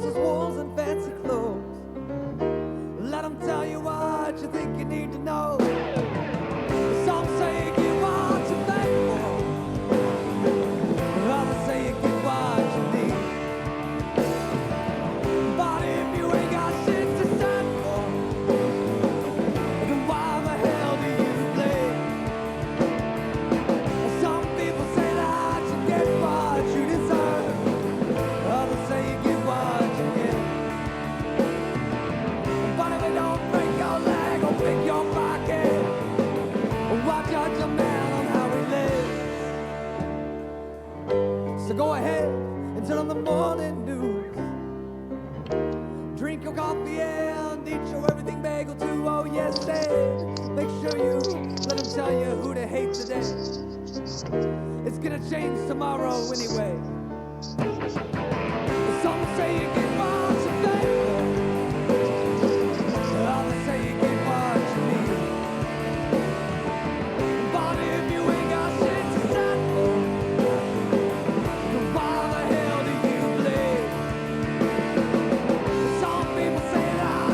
houses, walls, and fancy clothes. Let them tell you what you think you need to know. Some say you get what you pay for. Others say you get what you need. But if you ain't got shit to stand for, then why the hell do you play? Some people say that you get what you deserve. Others say you get what you get. But if it don't break your leg or pick your pocket, why judge a man on how he lives? So go ahead and turn on the morning news. Drink your coffee and eat your everything bagel too. Oh yes, and make sure you let them tell you who to hate today. It's gonna change tomorrow anyway. Some say you get what you pay for. Others say you get what you need. But if you ain't got shit to stand for, then why the hell do you bleed? Some people say that you get what you deserve. Others say you get what you get. But if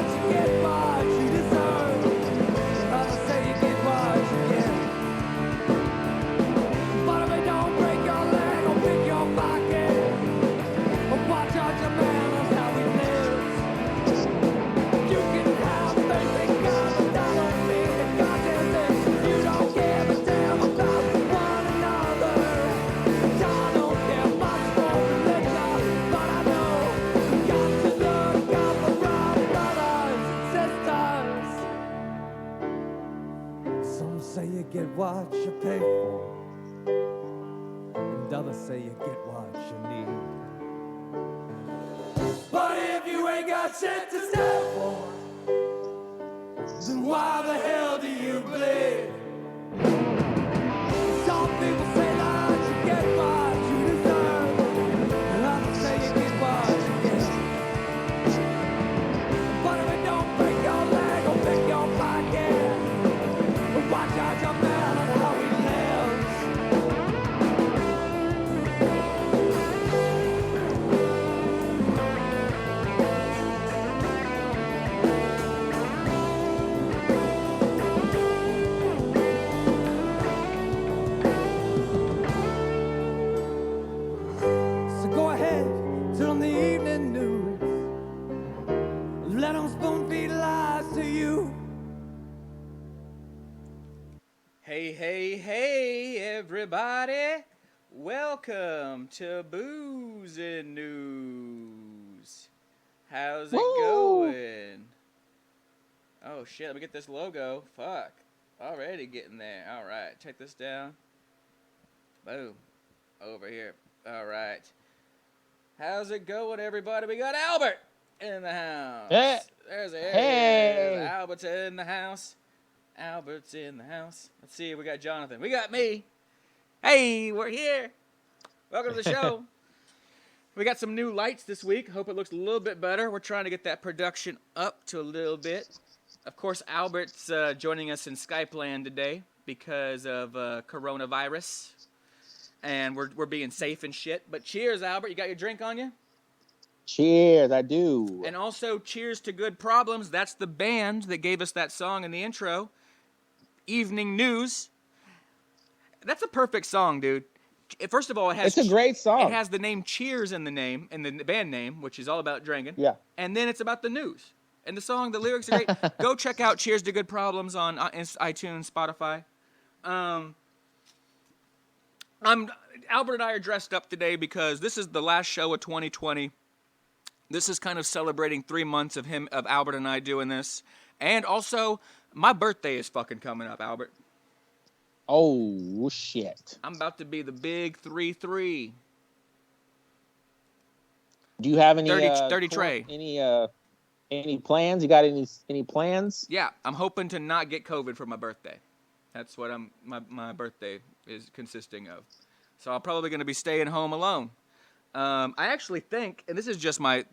it don't break your leg or pick your pocket, why judge a man on how he lives? You can have faith in God, but that don't mean that God is it. You don't give a damn about one another. I don't care much for religion, but I know you got to look out for our brothers and sisters. Some say you get what you pay for, and others say you get what you need. But if you ain't got shit to stand for, then why the hell do you bleed? Some people say that you get what you deserve, and others say you get what you get. But if it don't break your leg or pick your pocket, why judge a man on how he lives? So go ahead, turn on the evening news. Let them spoon feed lies to you. Hey, hey, hey, everybody. Welcome to Booze and News. How's it going? Oh, shit, let me get this logo. Fuck. Already getting there. All right, check this down. Boom. Over here. All right. How's it going, everybody? We got Albert in the house. Hey. There's Hey. Albert's in the house. Albert's in the house. Let's see, we got Jonathan. We got me. Hey, we're here. Welcome to the show. We got some new lights this week. Hope it looks a little bit better. We're trying to get that production up to a little bit. Of course, Albert's joining us in Skype land today because of coronavirus. And we're being safe and shit. But cheers, Albert. You got your drink on you? Cheers, I do. And also, cheers to Good Problems. That's the band that gave us that song in the intro. Evening News. That's a perfect song, dude. First of all, It's a great song. It has the name Cheers in the name, in the band name, which is all about drinking. Yeah. And then it's about the news. And the song, the lyrics are great. Go check out Cheers to Good Problems on iTunes, Spotify. Albert and I are dressed up today because this is the last show of 2020. This is kind of celebrating 3 months of Albert and I doing this. And also, my birthday is fucking coming up, Albert. Oh, shit. I'm about to be the big 3-3. Do you have any 30 tray. Any plans? You got any plans? Yeah, I'm hoping to not get COVID for my birthday. That's what my birthday is consisting of. So I'm probably going to be staying home alone. I actually think, and this is just my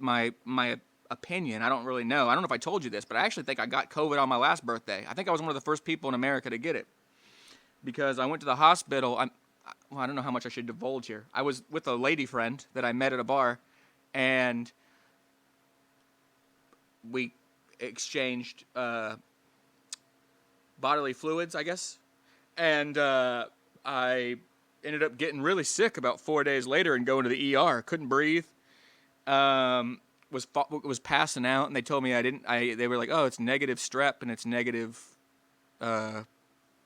opinion, I don't really know. I don't know if I told you this, but I actually think I got COVID on my last birthday. I think I was one of the first people in America to get it. Because I went to the hospital. I don't know how much I should divulge here. I was with a lady friend that I met at a bar, and we exchanged bodily fluids, I guess, and I ended up getting really sick about 4 days later and going to the ER. Couldn't breathe. Was passing out, and they told me they were like, oh, it's negative strep and it's negative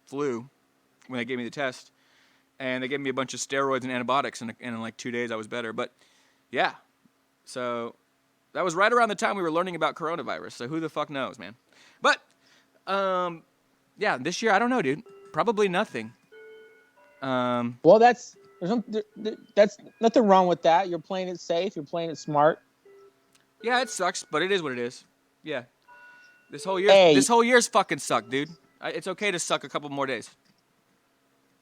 flu when they gave me the test, and they gave me a bunch of steroids and antibiotics, and in like 2 days I was better. But yeah, so that was right around the time we were learning about coronavirus. So who the fuck knows, man? But yeah, this year I don't know, dude. Probably nothing. Well, that's nothing wrong with that. You're playing it safe. You're playing it smart. Yeah, it sucks, but it is what it is. Yeah, this whole year's fucking sucked, dude. It's okay to suck a couple more days.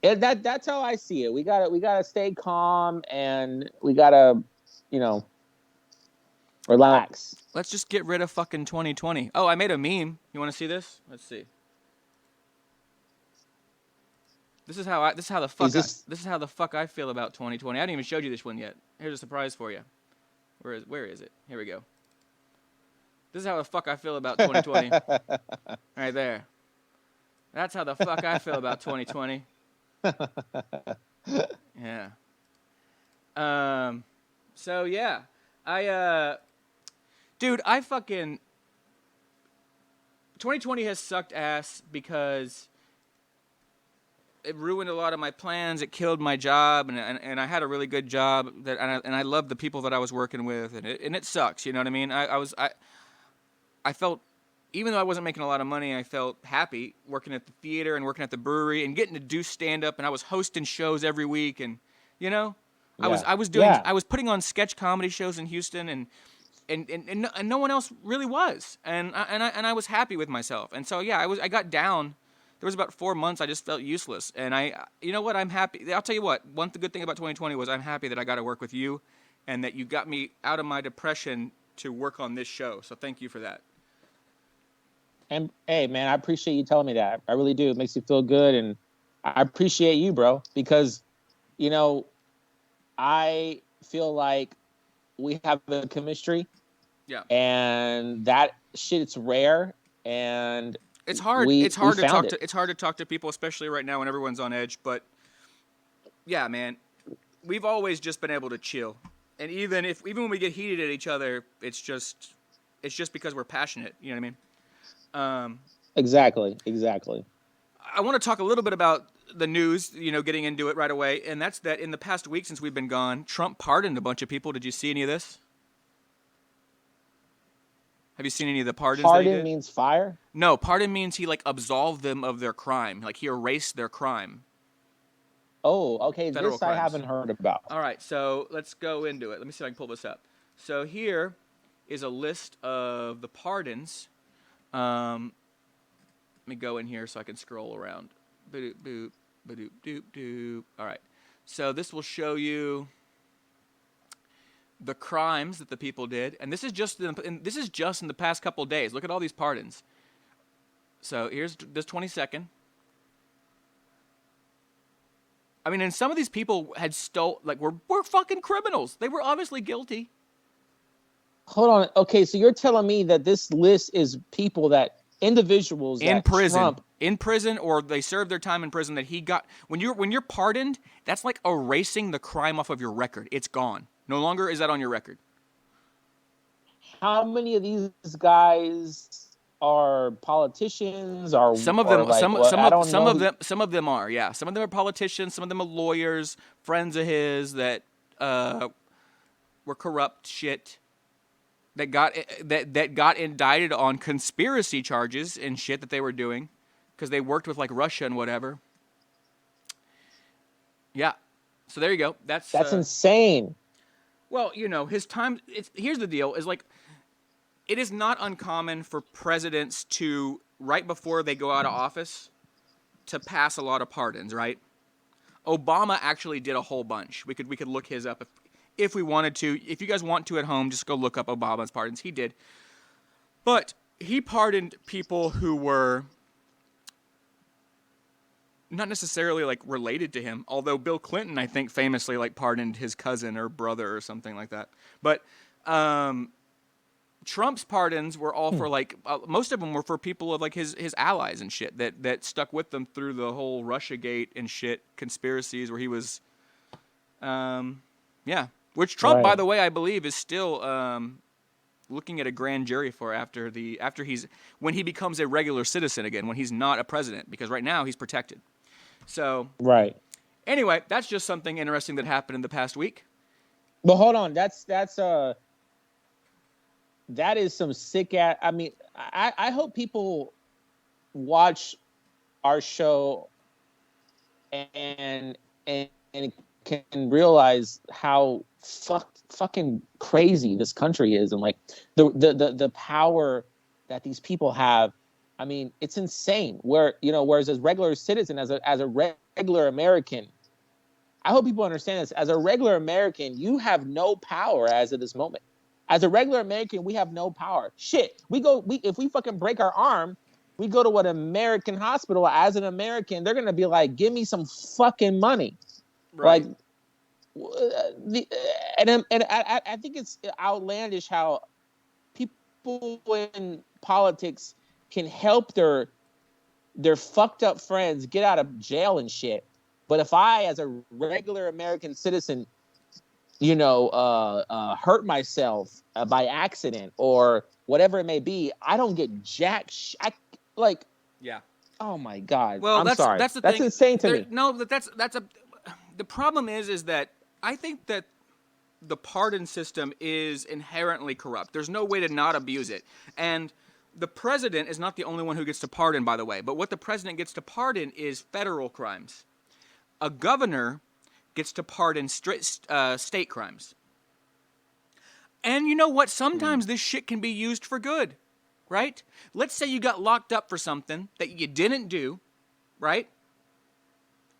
That's how I see it. We gotta stay calm, and we gotta, relax. Let's just get rid of fucking 2020. Oh, I made a meme. You want to see this? Let's see. This is how the fuck I feel about 2020. I haven't even showed you this one yet. Here's a surprise for you. Where is it? Here we go. This is how the fuck I feel about 2020. Right there. That's how the fuck I feel about 2020. Yeah. So yeah, dude, 2020 has sucked ass because it ruined a lot of my plans. It killed my job, and I had a really good job and I loved the people that I was working with, and it sucks. You know what I mean? I felt, even though I wasn't making a lot of money, I felt happy working at the theater and working at the brewery and getting to do stand up, and I was hosting shows every week, and I was putting on sketch comedy shows in Houston, and no one else really was, and I was happy with myself, and so yeah, I got down. There was about 4 months I just felt useless, and you know what? I'm happy. I'll tell you what. The good thing about 2020 was I'm happy that I got to work with you, and that you got me out of my depression to work on this show. So thank you for that. And hey, man, I appreciate you telling me that. I really do. It makes me feel good, and I appreciate you, bro, because I feel like we have a chemistry. Yeah. And that shit's rare, and it's hard. It's hard to talk to people, especially right now when everyone's on edge. But yeah, man, we've always just been able to chill, and even when we get heated at each other, it's just because we're passionate. You know what I mean? Exactly. I want to talk a little bit about the news, getting into it right away, and that's that in the past week since we've been gone, Trump pardoned a bunch of people. Did you see any of this? Have you seen any of the pardons? Pardon means fire? No, pardon means he absolved them of their crime. He erased their crime. Oh, okay. Federal this crimes. I haven't heard about. All right, so let's go into it. Let me see if I can pull this up. So here is a list of the pardons. Let me go in here so I can scroll around. Ba-doop, boop, ba-doop, doop, doop. All right. So this will show you the crimes that the people did, and this is just in the past couple of days. Look at all these pardons. So here's this 22nd. I mean, and some of these people had were fucking criminals. They were obviously guilty. Hold on. Okay, so you're telling me that this list is individuals in prison, Trump... in prison, or they served their time in prison that he got. When you're pardoned, that's like erasing the crime off of your record. It's gone. No longer is that on your record. How many of these guys are politicians? Or some of them, or some of them are. Yeah, some of them are politicians. Some of them are lawyers, friends of his that were corrupt shit. That got indicted on conspiracy charges and shit that they were doing because they worked with Russia and whatever. Yeah, so there you go. That's insane. Well, his time. Here's the deal: is it is not uncommon for presidents to, right before they go out of office, to pass a lot of pardons. Right? Obama actually did a whole bunch. We could look his up if we wanted to. If you guys want to at home, just go look up Obama's pardons. He did, but he pardoned people who were not necessarily related to him, although Bill Clinton, I think, famously pardoned his cousin or brother or something like that. But Trump's pardons were all for like most of them were for people of like his allies and shit that stuck with them through the whole Russiagate and shit conspiracies where he was, which Trump, by Right. the way, I believe is still looking at a grand jury for after he's when he becomes a regular citizen again, when he's not a president, because right now he's protected. So Right. anyway, that's just something interesting that happened in the past week. But hold on, that is some sick ass. I mean, I hope people watch our show and can realize how fucking crazy this country is, and like the power that these people have. I mean, it's insane. Whereas as regular citizen, as a regular American, I hope people understand this. As a regular American, you have no power as of this moment. As a regular American, we have no power. Shit, if we fucking break our arm, we go to an American hospital. As an American, they're gonna be like, "Give me some fucking money." Right. Like, I think it's outlandish how people in politics can help their fucked up friends get out of jail and shit. But if I, as a regular American citizen, hurt myself by accident or whatever it may be, I don't get jack. Yeah. Oh my God. Well, I'm that's sorry. that's the That's thing. insane to me. No, that's a. The problem is that I think that the pardon system is inherently corrupt. There's no way to not abuse it, and the president is not the only one who gets to pardon, by the way. But what the president gets to pardon is federal crimes. A governor gets to pardon state crimes. And you know what? Sometimes this shit can be used for good, right? Let's say you got locked up for something that you didn't do, right?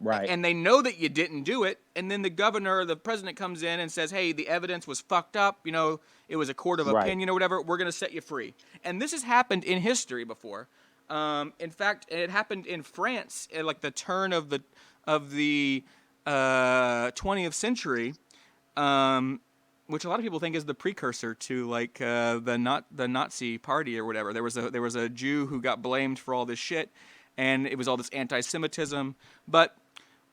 Right. And they know that you didn't do it, and then the governor or the president comes in and says, hey, the evidence was fucked up, it was a court of Right. opinion or whatever, we're going to set you free. And this has happened in history before. In fact, it happened in France at like the turn of the 20th century, which a lot of people think is the precursor to like the Nazi party or whatever. There was a Jew who got blamed for all this shit, and it was all this anti-Semitism. But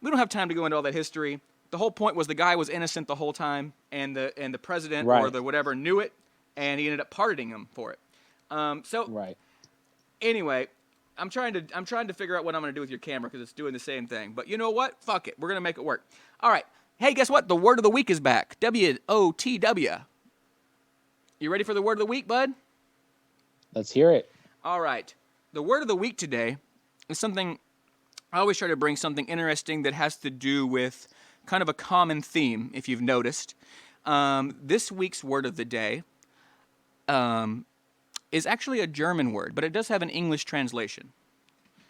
we don't have time to go into all that history. The whole point was the guy was innocent the whole time, and the president or Right. the whatever knew it, and he ended up pardoning him for it. Right. Anyway, I'm trying to figure out what I'm going to do with your camera because it's doing the same thing. But you know what? Fuck it. We're going to make it work. All right. Hey, guess what? The word of the week is back. WOTW. You ready for the word of the week, bud? Let's hear it. All right. The word of the week today is something. I always try to bring something interesting that has to do with kind of a common theme, if you've noticed. This week's word of the day is actually a German word, but it does have an English translation.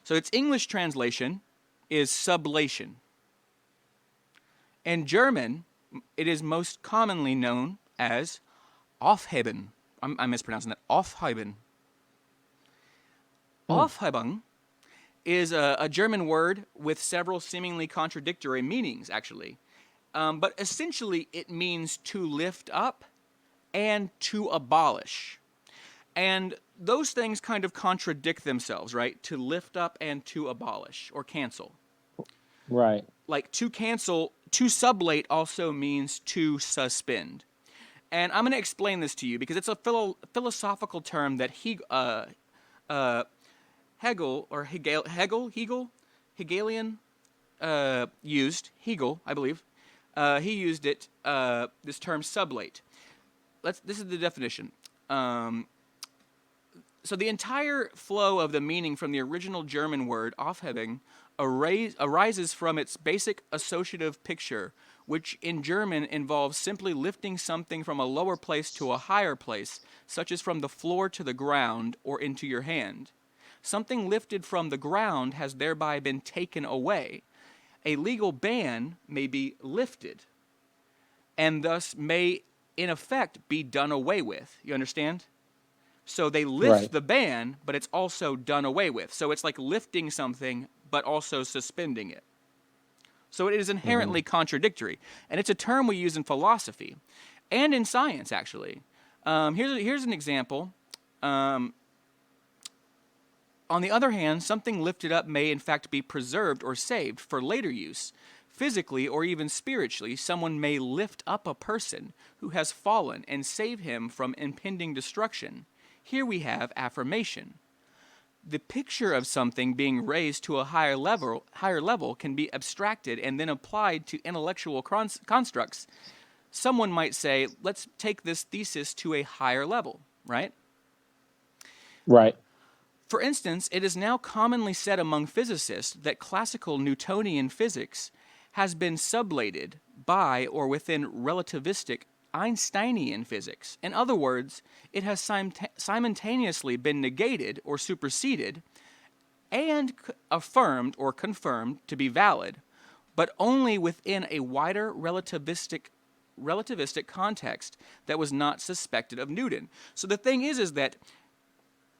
So its English translation is sublation. In German, it is most commonly known as Aufheben. I'm mispronouncing that. Aufheben. Aufhebung is a German word with several seemingly contradictory meanings, actually. But essentially, it means to lift up and to abolish. And those things kind of contradict themselves, right? To lift up and to abolish or cancel. Right. Like to cancel, to sublate also means to suspend. And I'm going to explain this to you because it's a philosophical term that Hegelian used. Hegel, I believe. He used it. This term sublate. This is the definition. So the entire flow of the meaning from the original German word Aufhebung arises from its basic associative picture, which in German involves simply lifting something from a lower place to a higher place, such as from the floor to the ground or into your hand. Something lifted from the ground has thereby been taken away. A legal ban may be lifted, and thus may, in effect, be done away with. You understand? So they lift the ban, but it's also done away with. So it's like lifting something, but also suspending it. So it is inherently contradictory. And it's a term we use in philosophy and in science, actually. Here's an example. On the other hand, something lifted up may in fact be preserved or saved for later use. Physically or even spiritually, someone may lift up a person who has fallen and save him from impending destruction. Here we have affirmation. The picture of something being raised to a higher level can be abstracted and then applied to intellectual constructs. Someone might say, let's take this thesis to a higher level, right? Right. For instance, it is now commonly said among physicists that classical Newtonian physics has been sublated by or within relativistic Einsteinian physics. In other words, it has simultaneously been negated or superseded and affirmed or confirmed to be valid, but only within a wider relativistic context that was not suspected of Newton. So the thing is that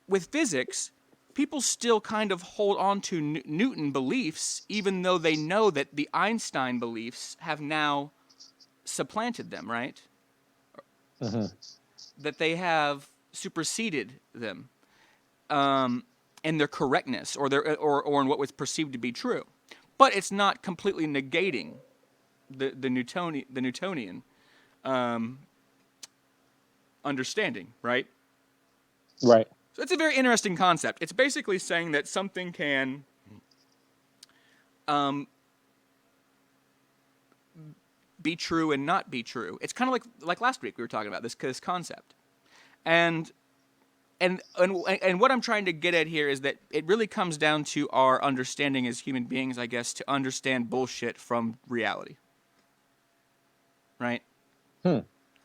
with physics, people still kind of hold on to Newton beliefs, even though they know that the Einstein beliefs have now supplanted them, right? Mm-hmm. That they have superseded them in their correctness or in what was perceived to be true. But it's not completely negating the Newtonian understanding, right? Right. So it's a very interesting concept. It's basically saying that something can be true and not be true. It's kind of like last week we were talking about this concept. And what I'm trying to get at here is that it really comes down to our understanding as human beings, I guess, to understand bullshit from reality. Right?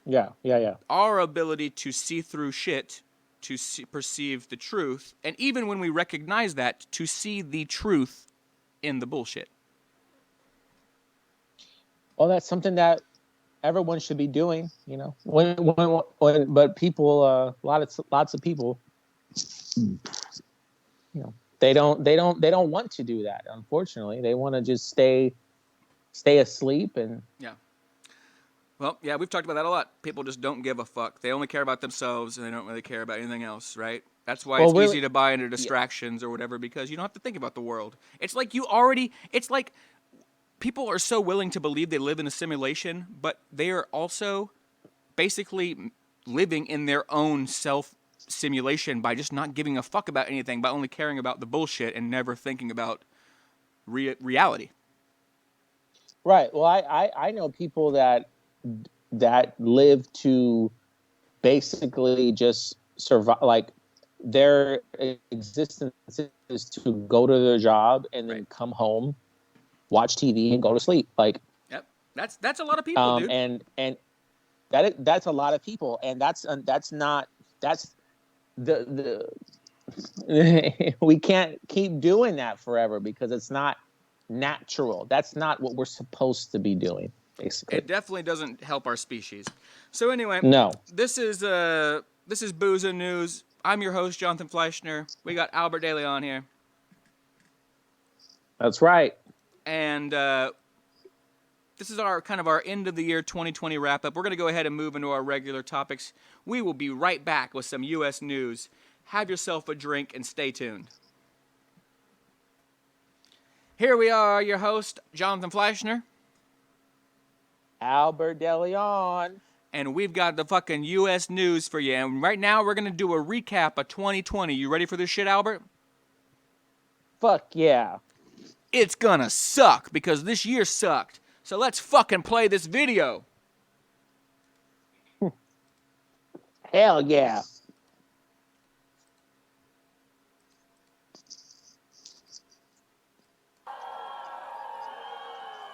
Yeah. Our ability to see through shit, to perceive the truth, and even when we recognize that, to see the truth in the bullshit. Well, that's something that everyone should be doing, you know. But people, lots of people, you know, they don't want to do that. Unfortunately, they want to just stay asleep and. Yeah. Well, yeah, we've talked about that a lot. People just don't give a fuck. They only care about themselves, and they don't really care about anything else, right? That's why it's easy to buy into distractions or whatever, because you don't have to think about the world. It's like people are so willing to believe they live in a simulation, but they are also basically living in their own self-simulation by just not giving a fuck about anything, by only caring about the bullshit and never thinking about reality. Right. Well, I know people that live to basically just survive. Like their existence is to go to their job and then come home, watch TV, and go to sleep. Like, yep, that's a lot of people, dude. And that's a lot of people, and that's the we can't keep doing that forever because it's not natural. That's not what we're supposed to be doing. Basically. It definitely doesn't help our species. So anyway, no. This is Booze and News. I'm your host, Jonathan Fleissner. We got Albert Deleon here. That's right. And this is our end of the year 2020 wrap up. We're going to go ahead and move into our regular topics. We will be right back with some U.S. news. Have yourself a drink and stay tuned. Here we are, your host, Jonathan Fleissner. Albert Deleon. And we've got the fucking U.S. news for you. And right now we're going to do a recap of 2020. You ready for this shit, Albert? Fuck yeah. It's gonna suck because this year sucked. So let's fucking play this video. Hell yeah.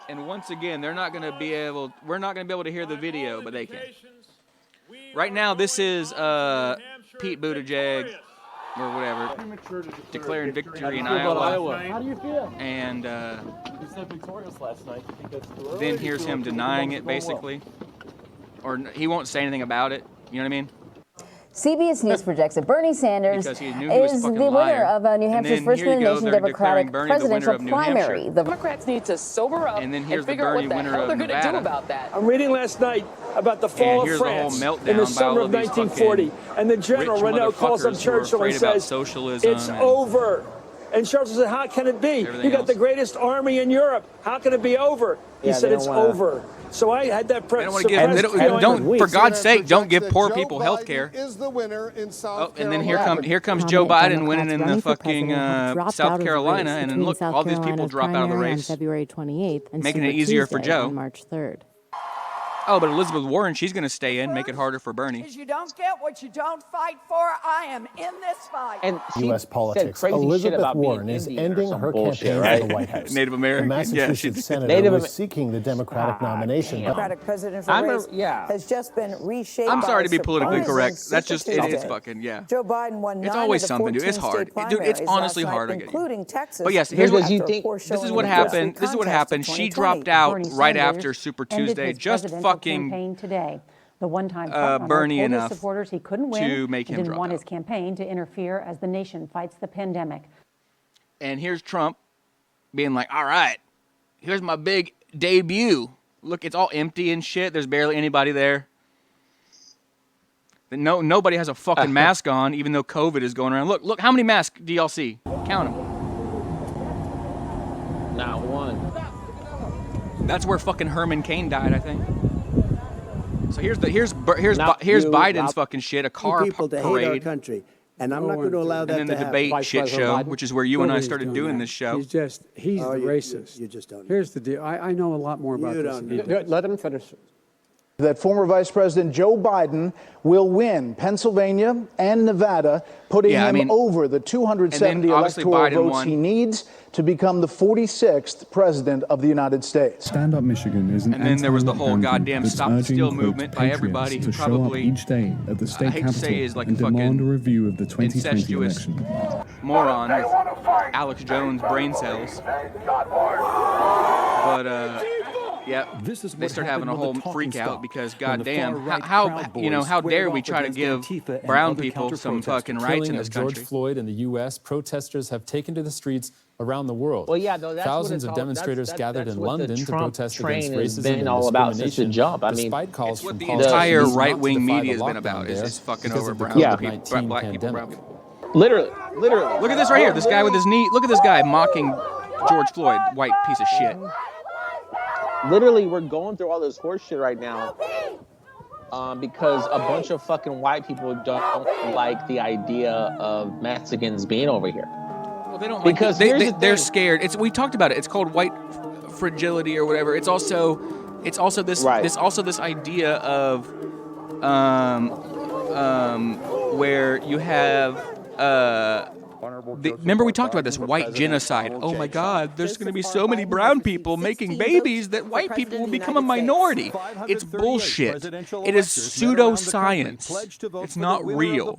And once again, we're not going to be able to hear the video, but they can. Right now, this is Pete Buttigieg, or whatever, declaring victory in Iowa. How do you feel? And You said victorious last night. You think that's too early? then here's him denying it, basically. Or he won't say anything about it. You know what I mean? CBS News projects that Bernie Sanders Because he knew he was is the fucking winner liar. of New And Hampshire's then first here you go, in-the-nation they're Democratic declaring Bernie the winner presidential of New primary. Hampshire. The Democrats need to sober up And then here's the figure out Bernie what the winner hell of they're going to do Nevada. about that. I'm reading last night about the And fall of here's the whole France meltdown in the by summer all of of these 1940. And the general, rich Renault, calls up motherfuckers who are Churchill and afraid about says, socialism it's and over. And Churchill said, how can it be? everything You got else. the greatest army in Europe. How can it be over? He Yeah, said, they it's don't wanna- over. So I had that They don't want to suppressed give. They feeling don't. for For God's Senate sake, don't projects give that poor Joe people Biden health care. is the winner in South And then Carolina. here comes Joe Biden winning in the running for fucking president have dropped out South of the Carolina, race and then between look, South all these people Carolina's drop out of the primary race, on February 28th and making it Super easier for Tuesday Joe. on March 3rd. Oh, but Elizabeth Warren, she's going to stay in, make it harder for Bernie. You don't get what you don't fight for. I am in this fight. And she U.S. said politics. crazy shit Elizabeth about being Warren is Indian or ending some her bullshit, campaign right? for the White House. Native The American. Yeah, Massachusetts senator Native was Amer- seeking the Democratic nomination. damn. but Democratic presidential race yeah. has just been reshaped. I'm by sorry a to be politically surprising correct. That's just Super it is Tuesday. fucking yeah. Joe Biden won It's 9 always of the something, dude. It's 14 hard. state Dude, it's primaries honestly last hard, I night, get you. including Texas. But yes, here's Because what you after a think- poor this showing is in what the happened. first This is what contest happened. of She 2020. dropped out Bernie right Sanders after Super ended Tuesday. his Just presidential fucking campaign today. The one-time frontrunner Bernie told enough his supporters he couldn't win to make and him didn't drop want out. his campaign to interfere as the nation fights the pandemic. And here's Trump being like, all right, here's my big debut. Look, it's all empty and shit. There's barely anybody there. Nobody has a fucking mask on, even though COVID is going around. Look, how many masks do y'all see? Count them. Not one. That's where fucking Herman Cain died, I think. So here's Not Biden's you, fucking shit, a car people to hate our parade, country, and I'm not going to allow that and then the to happen. debate shit show, which is where you and I started doing this show. He's the racist. You just don't. Here's the deal. I know a lot more about You this. don't than he know. does. let him finish. That former Vice President Joe Biden will win Pennsylvania and Nevada, putting him over the 270 and then obviously electoral Biden votes won. he needs to become the 46th president of the United States. Stand Up Michigan is an And then there was the whole anti-lockdown goddamn group Stop the that's urging, Steal quote, movement by everybody who patriots to show up probably, each day at the state I hate to capitol say is like and fucking demand a review of the 2020 incestuous election. moron with Alex Jones brain cells. But yeah, they start having a whole freak out because goddamn, how dare we try to give brown people some fucking rights in this George country? Floyd in the U.S., protesters have taken to the streets around the world. Well, yeah, no, that's Thousands what of it's all- demonstrators that's gathered in what the London to Trump protest train against has racism been and all about since the discrimination, jump. I mean, despite calls It's what from the politicians entire not to right-wing defy media the has been lockdown about, is there just fucking because over of the brown people, COVID-19 black people, brown pandemic. people. Literally. Look at this right here. This guy with his knee. Look at this guy mocking George Floyd, white piece of shit. Literally, we're going through all this horse shit right now because a bunch of fucking white people don't like the idea of Mexicans being over here. Well, they don't Because like here's the they're thing. scared. We talked about it. It's called white fragility or whatever. It's also this idea of where you have remember we talked about this white genocide. Oh my God, there's going to be so many brown people making babies that white people will become a minority. It's bullshit. It is pseudoscience. It's not real.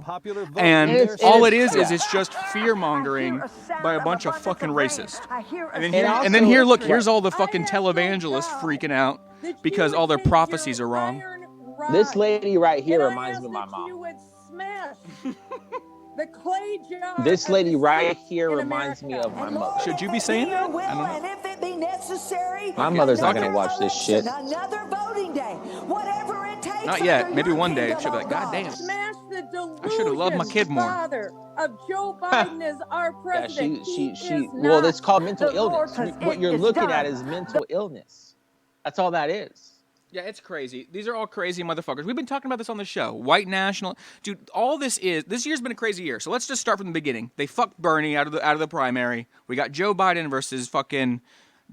And all it is it's just fear mongering by a bunch of fucking racists. And then here, look, here's all the fucking televangelists freaking out because all their prophecies are wrong. This lady right here reminds me of my mom. The clay jar This lady right here reminds me of my mother. Should you be saying that? I don't know. And if it be necessary, My mother's not going to watch this shit. another voting day, whatever it takes. Not yet. under Maybe your one day kingdom she'll be like, of God God." damn. Smash the delusion. I should have loved my kid more. Father of Joe Biden is our Yeah, president. she. Well, it's called mental illness. What you're looking at is mental illness. That's all that is. Yeah, it's crazy. These are all crazy motherfuckers. We've been talking about this on the show. White national, dude. All this year's been a crazy year. So let's just start from the beginning. They fucked Bernie out of the primary. We got Joe Biden versus fucking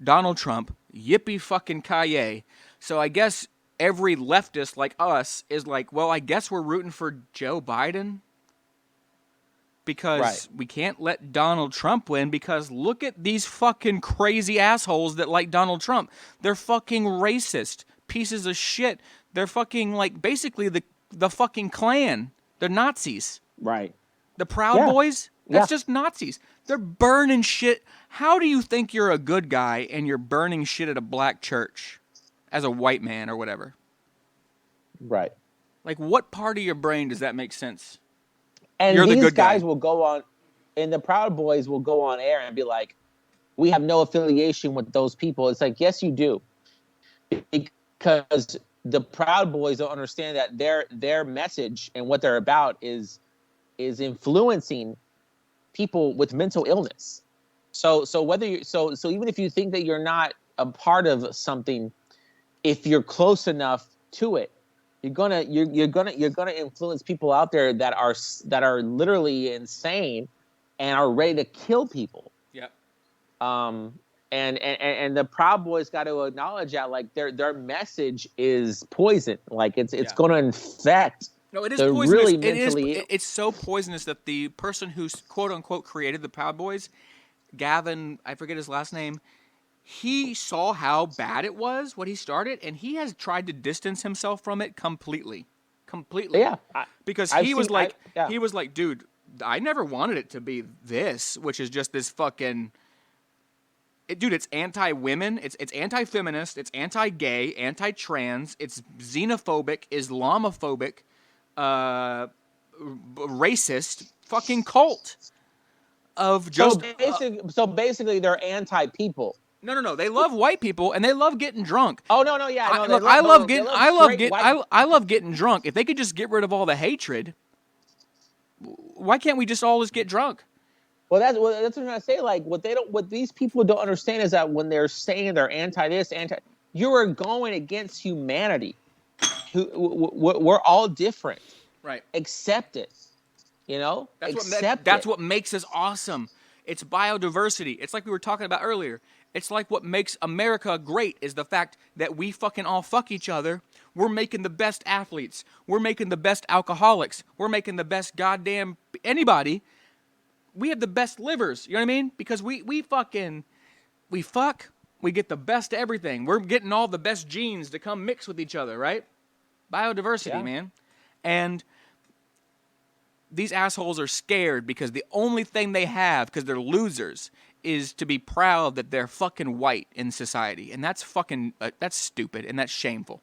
Donald Trump. Yippee fucking kaye. So I guess every leftist like us is like, well, I guess we're rooting for Joe Biden because we can't let Donald Trump win because look at these fucking crazy assholes that like Donald Trump. They're fucking racist. Pieces of shit. They're fucking like basically the fucking Klan. They're Nazis. Right. The Proud Boys. That's just Nazis. They're burning shit. How do you think you're a good guy and you're burning shit at a black church as a white man or whatever? Right. Like, what part of your brain does that make sense? And You're the these good guy. guys will go on, and the Proud Boys will go on air and be like, we have no affiliation with those people. It's like, yes, you do. Because the Proud Boys don't understand that their message and what they're about is influencing people with mental illness. So whether you so even if you think that you're not a part of something, if you're close enough to it, you're gonna influence people out there that are literally insane and are ready to kill people. Yep. And the Proud Boys got to acknowledge that, like, their message is poison. Like, it's going to infect. No, it is the poisonous. really mentally It's so poisonous that the person who quote unquote created the Proud Boys, Gavin, I forget his last name, he saw how bad it was what he started, and he has tried to distance himself from it completely. Yeah, because he was like, dude, I never wanted it to be this, which is just this fucking. Dude, it's anti-women, it's anti-feminist, it's anti-gay, anti-trans, it's xenophobic, Islamophobic, racist fucking cult of just. So basically, they're anti-people. No. They love white people and they love getting drunk. Oh no, yeah. I love getting drunk. If they could just get rid of all the hatred, why can't we just all get drunk? Well, that's what I'm trying to say. Like, what these people don't understand is that when they're saying they're anti-this, you are going against humanity. We're all different. Right. Accept it. You know? That's what makes us awesome. It's biodiversity. It's like we were talking about earlier. It's like what makes America great is the fact that we fucking all fuck each other. We're making the best athletes. We're making the best alcoholics. We're making the best goddamn anybody. We have the best livers, you know what I mean? Because we fuck, we get the best of everything. We're getting all the best genes to come mix with each other, right? Biodiversity, man. And these assholes are scared because the only thing they have, because they're losers, is to be proud that they're fucking white in society. And that's fucking, that's stupid and that's shameful.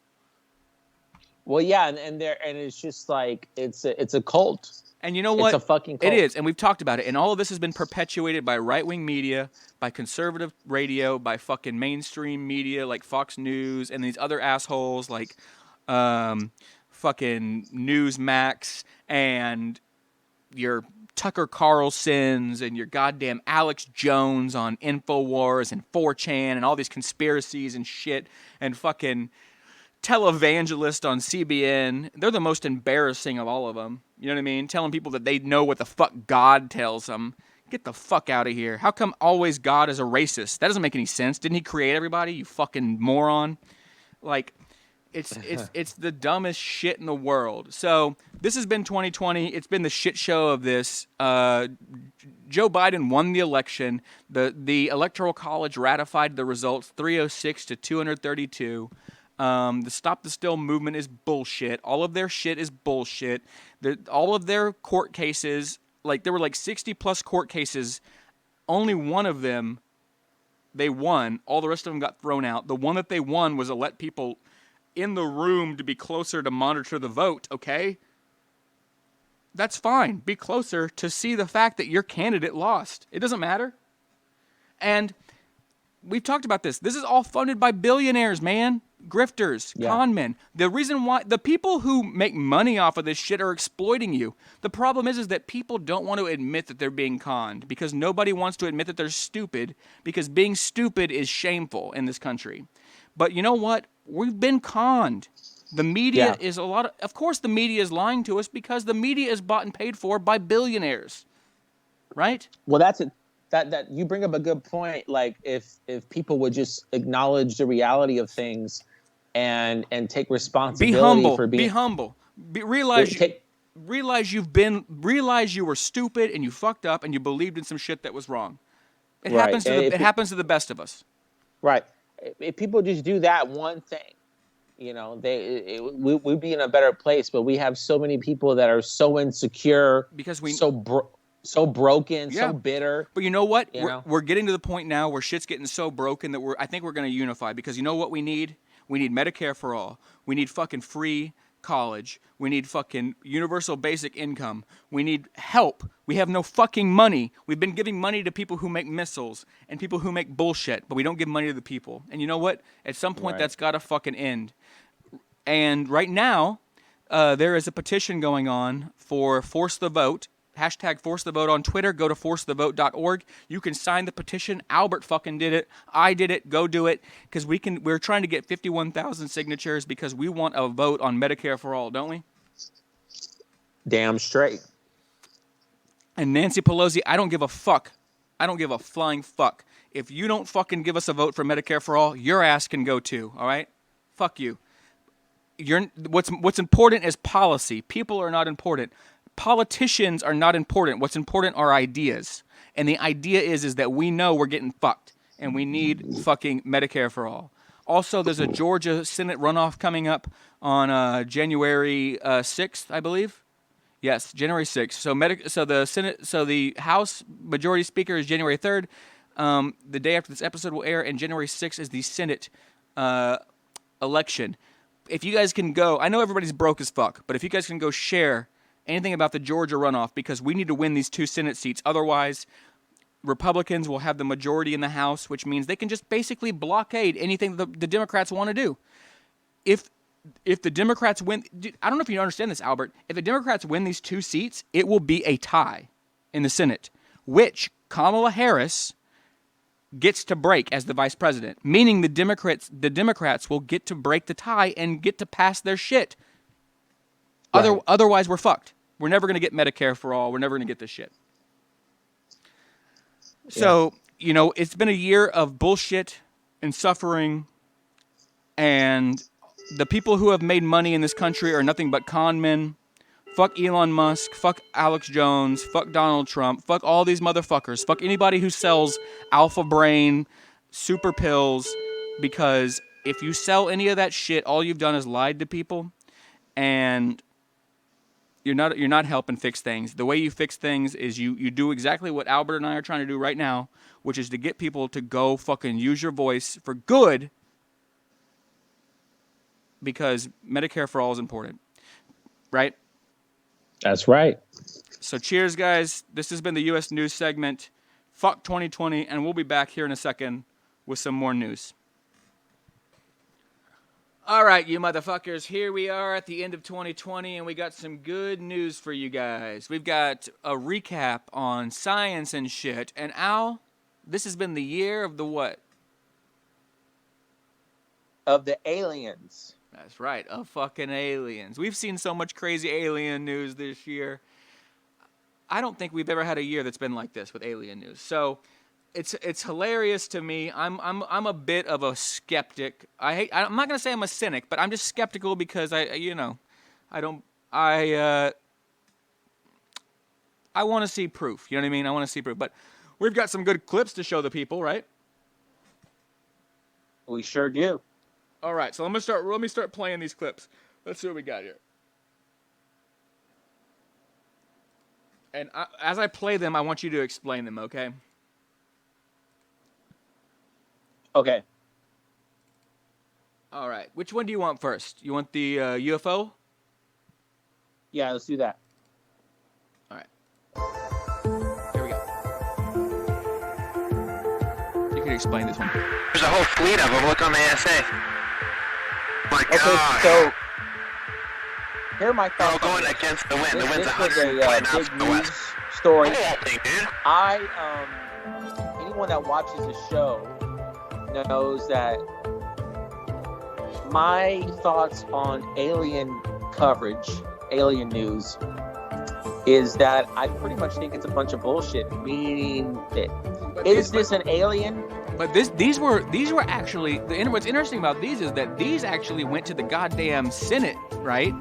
Well, yeah, and it's just like, it's a cult. And you know what? It's a fucking cult. It is, and we've talked about it. And all of this has been perpetuated by right-wing media, by conservative radio, by fucking mainstream media like Fox News and these other assholes like fucking Newsmax and your Tucker Carlsons and your goddamn Alex Jones on InfoWars and 4chan and all these conspiracies and shit and fucking televangelist on CBN. They're the most embarrassing of all of them. You know what I mean? Telling people that they know what the fuck God tells them. Get the fuck out of here. How come always God is a racist? That doesn't make any sense. Didn't he create everybody, you fucking moron? Like, it's the dumbest shit in the world. So this has been 2020. It's been the shit show of this. Joe Biden won the election. The Electoral College ratified the results, 306 to 232. The Stop the Steal movement is bullshit. All of their shit is bullshit. All of their court cases, like there were like 60 plus court cases. Only one of them they won. All the rest of them got thrown out. The one that they won was to let people in the room to be closer to monitor the vote, okay? That's fine. Be closer to see the fact that your candidate lost. It doesn't matter. And we've talked about this. This is all funded by billionaires, man. Grifters, con men. The reason why the people who make money off of this shit are exploiting you. The problem is that people don't want to admit that they're being conned because nobody wants to admit that they're stupid because being stupid is shameful in this country. But you know what? We've been conned. The media is of course the media is lying to us because the media is bought and paid for by billionaires. Right? Well, that's it. That you bring up a good point. Like if people would just acknowledge the reality of things and take responsibility for being humble. Realize you were stupid and you fucked up and you believed in some shit that was wrong. It happens to the best of us. Right. If people just do that one thing, you know, we'd be in a better place. But we have so many people that are so insecure because we so broken, so bitter. But you know what? We're getting to the point now where shit's getting so broken that I think we're going to unify because you know what we need? We need Medicare for all. We need fucking free college. We need fucking universal basic income. We need help. We have no fucking money. We've been giving money to people who make missiles and people who make bullshit, but we don't give money to the people. And you know what? At some point, that's got to fucking end. And right now, there is a petition going on for Force the Vote. Hashtag Force the Vote on Twitter. Go to forcethevote.org. You can sign the petition. Albert fucking did it. I did it. Go do it. Because we're trying to get 51,000 signatures because we want a vote on Medicare for all, don't we? Damn straight. And Nancy Pelosi, I don't give a fuck. I don't give a flying fuck. If you don't fucking give us a vote for Medicare for all, your ass can go too, all right? Fuck you. What's important is policy. People are not important. Politicians are not important. What's important are ideas. And the idea is that we know we're getting fucked. And we need fucking Medicare for all. Also, there's a Georgia Senate runoff coming up on January 6th, I believe. Yes, January 6th. So the House Majority Speaker is January 3rd. The day after this episode will air, and January 6th is the Senate election. If you guys can go, I know everybody's broke as fuck, but if you guys can go share anything about the Georgia runoff, because we need to win these 2 Senate seats. Otherwise, Republicans will have the majority in the House, which means they can just basically blockade anything the Democrats want to do. If the Democrats win, I don't know if you understand this, Albert. If the Democrats win these 2 seats, it will be a tie in the Senate, which Kamala Harris gets to break as the vice president, meaning the Democrats will get to break the tie and get to pass their shit. Right. Otherwise, we're fucked. We're never going to get Medicare for all. We're never going to get this shit. Yeah. So, it's been a year of bullshit and suffering, and the people who have made money in this country are nothing but con men. Fuck Elon Musk. Fuck Alex Jones. Fuck Donald Trump. Fuck all these motherfuckers. Fuck anybody who sells alpha brain, super pills, because if you sell any of that shit, all you've done is lied to people, and you're not helping fix things. The way you fix things is you do exactly what Albert and I are trying to do right now, which is to get people to go fucking use your voice for good, because Medicare for all is important, right? That's right. So cheers, guys. This has been the U.S. News segment. Fuck 2020, and we'll be back here in a second with some more news. All right, you motherfuckers, here we are at the end of 2020, and we got some good news for you guys. We've got a recap on science and shit. And Al, this has been the year of the what? Of the aliens. That's right, of fucking aliens. We've seen so much crazy alien news this year. I don't think we've ever had a year that's been like this with alien news. So it's hilarious to me. I'm a bit of a skeptic. I'm not gonna say I'm a cynic, but I'm just skeptical because I want to see proof. You know what I mean? I want to see proof. But we've got some good clips to show the people, right? We sure do. All right, so let me start playing these clips. Let's see what we got here. And as I play them, I want you to explain them, okay? Okay. All right. Which one do you want first? You want the UFO? Yeah, let's do that. All right. Here we go. You can explain this one. There's a whole fleet of them. Look on the ASA. My God. Okay, so here are my thoughts. They're all going against the wind. The wind's 100 big news story. Thing, dude. Anyone that watches the show knows that my thoughts on alien coverage, alien news, is that I pretty much think it's a bunch of bullshit. Meaning that is this an alien? But these were actually what's interesting about these is that these actually went to the goddamn Senate, right?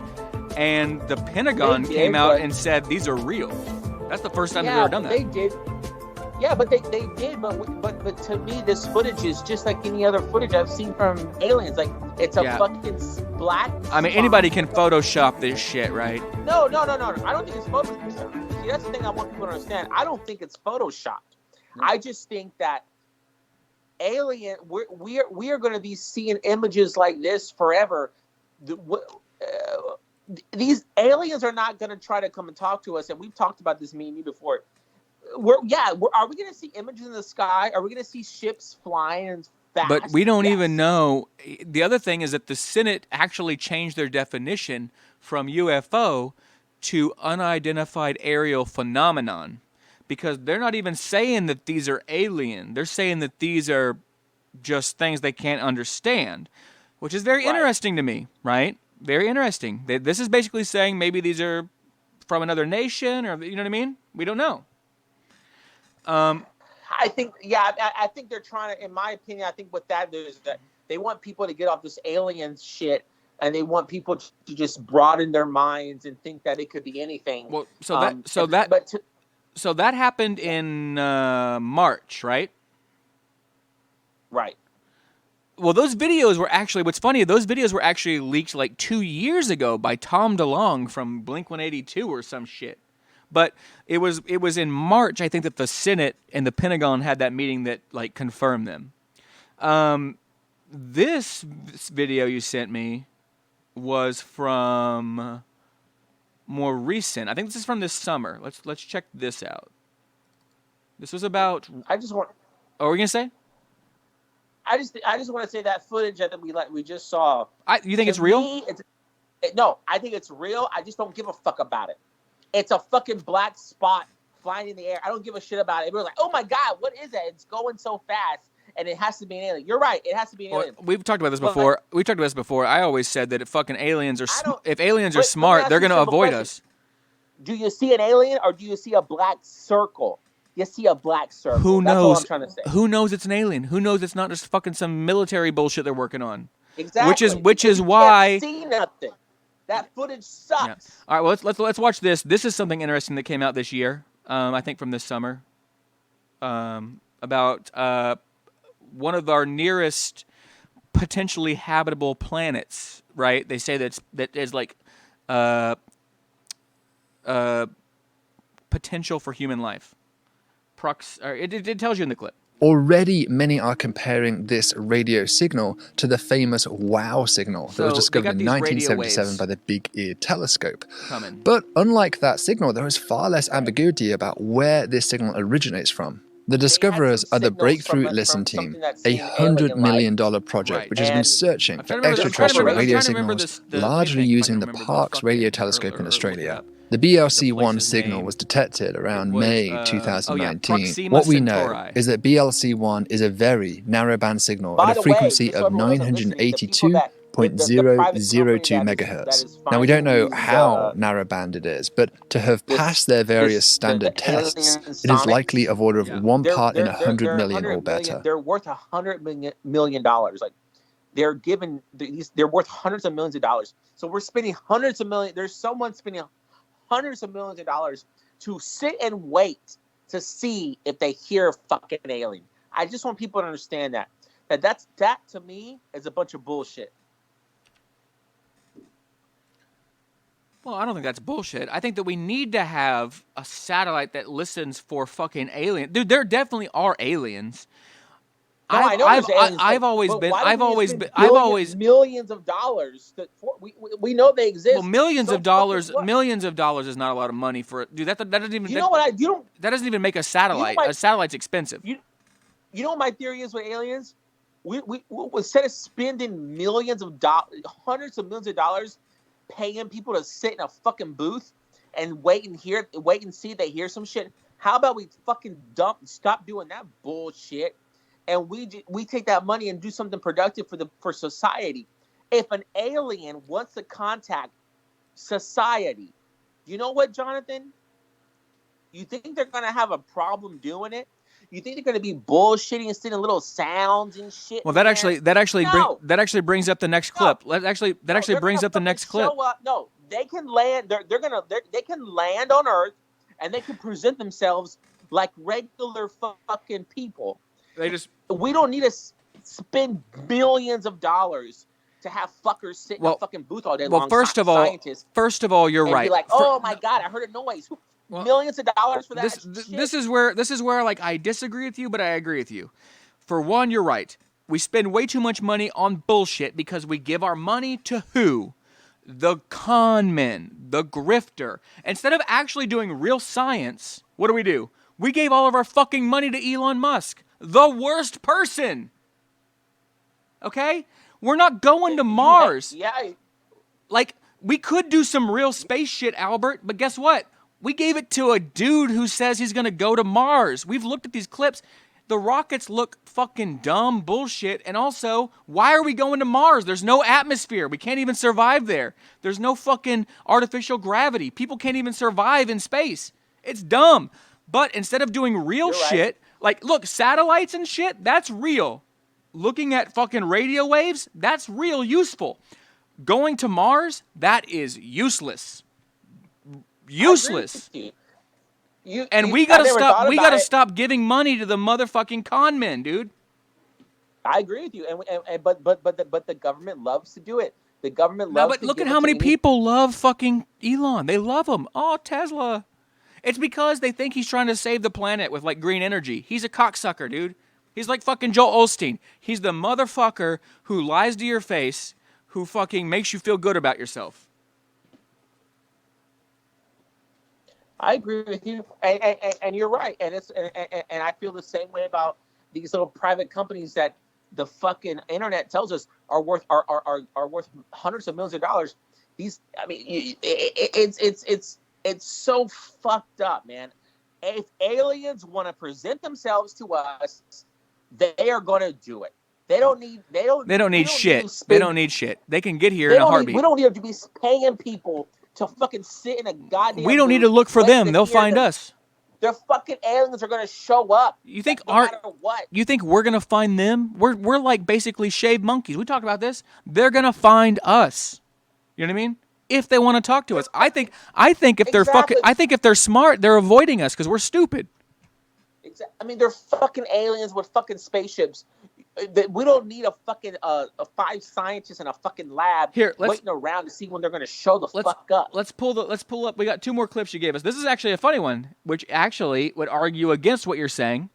And the Pentagon came out and said these are real. That's the first time they've ever done that. They did. Yeah, but they did. But to me, this footage is just like any other footage I've seen from aliens. Like it's a fucking black. I mean, anybody can Photoshop this shit, right? No. I don't think it's Photoshopped. See, that's the thing I want people to understand. I don't think it's Photoshopped. I just think that we are going to be seeing images like this forever. these aliens are not going to try to come and talk to us. And we've talked about this, me and you, before. Are we going to see images in the sky? Are we going to see ships flying and fast? But we don't even know. The other thing is that the Senate actually changed their definition from UFO to unidentified aerial phenomenon, because they're not even saying that these are alien. They're saying that these are just things they can't understand, which is very interesting to me, right? Very interesting. This is basically saying maybe these are from another nation, or you know what I mean? We don't know. I think, I think they're trying to, in my opinion, I think what that is that they want people to get off this alien shit, and they want people to just broaden their minds and think that it could be anything. Well, so that happened in March, right? Right. Well, those videos were actually, what's funny, those videos were actually leaked like 2 years ago by Tom DeLonge from Blink-182 or some shit. But it was in March, I think, that the Senate and the Pentagon had that meeting that like confirmed them. This video you sent me was from more recent. I think this is from this summer. Let's check this out. This was about. I just want. Oh, are we gonna say? I just want to say that footage that we just saw. You think it's real? No, I think it's real. I just don't give a fuck about it. It's a fucking black spot flying in the air. I don't give a shit about it. Everyone's like, oh my God, what is that? It's going so fast, and it has to be an alien. You're right. It has to be an alien. We've talked about this before. I always said that if fucking aliens are smart, they're going to avoid us. Do you see an alien, or do you see a black circle? You see a black circle. Who knows? That's all I'm trying to say. Who knows it's an alien? Who knows it's not just fucking some military bullshit they're working on? Exactly. Which is why. You can't see nothing. That footage sucks. Yeah. All right, well, let's watch this. This is something interesting that came out this year. I think from this summer. About one of our nearest potentially habitable planets. Right? They say that is like potential for human life. It tells you in the clip. Already, many are comparing this radio signal to the famous WOW signal that was discovered in 1977 by the Big Ear telescope. But unlike that signal, there is far less ambiguity about where this signal originates from. The discoverers are the Breakthrough Listen Team, a $100 million project which has been searching for extraterrestrial radio signals, largely using the Parkes radio telescope in Australia. The BLC-1 signal was detected around May 2019. What we know is that BLC-1 is a very narrowband signal at a frequency of 982.002 megahertz. Now, we don't know how narrowband it is, but to have passed their various standard tests, it is likely of order of 1 part in 100 million or better. They're worth $100 million. Like, they're worth hundreds of millions of dollars. So we're spending hundreds of millions. There's someone spending hundreds of millions of dollars to sit and wait to see if they hear a fucking alien. I just want people to understand that to me is a bunch of bullshit. Well, I don't think that's bullshit. I think that we need to have a satellite that listens for fucking aliens. Dude, there definitely are aliens. No, I know there's aliens. I've always been millions of dollars. We know they exist. Well, millions of dollars is not a lot of money for it. Dude, that doesn't even. That doesn't even make a satellite. A satellite's expensive. You know what my theory is with aliens? We instead of spending millions of dollars, hundreds of millions of dollars, paying people to sit in a fucking booth and wait and see if they hear some shit. How about we fucking stop doing that bullshit? And we take that money and do something productive for society. If an alien wants to contact society, you know what, Jonathan? You think they're gonna have a problem doing it? You think they're gonna be bullshitting and sending little sounds and shit? Well, that actually brings up the next clip. That actually brings up the next clip. No, they can land. They can land on Earth, and they can present themselves like regular fucking people. We don't need to spend billions of dollars to have fuckers sit in a fucking booth all day long. Well, first of all, you're right. Be like, oh my God, I heard a noise. Millions of dollars for that. This is where like I disagree with you, but I agree with you. For one, you're right. We spend way too much money on bullshit because we give our money to who? the con men, the grifter. Instead of actually doing real science, what do? We gave all of our fucking money to Elon Musk, the worst person. Okay? We're not going to Mars. Yeah. Like, we could do some real space shit, Albert, but guess what? We gave it to a dude who says he's going to go to Mars. We've looked at these clips. The rockets look fucking dumb bullshit. And also, why are we going to Mars? There's no atmosphere. We can't even survive there. There's no fucking artificial gravity. People can't even survive in space. It's dumb. But instead of doing real shit, like, look, satellites and shit, that's real. Looking at fucking radio waves, that's real useful. Going to Mars, that is useless. Useless. We gotta stop giving money to the motherfucking con men, dude. I agree with you, but the government loves to do it. The government loves. No, but look at how many people love fucking Elon. They love him. Oh, Tesla. It's because they think he's trying to save the planet with like green energy. He's a cocksucker, dude. He's like fucking Joel Osteen. He's the motherfucker who lies to your face, who fucking makes you feel good about yourself. I agree with you, and you're right, and I feel the same way about these little private companies that the fucking internet tells us are worth hundreds of millions of dollars. These, I mean, it's so fucked up, man. If aliens want to present themselves to us, they are going to do it. They don't need shit. They don't need shit. They can get here in a heartbeat. We don't need to be paying people to fucking sit in a goddamn. We don't need to look for them. They'll find us. Their fucking aliens are gonna show up. You think no matter what? You think we're gonna find them? We're like basically shaved monkeys. We talked about this. They're gonna find us. You know what I mean? If they want to talk to us, I think if they're fucking, I think if they're smart, they're avoiding us because we're stupid. I mean, they're fucking aliens with fucking spaceships. We don't need a fucking 5 scientists in a fucking lab waiting around to see when they're going to show the fuck up. Let's pull up. We got 2 more clips you gave us. This is actually a funny one, which actually would argue against what you're saying.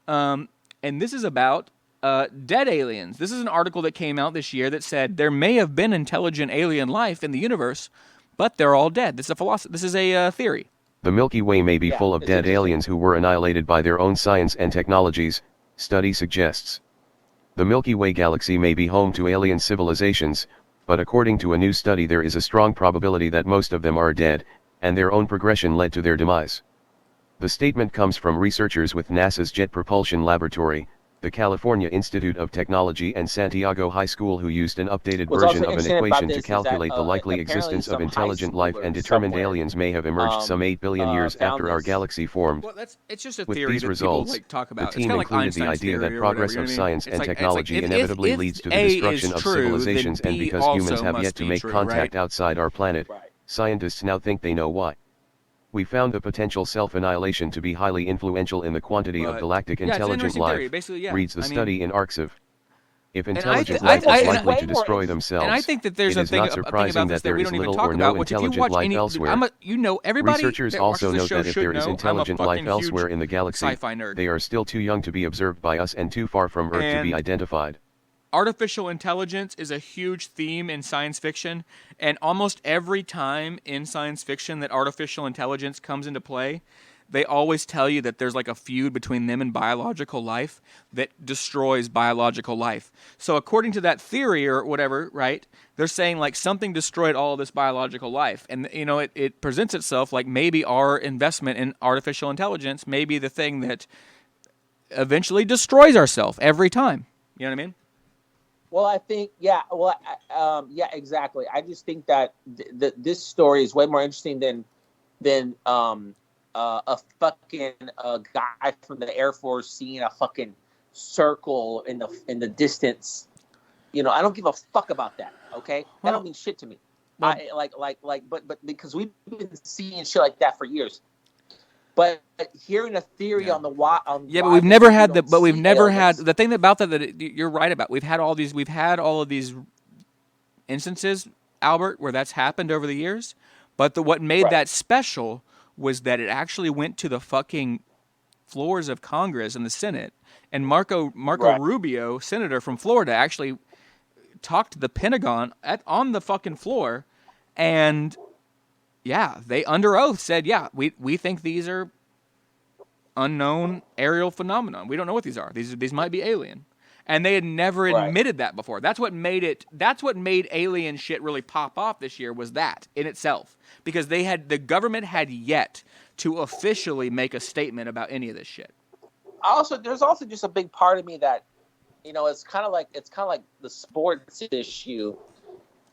And this is about dead aliens. This is an article that came out this year that said there may have been intelligent alien life in the universe, but they're all dead. This is a philosophy. This is a theory. The Milky Way may be full of dead aliens who were annihilated by their own science and technologies, study suggests. The Milky Way galaxy may be home to alien civilizations, but according to a new study there is a strong probability that most of them are dead, and their own progression led to their demise. The statement comes from researchers with NASA's Jet Propulsion Laboratory, the California Institute of Technology and Santiago High School, who used an updated version of an equation to calculate the likely existence of intelligent life and determined aliens may have emerged some 8 billion years after our galaxy formed. Well, it's just a With theory these that results, people talk about. the team included the idea that progress of science and technology inevitably leads to the destruction of civilizations, and because humans have yet to make contact outside our planet, scientists now think they know why. We found the potential self-annihilation to be highly influential in the quantity of galactic intelligent life, reads the study in Arxiv. If intelligent life is likely to destroy themselves, and I think that there's it is not surprising that there is little or no intelligent life elsewhere. Researchers also note that if there is intelligent life elsewhere in the galaxy, they are still too young to be observed by us and too far from Earth to be identified. Artificial intelligence is a huge theme in science fiction, and almost every time in science fiction that artificial intelligence comes into play, they always tell you that there's like a feud between them and biological life that destroys biological life. So according to that theory or whatever, right, they're saying like something destroyed all of this biological life. And, you know, it presents itself like maybe our investment in artificial intelligence may be the thing that eventually destroys ourselves every time. You know what I mean? Well, I think, yeah, exactly. I just think that this story is way more interesting than a fucking guy from the Air Force seeing a fucking circle in the distance. You know, I don't give a fuck about that. Okay, that don't mean shit to me. But because we've been seeing shit like that for years. But hearing a theory on the why, but we've never had the. But we've never had the thing about that you're right about. We've had all of these instances, Albert, where that's happened over the years. But what made that special was that it actually went to the fucking floors of Congress and the Senate, and Marco Rubio, senator from Florida, actually talked to the Pentagon on the fucking floor And yeah, they under oath said, yeah, we think these are unknown aerial phenomenon. We don't know what these are. These might be alien. And they had never admitted that before. That's what made alien shit really pop off this year, was that in itself. Because the government had yet to officially make a statement about any of this shit. There's also just a big part of me that, it's kind of like the sports issue,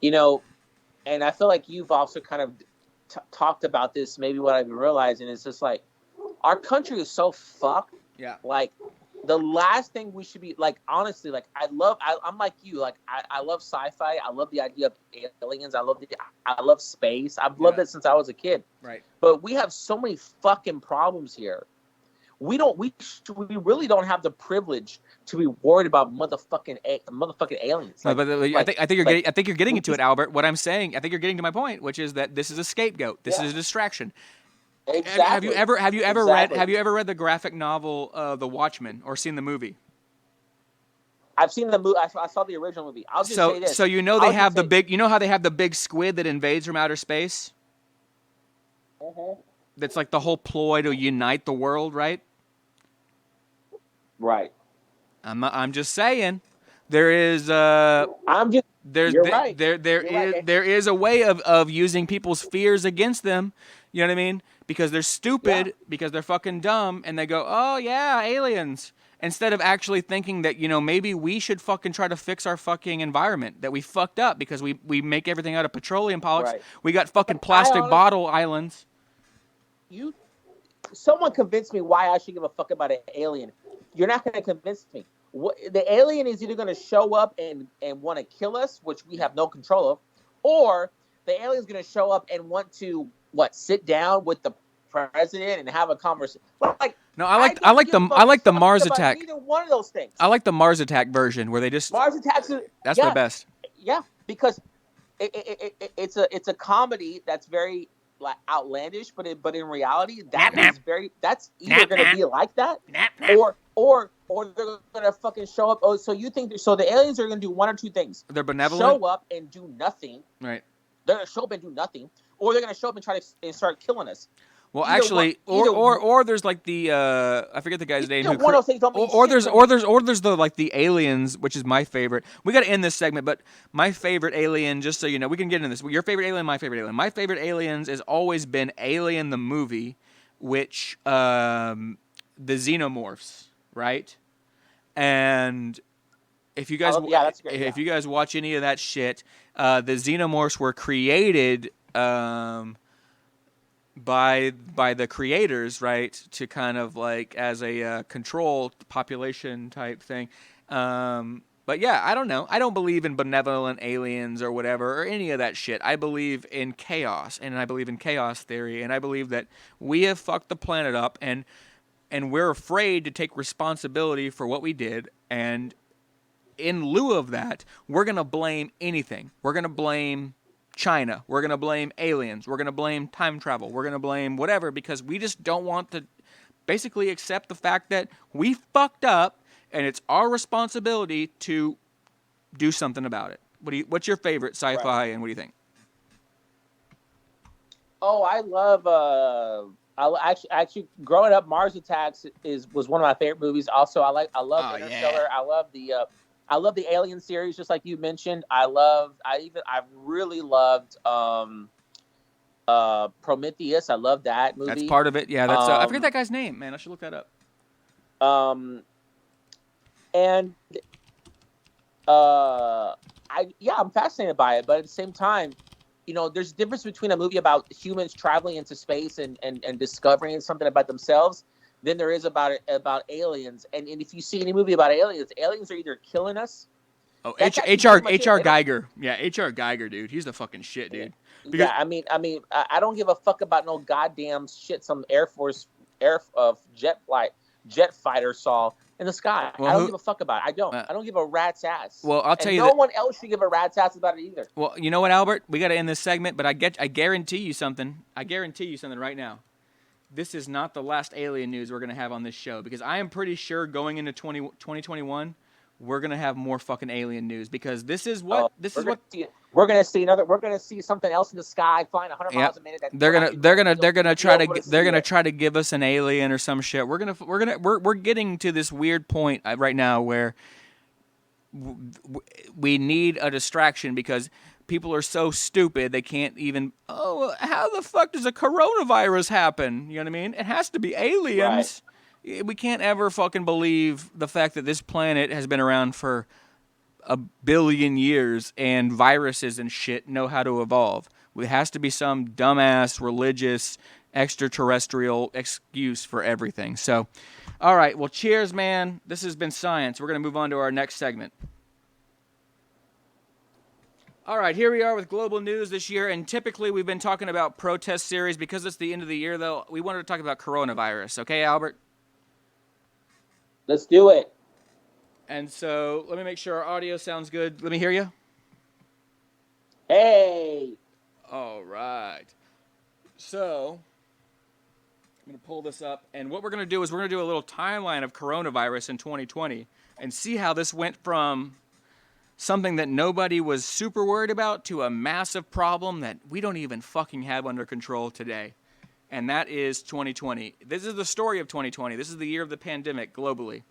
and I feel like you've also kind of talked about this, maybe what I've been realizing is just like, our country is so fucked. Yeah. Like, the last thing we should be, like, honestly, like, I'm like you, like, I love sci-fi. I love the idea of aliens. I love space. I've loved it since I was a kid. Right. But we have so many fucking problems here. We really don't have the privilege to be worried about motherfucking aliens. Like, I think you're getting into it, Albert. What I'm saying, I think you're getting to my point, which is that this is a scapegoat. This is a distraction. Exactly. Have you ever read the graphic novel The Watchmen, or seen the movie? I've seen the movie. I saw the original movie. I'll just say this. So they have the big. You know how they have the big squid that invades from outer space? Mm-hmm. That's like the whole ploy to unite the world, right? Right. I'm just saying, there is You're right. There is a way of using people's fears against them. You know what I mean? Because they're stupid, because they're fucking dumb, and they go, oh yeah, aliens. Instead of actually thinking that, maybe we should fucking try to fix our fucking environment, that we fucked up because we make everything out of petroleum products. Right. We got fucking plastic bottle islands. Someone convinced me why I should give a fuck about an alien. You're not going to convince me. The alien is either going to show up and want to kill us, which we have no control of, or the alien is going to show up and want to sit down with the president and have a conversation. No, I like the Mars attack. Neither one of those things. I like the Mars attack version where they just Mars attacks. That's my best. Yeah, because it's a comedy that's very outlandish, but in reality, that's either going to be like that, or they're going to fucking show up. Oh, so you think so? The aliens are going to do one or two things. They're benevolent. Show up and do nothing. Right. They're going to show up and do nothing, or they're going to show up and try to start killing us. Well, actually, or there's like the I forget the guy's name. One of those things don't mean or shit there's the aliens, which is my favorite. We got to end this segment, but my favorite alien, just so you know, we can get into this. Your favorite alien, my favorite alien. My favorite aliens has always been Alien the movie, which the xenomorphs, right? And if you guys if you guys watch any of that shit, the xenomorphs were created by the creators, right, to kind of like as a control population type thing. But yeah, I don't know. I don't believe in benevolent aliens or whatever or any of that shit. I believe in chaos, and I believe in chaos theory, and I believe that we have fucked the planet up, and we're afraid to take responsibility for what we did, and in lieu of that, we're going to blame anything. We're going to blame China. We're going to blame aliens. We're going to blame time travel. We're going to blame whatever, because we just don't want to basically accept the fact that we fucked up and it's our responsibility to do something about it. What's your favorite sci-fi and what do you think? Oh, I love actually growing up, Mars Attacks was one of my favorite movies. Also, I love Interstellar. Yeah. I love the Alien series, just like you mentioned. I really loved Prometheus. I love that movie. That's part of it. Yeah, that's I forget that guy's name, man. I should look that up. I'm fascinated by it, but at the same time, there's a difference between a movie about humans traveling into space and discovering something about themselves than there is about aliens. And if you see any movie about aliens are either killing us. Oh, H.R. Geiger. Yeah, H.R. Geiger, dude. He's the fucking shit, dude. Because, I don't give a fuck about no goddamn shit some Air Force jet fighter saw in the sky. Well, I don't give a fuck about it. I don't give a rat's ass. Well, I'll tell you, no one else should give a rat's ass about it either. Well, you know what, Albert? We got to end this segment, but I guarantee you something. I guarantee you something right now. This is not the last alien news we're going to have on this show, because I am pretty sure going into 2021, we're gonna have more fucking alien news because this is what we're gonna see something else in the sky flying 100 miles a minute. They're gonna try to give us an alien or some shit. We're getting to this weird point right now where we need a distraction because people are so stupid they can't even. Oh, how the fuck does a coronavirus happen? You know what I mean? It has to be aliens. Right. We can't ever fucking believe the fact that this planet has been around for a billion years and viruses and shit know how to evolve. It has to be some dumbass religious extraterrestrial excuse for everything. So, all right, well, cheers, man. This has been science. We're going to move on to our next segment. All right, here we are with global news this year, and typically we've been talking about protest series. Because it's the end of the year, though, we wanted to talk about coronavirus. Okay, Albert? Let's do it. And so let me make sure our audio sounds good. Let me hear you. Hey. All right. So I'm going to pull this up. And what we're going to do is we're going to do a little timeline of coronavirus in 2020 and see how this went from something that nobody was super worried about to a massive problem that we don't even fucking have under control today. And that is 2020. This is the story of 2020. This is the year of the pandemic globally.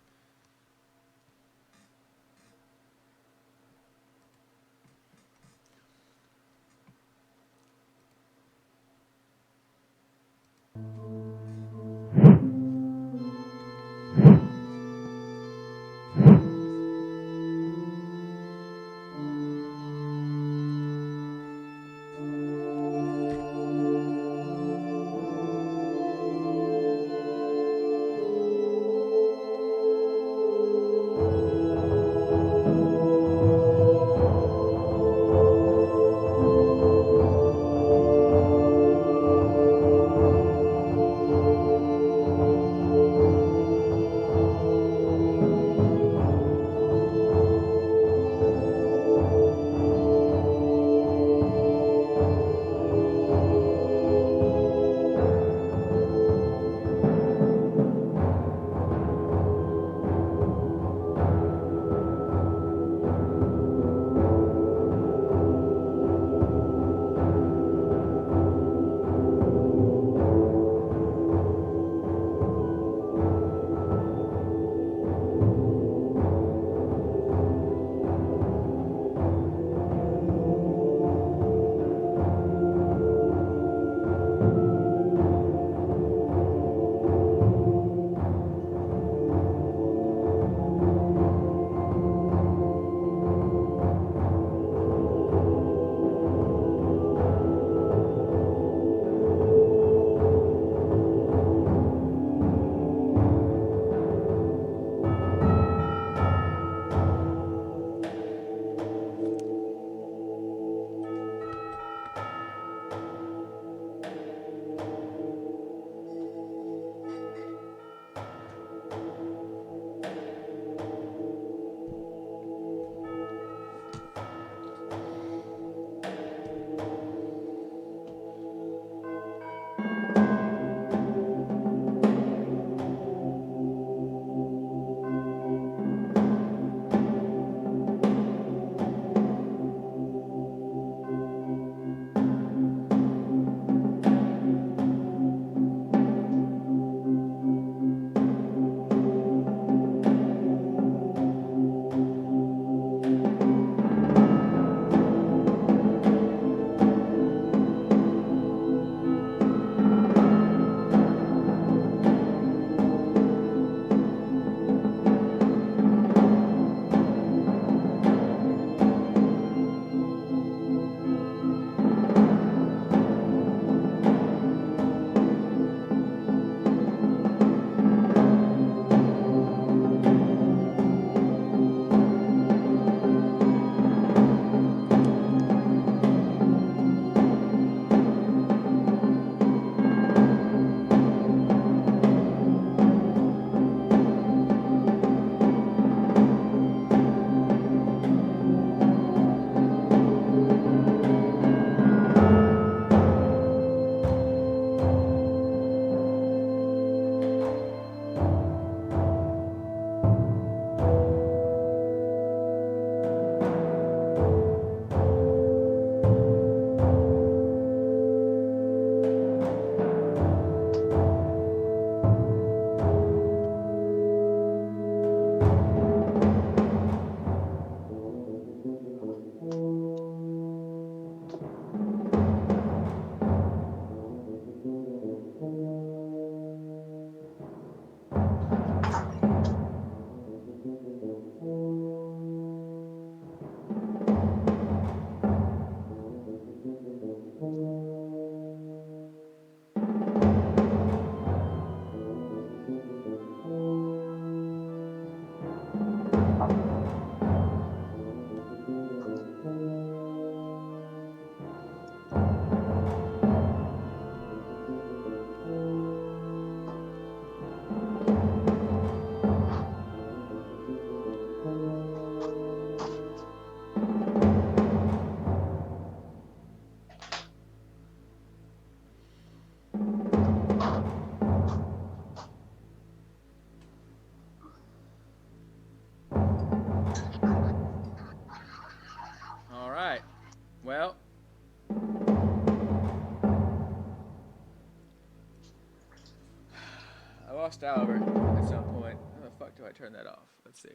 lost Albert at some point. How the fuck do I turn that off? Let's see.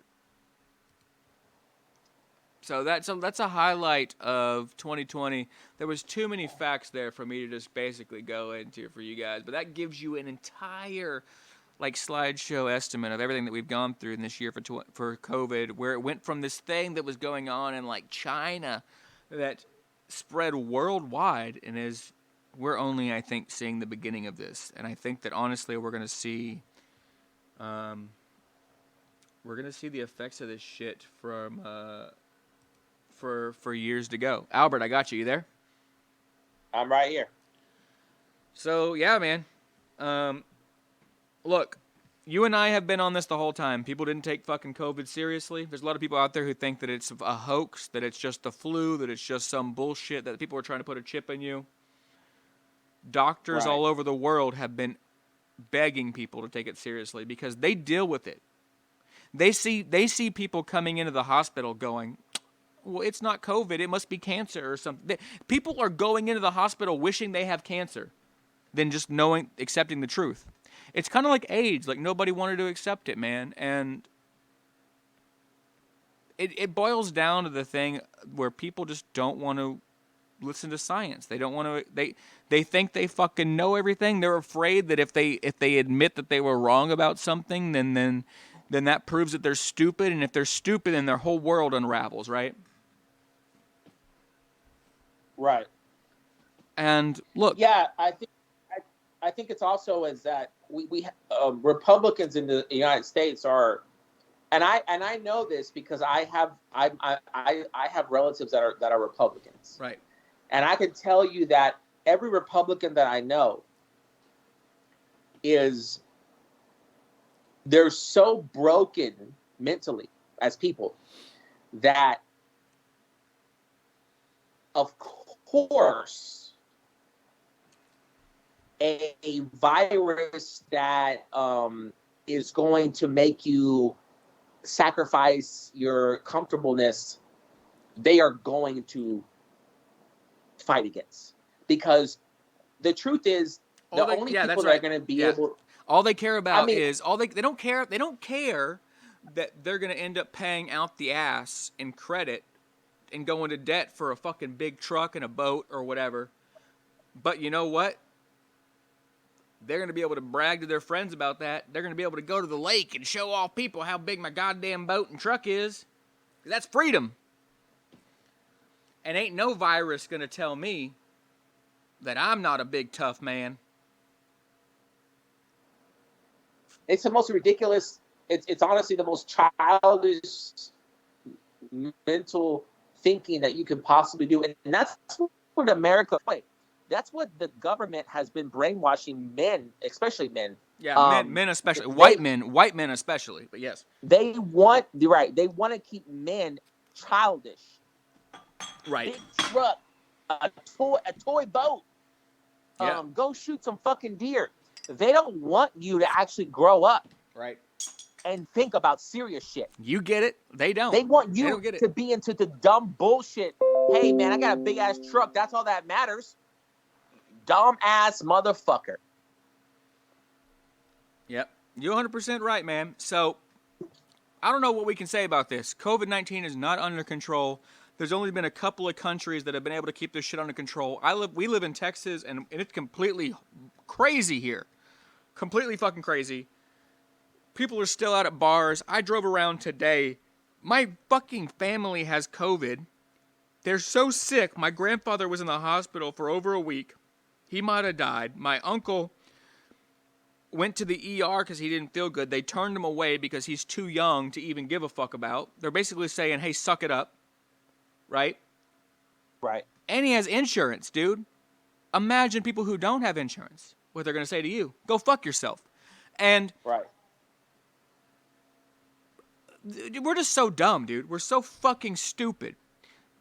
So that's a highlight of 2020. There was too many facts there for me to just basically go into for you guys, but that gives you an entire like slideshow estimate of everything that we've gone through in this year for COVID, where it went from this thing that was going on in like China that spread worldwide, and we're only, I think, seeing the beginning of this. And I think that honestly we're gonna see the effects of this shit from for years to go. Albert, I got you. You there? I'm right here. So yeah, man. Look, you and I have been on this the whole time. People didn't take fucking COVID seriously. There's a lot of people out there who think that it's a hoax, that it's just the flu, that it's just some bullshit, that people are trying to put a chip in you. Doctors all over the world have been begging people to take it seriously because they deal with it. They see people coming into the hospital going, well, it's not COVID, it must be cancer or something. People are going into the hospital wishing they have cancer than just accepting the truth. It's kind of like AIDS. Like, nobody wanted to accept it, man. And it boils down to the thing where people just don't want to listen to science. They don't want to. They think they fucking know everything. They're afraid that if they admit that they were wrong about something, then that proves that they're stupid. And if they're stupid, then their whole world unravels, right? Right. And look. Yeah, I think it's also is that we Republicans in the United States are, and I know this because I have relatives that are Republicans. Right. And I can tell you that every Republican that I know they're so broken mentally as people that, of course, a virus that is going to make you sacrifice your comfortableness, they are going to fight against. Because the truth is, the only people that are going to be able... All they care about is... They don't care that they're going to end up paying out the ass in credit and go into debt for a fucking big truck and a boat or whatever. But you know what? They're going to be able to brag to their friends about that. They're going to be able to go to the lake and show off people how big my goddamn boat and truck is. That's freedom. And ain't no virus going to tell me that I'm not a big tough man. It's the most ridiculous. It's honestly the most childish mental thinking that you can possibly do. And that's what America... That's what the government has been brainwashing men, especially men. Yeah, men especially. White men especially, but yes. They want to keep men childish. Right. Big truck, a toy boat. Yeah. Go shoot some fucking deer. They don't want you to actually grow up. Right. And think about serious shit. You get it. They don't. They want you to be into the dumb bullshit. Hey, man, I got a big ass truck. That's all that matters. Dumb ass motherfucker. Yep. You're 100% right, man. So, I don't know what we can say about this. COVID-19 is not under control. There's only been a couple of countries that have been able to keep this shit under control. We live in Texas, and it's completely crazy here. Completely fucking crazy. People are still out at bars. I drove around today. My fucking family has COVID. They're so sick. My grandfather was in the hospital for over a week. He might have died. My uncle went to the ER because he didn't feel good. They turned him away because he's too young to even give a fuck about. They're basically saying, hey, suck it up. Right? Right. And he has insurance, dude. Imagine people who don't have insurance. What they're going to say to you. Go fuck yourself. And right. We're just so dumb, dude. We're so fucking stupid.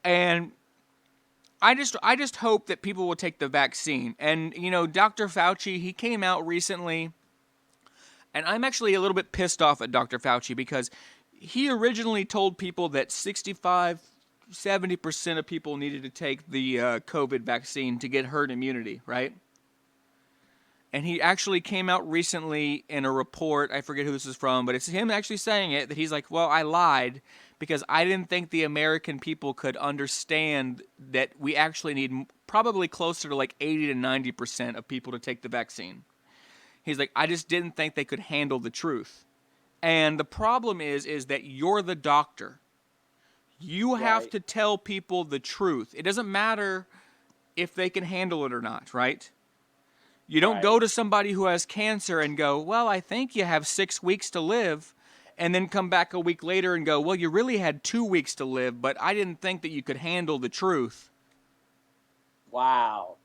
And I just hope that people will take the vaccine. And, you know, Dr. Fauci, he came out recently, and I'm actually a little bit pissed off at Dr. Fauci because he originally told people that 65-70% of people needed to take the COVID vaccine to get herd immunity, right? And he actually came out recently in a report. I forget who this is from, but it's him actually saying it, that he's like, well, I lied because I didn't think the American people could understand that we actually need probably closer to like 80 to 90% of people to take the vaccine. He's like, I just didn't think they could handle the truth. And the problem is that you're the doctor. You have to tell people the truth. It doesn't matter if they can handle it or not, right? You don't go to somebody who has cancer and go, well, I think you have 6 weeks to live, and then come back a week later and go, well, you really had 2 weeks to live, but I didn't think that you could handle the truth. Wow.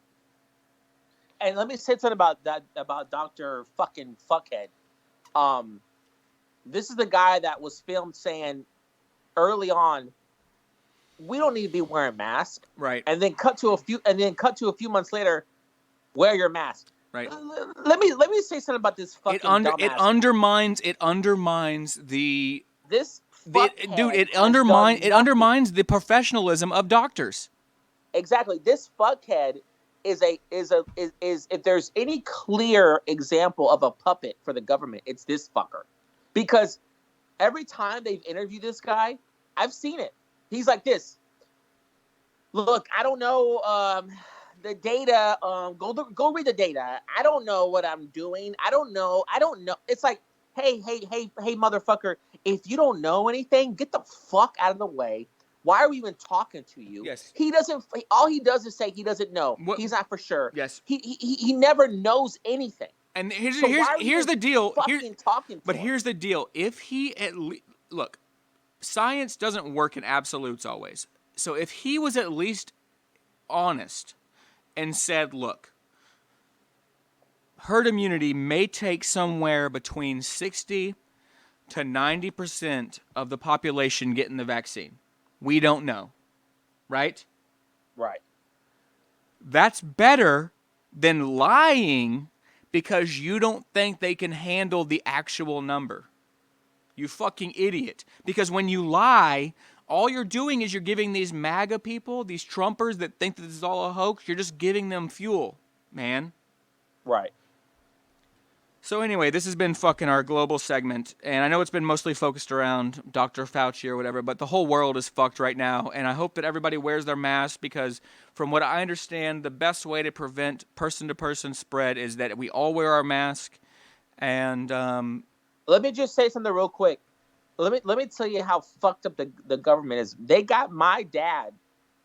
And let me say something about that, about Dr. fucking Fuckhead. This is the guy that was filmed saying early on, we don't need to be wearing masks. Right. And then cut to a few months later, wear your mask. Right. Let me say something about this fucking dumbass. It undermines the this dude. It undermines the professionalism of doctors. Exactly. This fuckhead is if there's any clear example of a puppet for the government, it's this fucker. Because every time they've interviewed this guy, I've seen it. He's like this. Look, I don't know the data. Go read the data. I don't know what I'm doing. I don't know. It's like, hey, motherfucker. If you don't know anything, get the fuck out of the way. Why are we even talking to you? Yes. He doesn't. All he does is say he doesn't know. He's not for sure. Yes. He never knows anything. And here's the deal. Here's the deal. If he look, science doesn't work in absolutes always. So if he was at least honest and said, look, herd immunity may take somewhere between 60 to 90% of the population getting the vaccine. We don't know. Right? Right. That's better than lying because you don't think they can handle the actual number. You fucking idiot. Because when you lie, all you're doing is you're giving these MAGA people, these Trumpers that think that this is all a hoax, you're just giving them fuel, man. Right. So anyway, this has been fucking our global segment, and I know it's been mostly focused around Dr. Fauci or whatever, but the whole world is fucked right now, and I hope that everybody wears their mask because from what I understand, the best way to prevent person-to-person spread is that we all wear our mask, and let me just say something real quick. Let me tell you how fucked up the government is. They got my dad,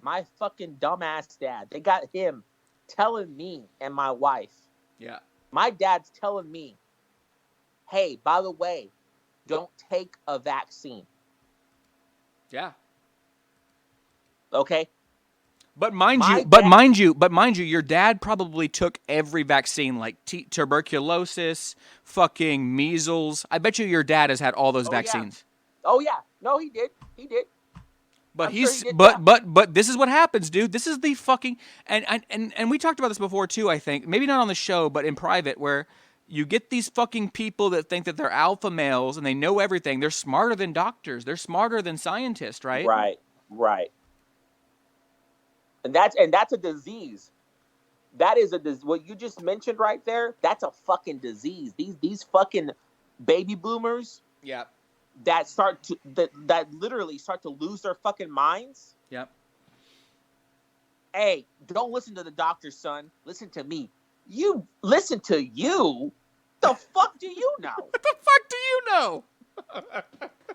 my fucking dumbass dad. They got him telling me and my wife. Yeah. My dad's telling me, hey, by the way, don't take a vaccine. Yeah. Okay. But mind you, your dad probably took every vaccine, like tuberculosis, fucking measles. I bet you your dad has had all those vaccines. Yeah. Oh yeah. No, he did. He did. But but this is what happens, dude. This is the fucking and we talked about this before too, I think. Maybe not on the show, but in private, where you get these fucking people that think that they're alpha males and they know everything. They're smarter than doctors. They're smarter than scientists, right? Right. And that's a disease. That is what you just mentioned right there. That's a fucking disease. These fucking baby boomers. Yeah. That literally start to lose their fucking minds. Yep. Hey, don't listen to the doctor, son. Listen to me. You listen to you. The fuck do you know? What the fuck do you know?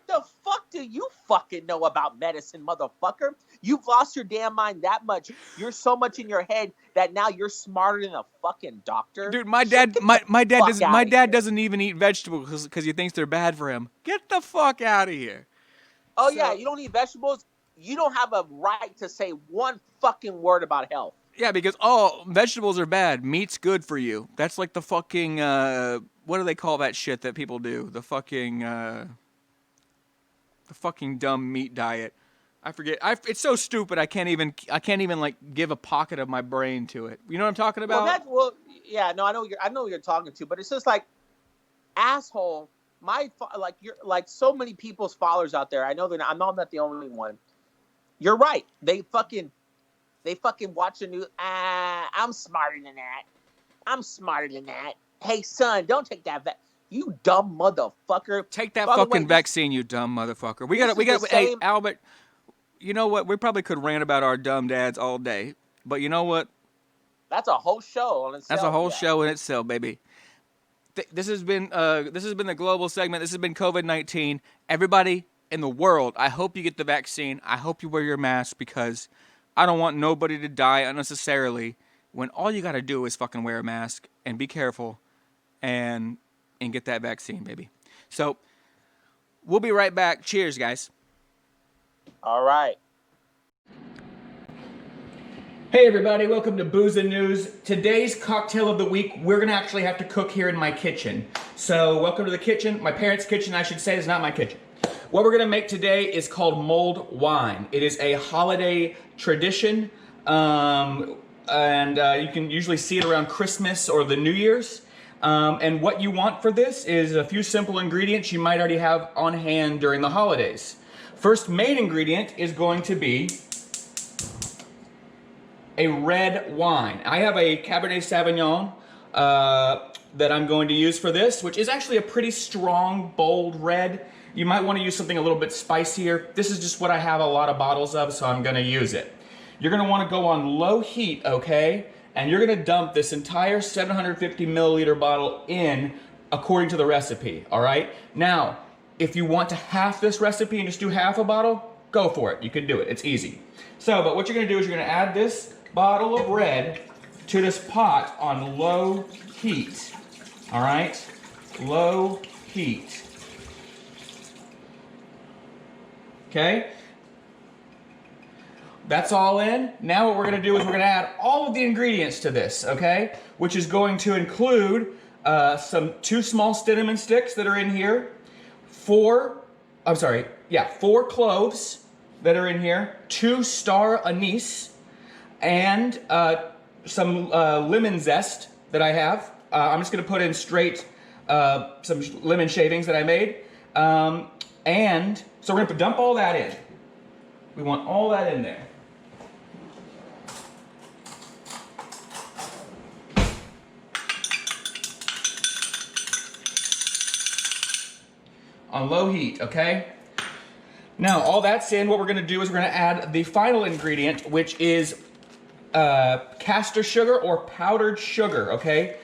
The fuck do you fucking know about medicine, motherfucker? You've lost your damn mind that much. You're so much in your head that now you're smarter than a fucking doctor. Dude, my dad doesn't even eat vegetables because he thinks they're bad for him. Get the fuck out of here. Oh yeah, you don't eat vegetables. You don't have a right to say one fucking word about health. Yeah, because vegetables are bad. Meat's good for you. That's like the fucking what do they call that shit that people do? The fucking dumb meat diet. I forget. It's so stupid. I can't even like give a pocket of my brain to it. You know what I'm talking about? Yeah. No, I know what you're talking to, but it's just like, asshole. You're like so many people's followers out there. I know I'm not the only one. You're right. They fucking watch the news. I'm smarter than that. I'm smarter than that. Hey, son, don't take that you dumb motherfucker. Take that fucking vaccine, you dumb motherfucker. We got. Hey, Albert. You know what? We probably could rant about our dumb dads all day, but you know what? That's a whole show on itself. That's a whole show in itself, baby. This has been the global segment. This has been COVID-19. Everybody in the world, I hope you get the vaccine. I hope you wear your mask because I don't want nobody to die unnecessarily when all you got to do is fucking wear a mask and be careful and get that vaccine, baby. So we'll be right back. Cheers, guys. All right. Hey everybody, welcome to Booze and News. Today's cocktail of the week, we're gonna actually have to cook here in my kitchen. So welcome to the kitchen. My parents' kitchen, I should say, is not my kitchen. What we're gonna make today is called mulled wine. It is a holiday tradition, and you can usually see it around Christmas or the New Year's. And what you want for this is a few simple ingredients you might already have on hand during the holidays. First main ingredient is going to be a red wine. I have a Cabernet Sauvignon that I'm going to use for this, which is actually a pretty strong, bold red. You might want to use something a little bit spicier. This is just what I have a lot of bottles of, so I'm going to use it. You're going to want to go on low heat, okay? And you're going to dump this entire 750 milliliter bottle in according to the recipe, all right? Now, if you want to half this recipe and just do half a bottle, go for it. You can do it. It's easy. So, but what you're going to do is you're going to add this bottle of red to this pot on low heat. All right? Low heat. Okay? That's all in. Now what we're going to do is we're going to add all of the ingredients to this, okay? Which is going to include 2 small cinnamon sticks that are in here. 4 cloves that are in here, 2 star anise, and some lemon zest that I have. I'm just going to put in straight some lemon shavings that I made. And so we're going to dump all that in. We want all that in there. On low heat, okay? Now, all that's in. What we're gonna do is we're gonna add the final ingredient, which is caster sugar or powdered sugar, okay?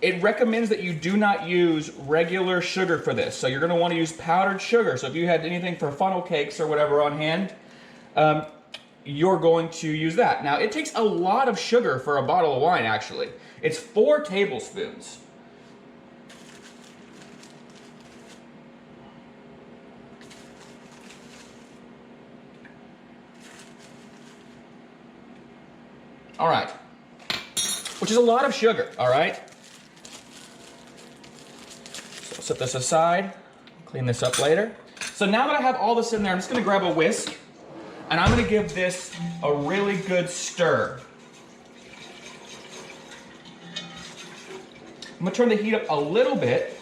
It recommends that you do not use regular sugar for this. So you're gonna wanna use powdered sugar. So if you had anything for funnel cakes or whatever on hand, you're going to use that. Now, it takes a lot of sugar for a bottle of wine, actually. It's 4 tablespoons. All right, which is a lot of sugar, all right? So set this aside, clean this up later. So now that I have all this in there, I'm just gonna grab a whisk and I'm gonna give this a really good stir. I'm gonna turn the heat up a little bit,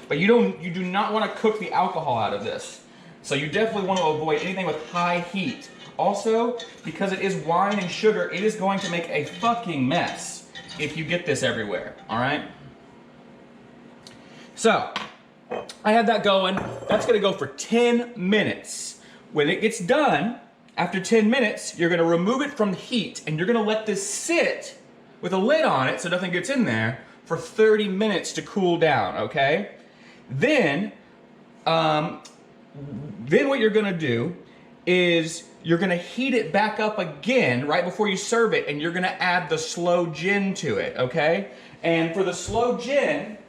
but you do not wanna cook the alcohol out of this. So you definitely wanna avoid anything with high heat. Also, because it is wine and sugar, it is going to make a fucking mess if you get this everywhere, all right? So, I have that going. That's gonna go for 10 minutes. When it gets done, after 10 minutes, you're gonna remove it from the heat and you're gonna let this sit with a lid on it so nothing gets in there for 30 minutes to cool down, okay? Then what you're gonna do is you're gonna heat it back up again right before you serve it, and you're gonna add the sloe gin to it, okay? And for the sloe gin,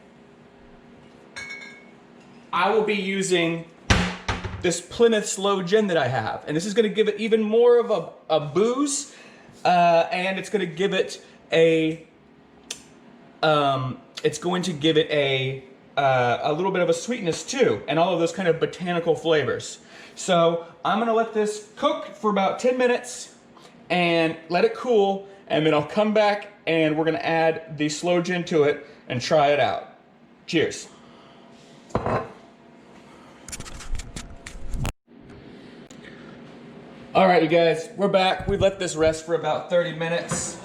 I will be using this Plymouth sloe gin that I have. And this is gonna give it even more of a booze, and it's gonna give it a little bit of a sweetness too, and all of those kind of botanical flavors. So I'm gonna let this cook for about 10 minutes and let it cool, and then I'll come back and we're gonna add the sloe gin to it and try it out. Cheers. All right, you guys, we're back. We let this rest for about 30 minutes.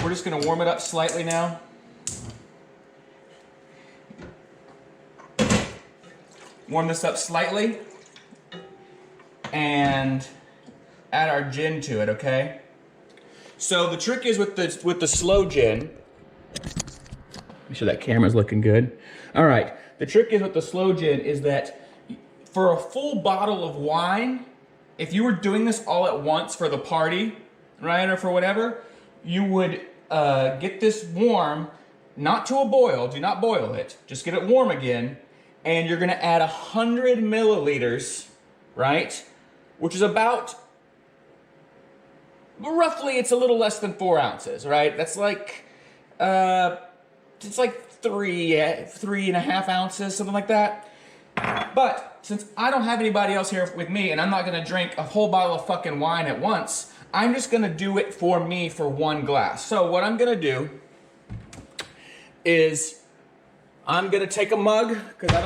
we're just gonna warm it up slightly now. Warm this up slightly and add our gin to it, okay? So the trick is with the slow gin. Make sure that camera's looking good. All right, the trick is with the slow gin is that for a full bottle of wine, if you were doing this all at once for the party, right, or for whatever, you would get this warm, not to a boil, do not boil it, just get it warm again, and you're gonna add 100 milliliters, right, which is about, roughly, it's a little less than 4 ounces, right? That's like, it's like 3.5 ounces, something like that. But since I don't have anybody else here with me and I'm not gonna drink a whole bottle of fucking wine at once, I'm just gonna do it for me for 1 glass. So what I'm gonna do is I'm gonna take a mug, because I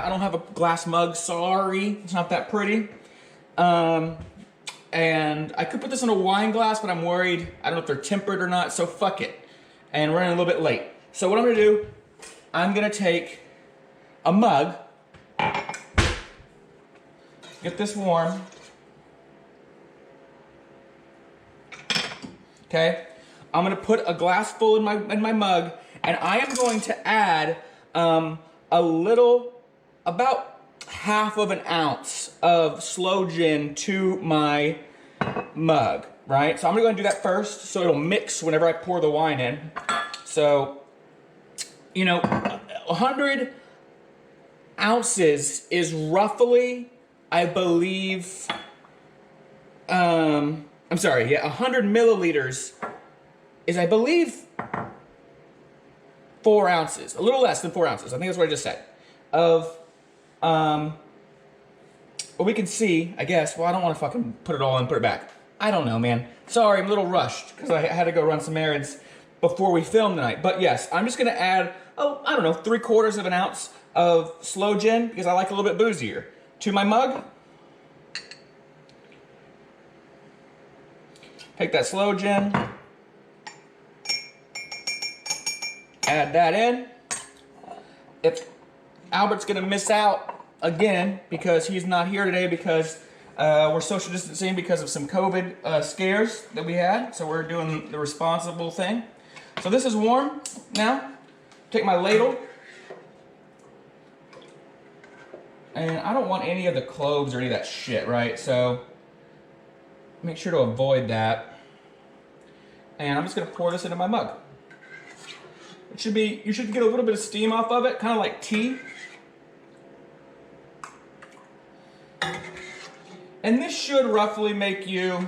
don't have a glass mug, sorry, it's not that pretty. And I could put this in a wine glass, but I'm worried, I don't know if they're tempered or not, so fuck it. And we're running a little bit late. So what I'm gonna do, I'm gonna take a mug, get this warm, okay? I'm gonna put a glass full in my mug, and I am going to add a little, about half of an ounce of slow gin to my mug, right? So I'm gonna go and do that first, so it'll mix whenever I pour the wine in. So, you know, 100 ounces is roughly, I believe, 100 milliliters is, I believe, 4 ounces, a little less than 4 ounces. I think that's what I just said. Of, well, we can see, I guess, well, I don't want to fucking put it all in and put it back. I don't know, man. Sorry, I'm a little rushed because I had to go run some errands before we filmed tonight. But yes, I'm just gonna add, I don't know, 3/4 of an ounce of slow gin, because I like a little bit boozier, to my mug. Take that slow gin, add that in. If Albert's gonna miss out again because he's not here today because we're social distancing because of some COVID scares that we had, so we're doing the responsible thing. So this is warm now. Take my ladle. And I don't want any of the cloves or any of that shit, right? So make sure to avoid that. And I'm just gonna pour this into my mug. It should be, you should get a little bit of steam off of it, kind of like tea. And this should roughly make you,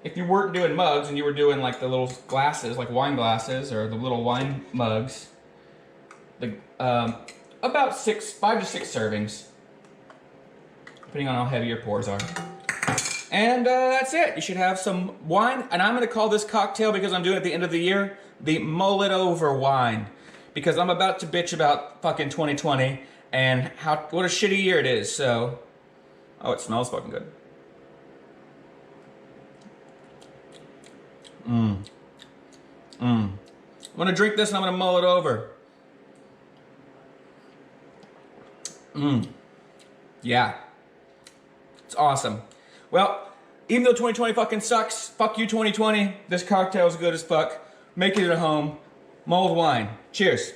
if you weren't doing mugs and you were doing like the little glasses, like wine glasses or the little wine mugs, about 5 to 6 servings, depending on how heavy your pours are. And that's it. You should have some wine. And I'm going to call this cocktail, because I'm doing it at the end of the year, the mull it over wine. Because I'm about to bitch about fucking 2020 and what a shitty year it is. So, oh, it smells fucking good. I'm going to drink this and I'm going to mull it over. Yeah. It's awesome. Well, even though 2020 fucking sucks, fuck you 2020, this cocktail is good as fuck. Make it at home. Mulled wine. Cheers.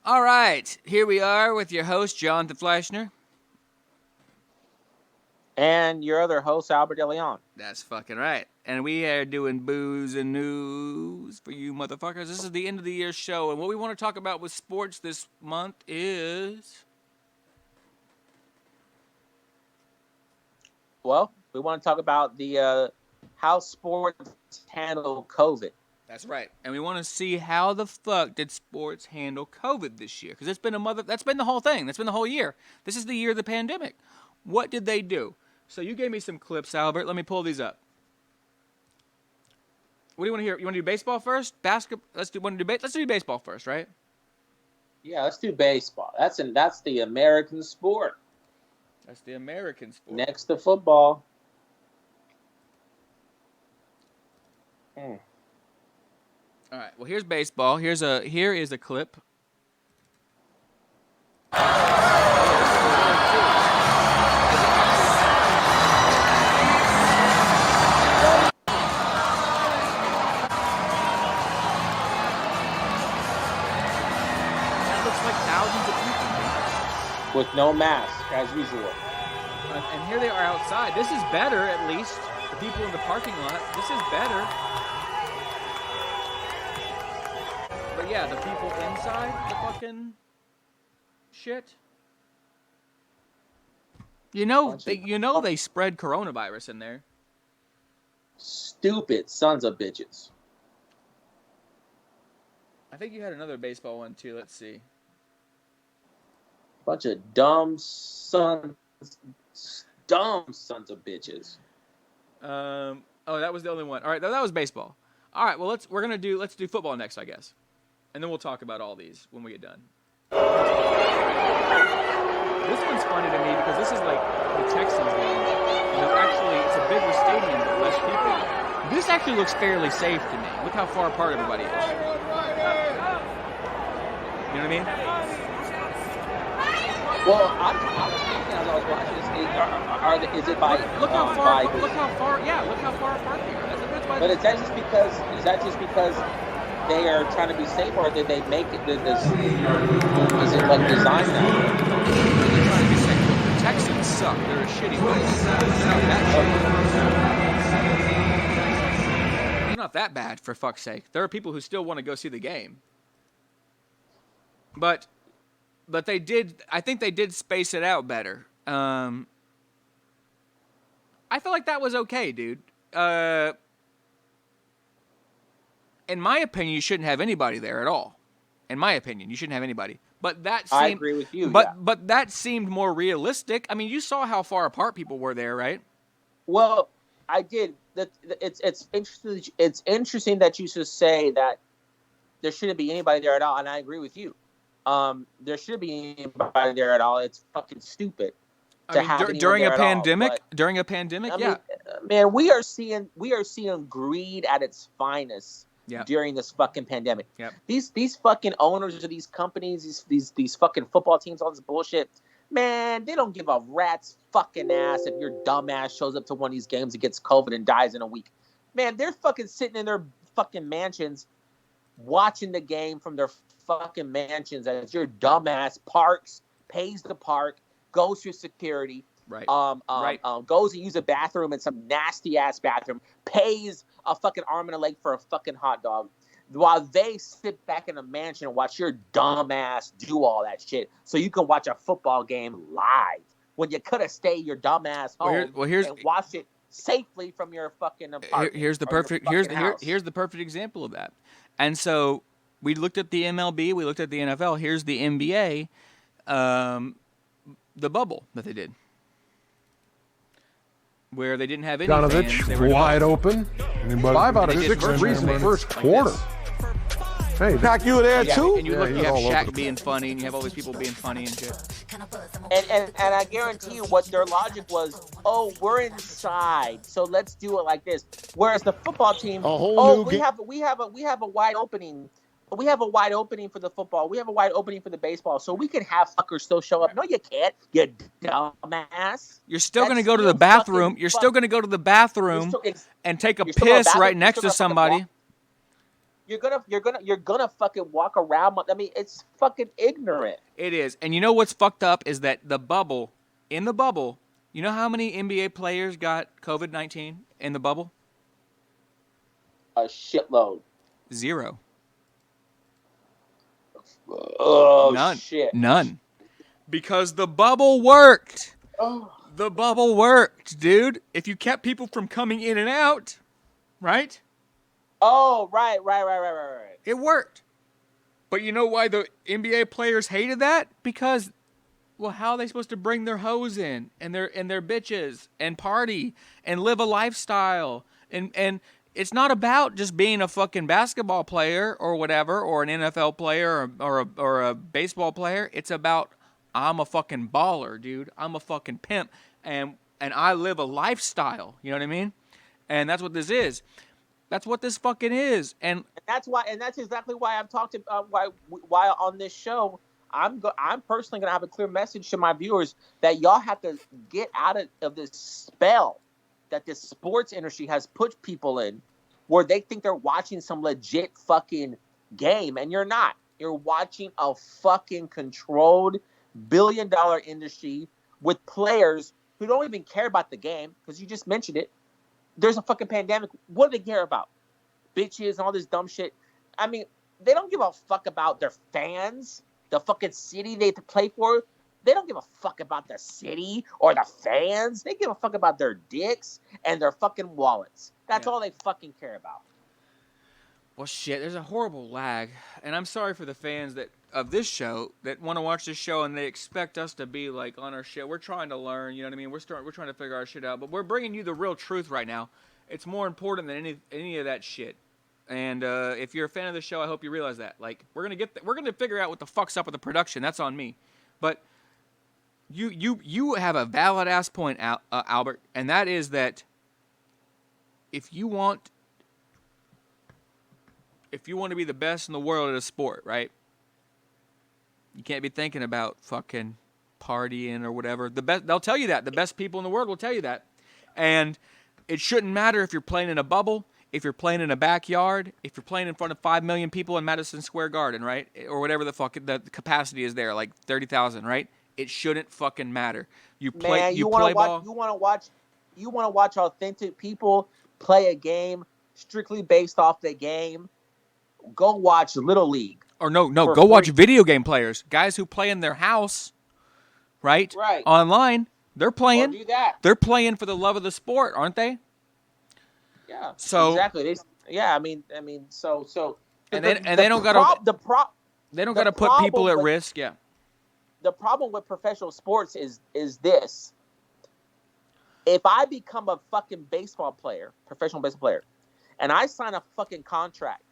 All right. Here we are with your host, Jonathan Fleissner. And your other host, Albert Deleon. That's fucking right. And we are doing booze and news for you motherfuckers. This is the end of the year show. And what we want to talk about with sports this month is... Well, we want to talk about the how sports handle COVID. That's right. And we want to see how the fuck did sports handle COVID this year? Because that's been the whole thing. That's been the whole year. This is the year of the pandemic. What did they do? So you gave me some clips, Albert. Let me pull these up. What do you want to hear? You want to do baseball first? Basketball? Let's do baseball first, right? Yeah, let's do baseball. That's the American sport. That's the American sport. Next to football. All right. Well, here's baseball. Here is a clip. That looks like thousands of people with no mask, as usual. And here they are outside. This is better, at least. The people in the parking lot. This is better. But yeah, the people inside the fucking shit. You know they spread coronavirus in there. Stupid sons of bitches. I think you had another baseball one too. Let's see. Bunch of dumb sons of bitches. Oh, that was the only one. All right, that was baseball. All right, well let's do football next, I guess, and then we'll talk about all these when we get done. This one's funny to me because this is like the Texans game. Actually, it's a bigger stadium but less people. This actually looks fairly safe to me. Look how far apart everybody is. You know what I mean? Well, I was thinking as I was watching this, is it by look how far? Look how far apart they are. That's why. But is that just because they are trying to be safe, or did they make it? Is it like designed that way? They're trying to be safe. The Texans suck. They're a shitty place. They're not that bad, for fuck's sake. There are people who still want to go see the game. But they did. I think they did space it out better. I feel like that was okay, dude. In my opinion, you shouldn't have anybody there at all. In my opinion, you shouldn't have anybody. But that seemed, I agree with you. But that seemed more realistic. I mean, you saw how far apart people were there, right? Well, I did. It's interesting. It's interesting that you should say that there shouldn't be anybody there at all, and I agree with you. There shouldn't be anybody there at all. It's fucking stupid. During a pandemic. During a pandemic, yeah. Man, we are seeing greed at its finest. Yeah. During this fucking pandemic. Yep. These fucking owners of these companies, these fucking football teams, all this bullshit, man, they don't give a rat's fucking ass if your dumb ass shows up to one of these games and gets COVID and dies in a week. Man, they're fucking sitting in their fucking mansions watching the game from their fucking mansions as your dumb ass parks, pays the park, goes through security, right. Goes and use a bathroom in some nasty ass bathroom, pays a fucking arm and a leg for a fucking hot dog, while they sit back in a mansion and watch your dumb ass do all that shit, so you can watch a football game live when you could have stayed your dumb ass home and watch it safely from your fucking apartment. Here's the perfect example of that. And so we looked at the MLB, we looked at the NFL. Here's the NBA, the bubble that they did, where they didn't have any fans. They were wide open. 5 out of 6 threes in the first quarter. Hey, Pac, you were there too? And you have Shaq being funny, and you have all these people being funny and shit. And I guarantee you what their logic was, we're inside, so let's do it like this. Whereas the football team, we have a wide opening. We have a wide opening for the football. We have a wide opening for the baseball, so we can have fuckers still show up. No, you can't, you dumbass. You're still going to go to the bathroom. You're still going to go to the bathroom and take a piss right next to somebody. You're gonna fucking walk around. I mean, it's fucking ignorant. It is. And you know what's fucked up is that in the bubble, you know how many NBA players got COVID-19 in the bubble? A shitload. 0. Oh, none. Shit. None. Because the bubble worked. Oh. The bubble worked, dude. If you kept people from coming in and out, right? Oh, right. It worked. But you know why the NBA players hated that? Because, well, how are they supposed to bring their hoes in and their bitches and party and live a lifestyle? And it's not about just being a fucking basketball player or whatever, or an NFL player or a baseball player. It's about, I'm a fucking baller, dude. I'm a fucking pimp, and I live a lifestyle. You know what I mean? And that's what this is. That's what this fucking is. And that's exactly why I've talked about why on this show I'm personally gonna have a clear message to my viewers that y'all have to get out of this spell that this sports industry has put people in, where they think they're watching some legit fucking game, and you're not. You're watching a fucking controlled billion-dollar industry with players who don't even care about the game, because you just mentioned it. There's a fucking pandemic. What do they care about? Bitches and all this dumb shit. I mean, they don't give a fuck about their fans, the fucking city they play for. They don't give a fuck about the city or the fans. They give a fuck about their dicks and their fucking wallets. That's all they fucking care about. Well, shit, there's a horrible lag, and I'm sorry for the fans of this show that want to watch this show and they expect us to be like on our shit. We're trying to learn, you know what I mean? We're trying to figure our shit out, but we're bringing you the real truth right now. It's more important than any of that shit. And if you're a fan of the show, I hope you realize that. Like, we're gonna figure out what the fuck's up with the production. That's on me. But you have a valid ass point, Albert, and that is that if you want to be the best in the world at a sport, right? You can't be thinking about fucking partying or whatever. They'll tell you that. The best people in the world will tell you that. And it shouldn't matter if you're playing in a bubble, if you're playing in a backyard, if you're playing in front of 5 million people in Madison Square Garden, right? Or whatever the fuck the capacity is there, like 30,000, right? It shouldn't fucking matter. You want to watch authentic people play a game strictly based off the game. Go watch Little League. Or no, go watch video game players, guys who play in their house, right? Right. Online, they're playing. Or do that. They're playing for the love of the sport, aren't they? Yeah. So exactly. I mean, so. And they don't gotta put people at risk. Yeah. The problem with professional sports is this: if I become a fucking professional baseball player, and I sign a fucking contract,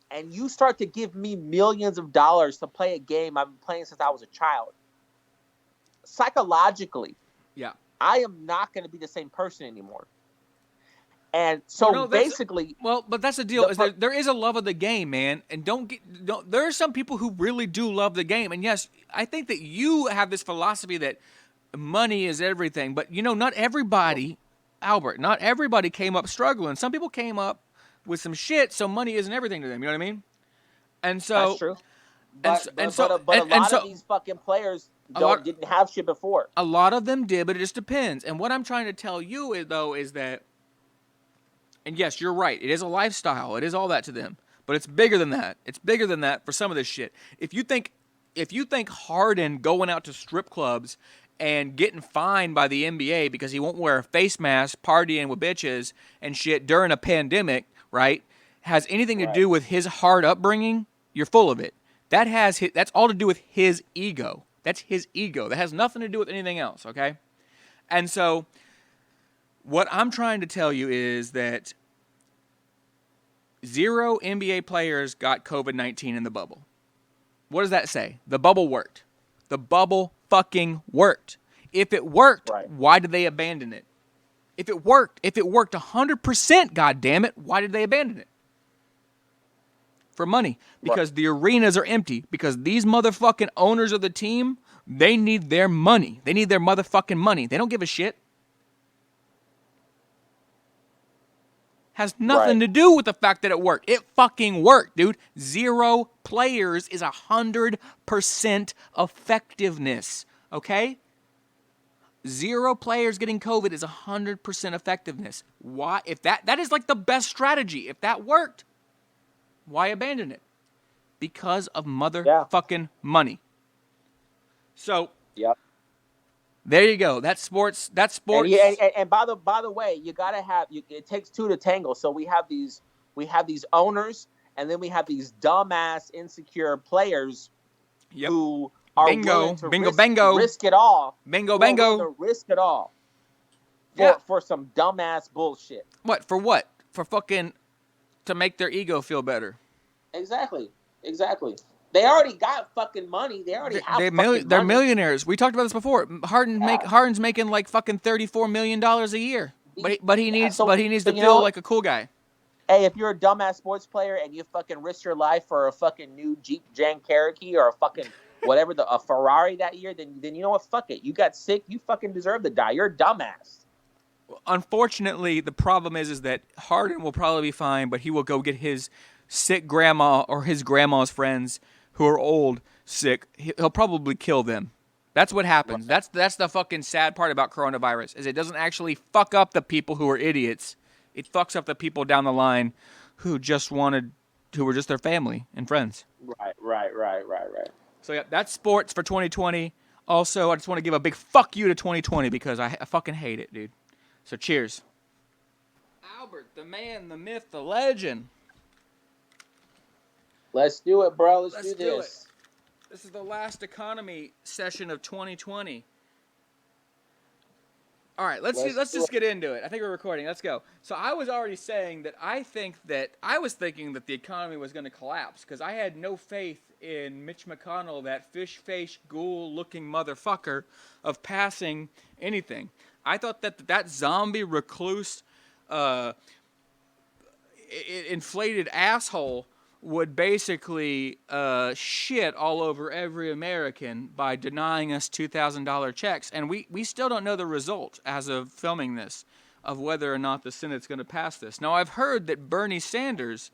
and you start to give me millions of dollars to play a game I've been playing since I was a child, psychologically, I am not going to be the same person anymore. And so but that's the deal. There is a love of the game, man, and there are some people who really do love the game, and yes, I think that you have this philosophy that money is everything, but not everybody, Albert, not everybody came up struggling. Some people came up with some shit, so money isn't everything to them. You know what I mean? And so that's true. But a lot of these fucking players didn't have shit before. A lot of them did, but it just depends. And what I'm trying to tell you is that, and yes, you're right. It is a lifestyle. It is all that to them. But it's bigger than that. It's bigger than that for some of this shit. If you think Harden going out to strip clubs and getting fined by the NBA because he won't wear a face mask, partying with bitches and shit during a pandemic, right, has anything to do with his hard upbringing, you're full of it. That's all to do with his ego. That's his ego. That has nothing to do with anything else, okay? And so what I'm trying to tell you is that 0 NBA players got COVID-19 in the bubble. What does that say? The bubble worked. The bubble fucking worked. If it worked, why did they abandon it? If it worked 100%, goddammit, why did they abandon it? For money. Because the arenas are empty. Because these motherfucking owners of the team, they need their money. They need their motherfucking money. They don't give a shit. Has nothing to do with the fact that it worked. It fucking worked, dude. 0 players is 100% effectiveness. Okay? 0 players getting COVID is 100% effectiveness. Why? If that is like the best strategy. If that worked, why abandon it? Because of motherfucking money. So, there you go. That's sports. And by the way, you gotta have. It takes 2 to tango. So we have these owners, and then we have these dumbass, insecure players who are willing to risk it all. Bingo. Risk it all for some dumbass bullshit. What? For what? For fucking to make their ego feel better. Exactly. They already got fucking money. They already have money. They're millionaires. We talked about this before. Harden's making like fucking $34 million a year. But he needs to feel like a cool guy. Hey, if you're a dumbass sports player and you fucking risk your life for a fucking new Jeep Grand Cherokee or a fucking whatever, a Ferrari that year, then you know what? Fuck it. You got sick. You fucking deserve to die. You're a dumbass. Unfortunately, the problem is that Harden will probably be fine, but he will go get his sick grandma or his grandma's friends who are old sick. He'll probably kill them. That's what happens. That's the fucking sad part about coronavirus, is it doesn't actually fuck up the people who are idiots. It fucks up the people down the line who were just their family and friends. Right. So yeah, that's sports for 2020. Also, I just want to give a big fuck you to 2020 because I fucking hate it, dude. So cheers. Albert, the man, the myth, the legend. Let's do it, bro. Let's do this. This is the last economy session of 2020. All right, let's just get into it. I think we're recording. Let's go. So I was already saying that I was thinking that the economy was going to collapse because I had no faith in Mitch McConnell, that fish-face, ghoul-looking motherfucker, of passing anything. I thought that zombie recluse, inflated asshole would basically shit all over every American by denying us $2,000 checks. And we still don't know the result as of filming this of whether or not the Senate's going to pass this. Now, I've heard that Bernie Sanders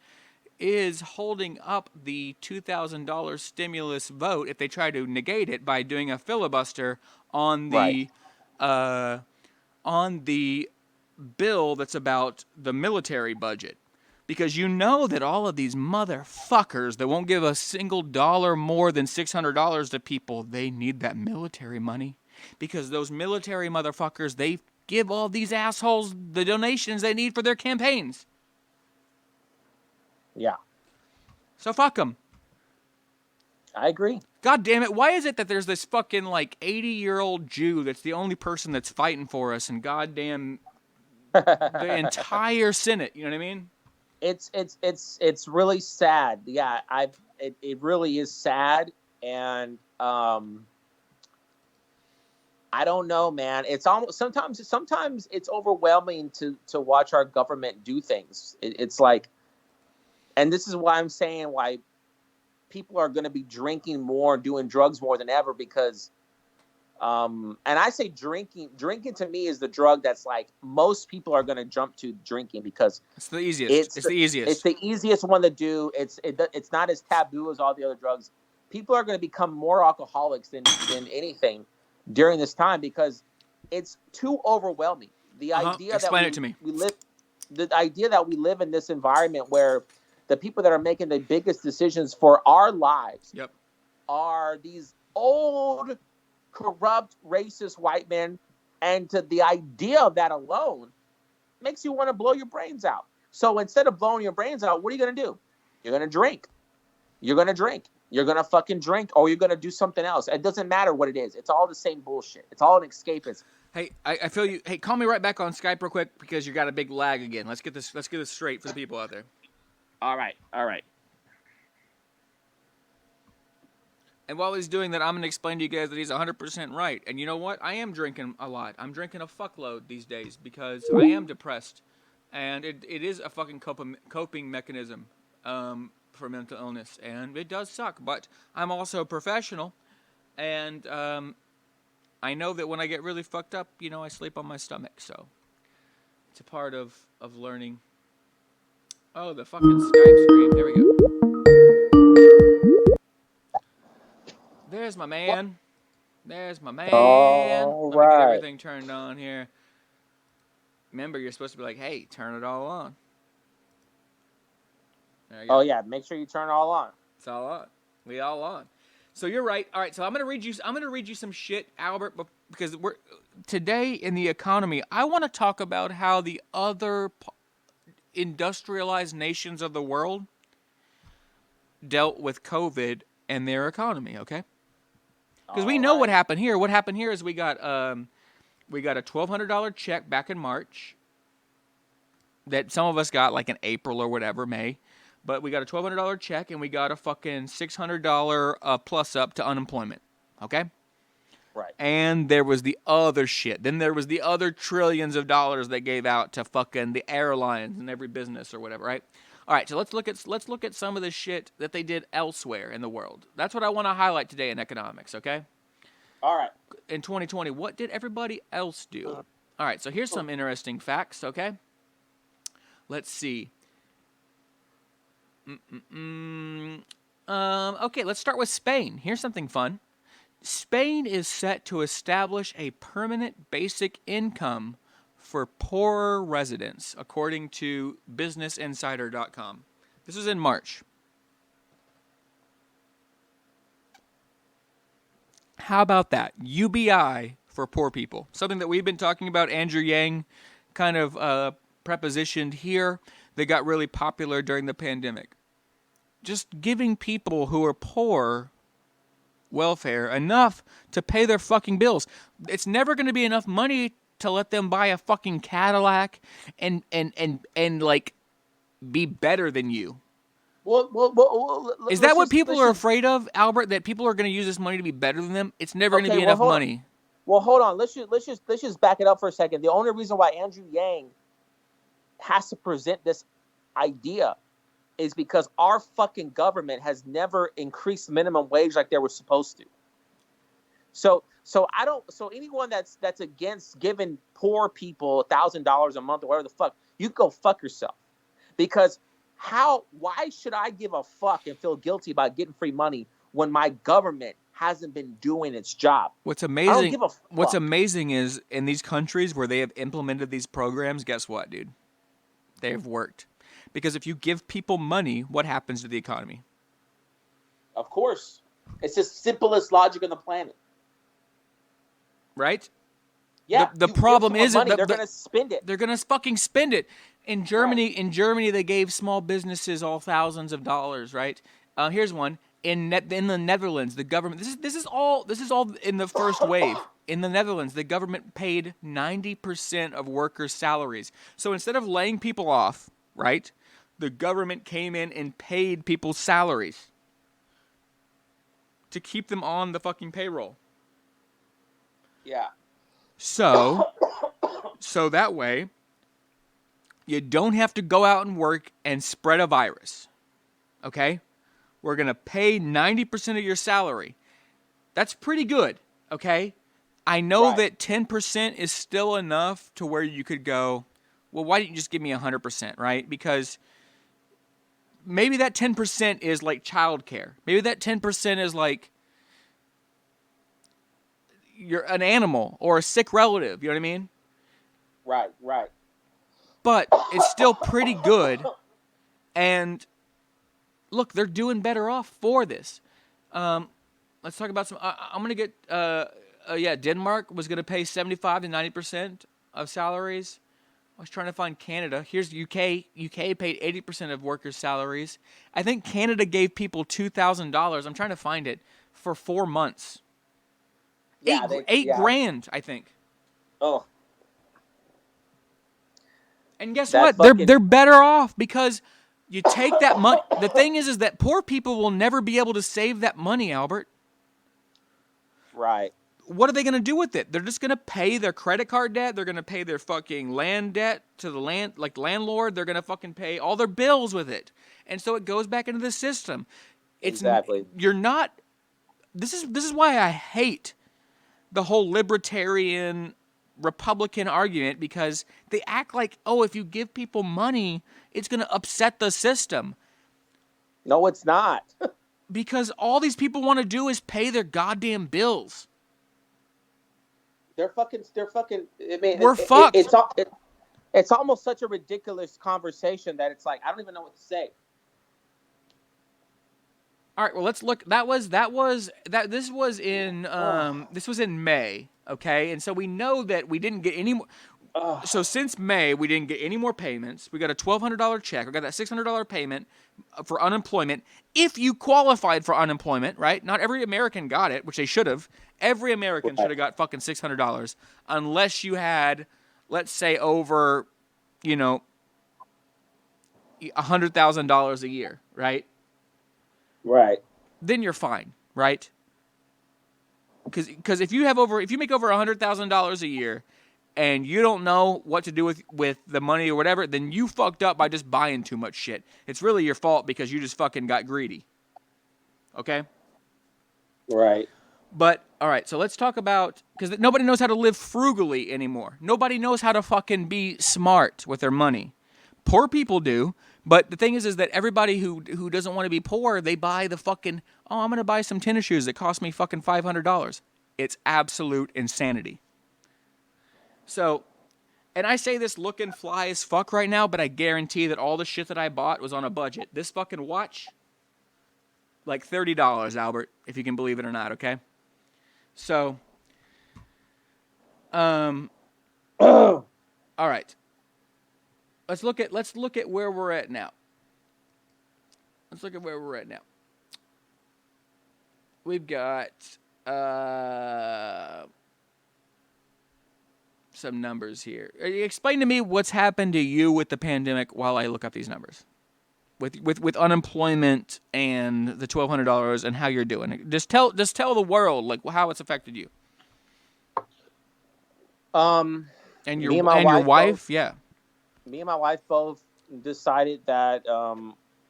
is holding up the $2,000 stimulus vote if they try to negate it by doing a filibuster on the bill that's about the military budget. Because you know that all of these motherfuckers that won't give a single dollar more than $600 to people, they need that military money. Because those military motherfuckers, they give all these assholes the donations they need for their campaigns. Yeah. So fuck them. I agree. God damn it, why is it that there's this fucking 80-year-old Jew that's the only person that's fighting for us and goddamn the entire Senate, you know what I mean? It's really sad. Yeah, it really is sad, and I don't know, man. It's almost sometimes it's overwhelming to watch our government do things. It's like, and this is why I'm saying why people are going to be drinking more, doing drugs more than ever, because and I say drinking to me is the drug that's like most people are going to jump to drinking because it's the easiest. It's the easiest. It's the easiest one to do. It's not as taboo as all the other drugs. People are going to become more alcoholics than anything during this time because it's too overwhelming. The idea Explain that it to me. The idea that we live in this environment where the people that are making the biggest decisions for our lives are these old, corrupt, racist white men, and the idea of that alone makes you want to blow your brains out. So instead of blowing your brains out, what are you going to do? You're going to drink. You're going to fucking drink, or you're going to do something else. It doesn't matter what it is. It's all the same bullshit. It's all an escapism. Hey, I feel you. Hey, call me right back on Skype real quick because you got a big lag again. Let's get this straight for the people out there. All right. And while he's doing that, I'm going to explain to you guys that he's 100% right. And you know what? I am drinking a lot. I'm drinking a fuckload these days because I am depressed. And it is a fucking coping mechanism for mental illness. And it does suck. But I'm also a professional. And I know that when I get really fucked up, I sleep on my stomach. So it's a part of learning. Oh, the fucking Skype screen. There we go. There's my man. All Let me get everything turned on here. Remember, you're supposed to be like, hey, turn it all on. There you go. Oh, yeah. Make sure you turn it all on. It's all on. We all on. So you're right. All right, so I'm going to read you some shit, Albert, because today in the economy, I want to talk about how the other industrialized nations of the world dealt with COVID and their economy, okay? Because we know what happened here. What happened here is we got a $1,200 check back in March that some of us got like in April or whatever, May. But we got a $1,200 check and we got a fucking $600 plus up to unemployment, okay? Right. And there was the other shit. Then there was the other trillions of dollars they gave out to fucking the airlines and every business or whatever, right? All right, so let's look at some of the shit that they did elsewhere in the world. That's what I want to highlight today in economics, okay? All right. In 2020, what did everybody else do? All right, so here's some interesting facts, okay? Let's see. Okay, let's start with Spain. Here's something fun. Spain is set to establish a permanent basic income for poorer residents, according to BusinessInsider.com. This was in March. How about that? UBI for poor people. Something that we've been talking about, Andrew Yang kind of prepositioned here, that got really popular during the pandemic. Just giving people who are poor welfare enough to pay their fucking bills. It's never going to be enough money to let them buy a fucking Cadillac and like be better than you. Is that what people are afraid of, Albert? That people are going to use this money to be better than them? It's never going to be enough money. Well, hold on. Let's just back it up for a second. The only reason why Andrew Yang has to present this idea is because our fucking government has never increased minimum wage like they were supposed to. So anyone that's against giving poor people $1,000 a month or whatever the fuck, you go fuck yourself. Because why should I give a fuck and feel guilty about getting free money when my government hasn't been doing its job? What's amazing is in these countries where they have implemented these programs, guess what, dude? They have worked. Because if you give people money, what happens to the economy? Of course. It's the simplest logic on the planet. Right? Yeah. The problem is they're going to spend it. They're going to fucking spend it. In Germany, they gave small businesses all thousands of dollars, right? Here's one. In the Netherlands, the government. This is all in the first wave. In the Netherlands, the government paid 90% of workers' salaries. So instead of laying people off, right, the government came in and paid people's salaries to keep them on the fucking payroll. Yeah. So that way, you don't have to go out and work and spread a virus. Okay? We're going to pay 90% of your salary. That's pretty good, okay? I know that 10% is still enough to where you could go, well, why didn't you just give me 100%, right? Because maybe that 10% is like childcare. Maybe that 10% is like you're an animal or a sick relative, you know what I mean? Right. But it's still pretty good. And look, they're doing better off for this. Let's talk about some. I'm going to get. Denmark was going to pay 75 to 90% of salaries. I was trying to find Canada. Here's UK. UK paid 80% of workers' salaries. I think Canada gave people $2,000. I'm trying to find it for 4 months. Yeah, eight grand, I think. Oh. And guess what? They're better off because you take that money. The thing is that poor people will never be able to save that money, Albert. Right. What are they going to do with it? They're just going to pay their credit card debt. They're going to pay their fucking land debt to the landlord. They're going to fucking pay all their bills with it. And so it goes back into the system. Exactly. This is why I hate the whole libertarian Republican argument, because they act like, oh, if you give people money, it's going to upset the system. No, it's not. Because all these people want to do is pay their goddamn bills. They're fucking. I mean, we're fucked. It's almost such a ridiculous conversation that it's like I don't even know what to say. All right, well, let's look. This was in May, okay? And so we know that we didn't get any more. So since May, we didn't get any more payments. We got a $1,200 check. We got that $600 payment for unemployment. If you qualified for unemployment, right? Not every American got it, which they should have. Every American should have got fucking $600 unless you had, let's say, over, $100,000 a year, right? Right. Then you're fine, right? because if you make over $100,000 a year, and you don't know what to do with the money or whatever, then you fucked up by just buying too much shit. It's really your fault because you just fucking got greedy. Okay? Right. But, all right, so let's talk about, because nobody knows how to live frugally anymore. Nobody knows how to fucking be smart with their money. Poor people do, but the thing is that everybody who doesn't want to be poor, they buy the fucking, I'm going to buy some tennis shoes that cost me fucking $500. It's absolute insanity. So, and I say this looking fly as fuck right now, but I guarantee that all the shit that I bought was on a budget. This fucking watch, like $30, Albert, if you can believe it or not, okay? So, all right. Let's look at where we're at now. We've got some numbers here. Explain to me what's happened to you with the pandemic while I look up these numbers. With unemployment and the $1,200 and how you're doing. Just tell the world like how it's affected you. And your wife, yeah. Me and my wife both decided that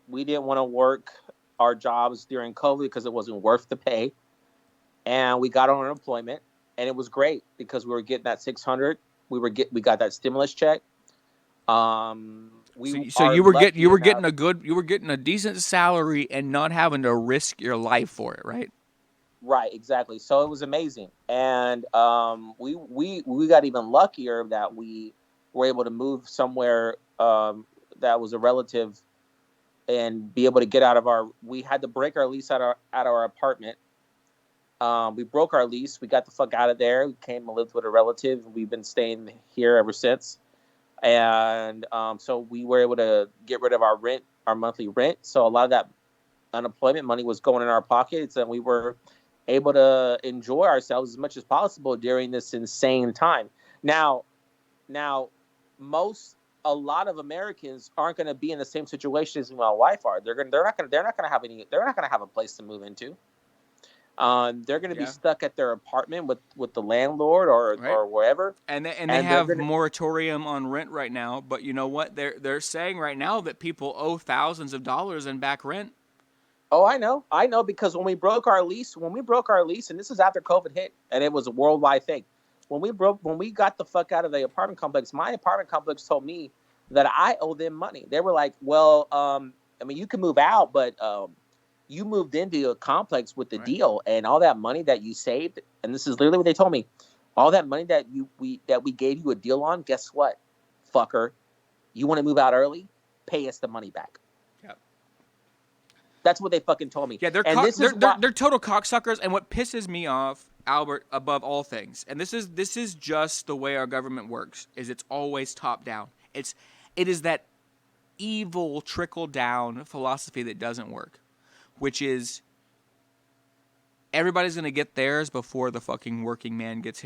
we didn't want to work our jobs during COVID because it wasn't worth the pay, and we got on unemployment, and it was great because we were getting that $600. We got that stimulus check. You were getting a decent salary and not having to risk your life for it, right? Right, exactly. So it was amazing, and we got even luckier that we were able to move somewhere that was a relative and be able to get out of our. We had to break our lease out our apartment. We broke our lease. We got the fuck out of there. We came and lived with a relative. We've been staying here ever since. And so we were able to get rid of our rent, our monthly rent. So a lot of that unemployment money was going in our pockets, and we were able to enjoy ourselves as much as possible during this insane time. Now, a lot of Americans aren't going to be in the same situation as my wife are. They're not going to have a place to move into. They're going to be stuck at their apartment with the landlord or wherever. And they have moratorium on rent right now. But you know what? They're saying right now that people owe thousands of dollars in back rent. Oh, I know, because when we broke our lease, and this is after COVID hit, and it was a worldwide thing. When we got the fuck out of the apartment complex, my apartment complex told me that I owe them money. They were like, well, you can move out, but you moved into a complex with the deal, and all that money that you saved, and this is literally what they told me, all that money that we gave you a deal on, guess what, fucker? You want to move out early? Pay us the money back. Yep. That's what they fucking told me. Yeah, they're total cocksuckers, and what pisses me off, Albert, above all things, and this is just the way our government works, is it's always top down. It is that evil trickle down philosophy that doesn't work, which is everybody's gonna get theirs before the fucking working man gets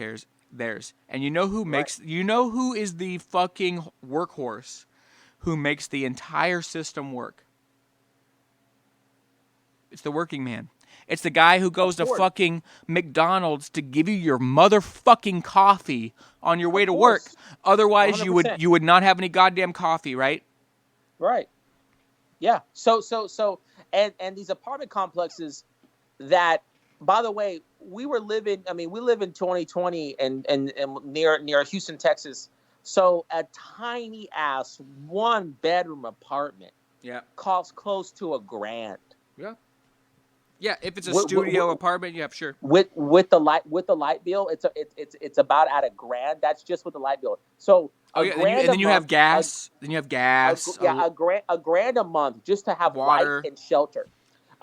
theirs. And you know who is the fucking workhorse who makes the entire system work? It's the working man. It's the guy who goes to fucking McDonald's to give you your motherfucking coffee on your way to work. Otherwise, 100%. you would not have any goddamn coffee, right? Right. Yeah. So and these apartment complexes that, by the way, we live in 2020 and near Houston, Texas. So a tiny ass 1-bedroom apartment costs close to $1,000. Yeah. Yeah, if it's a studio apartment, sure. With the light bill, it's about at $1,000. That's just with the light bill. So then you have gas. $1,000 a month just to have water light and shelter.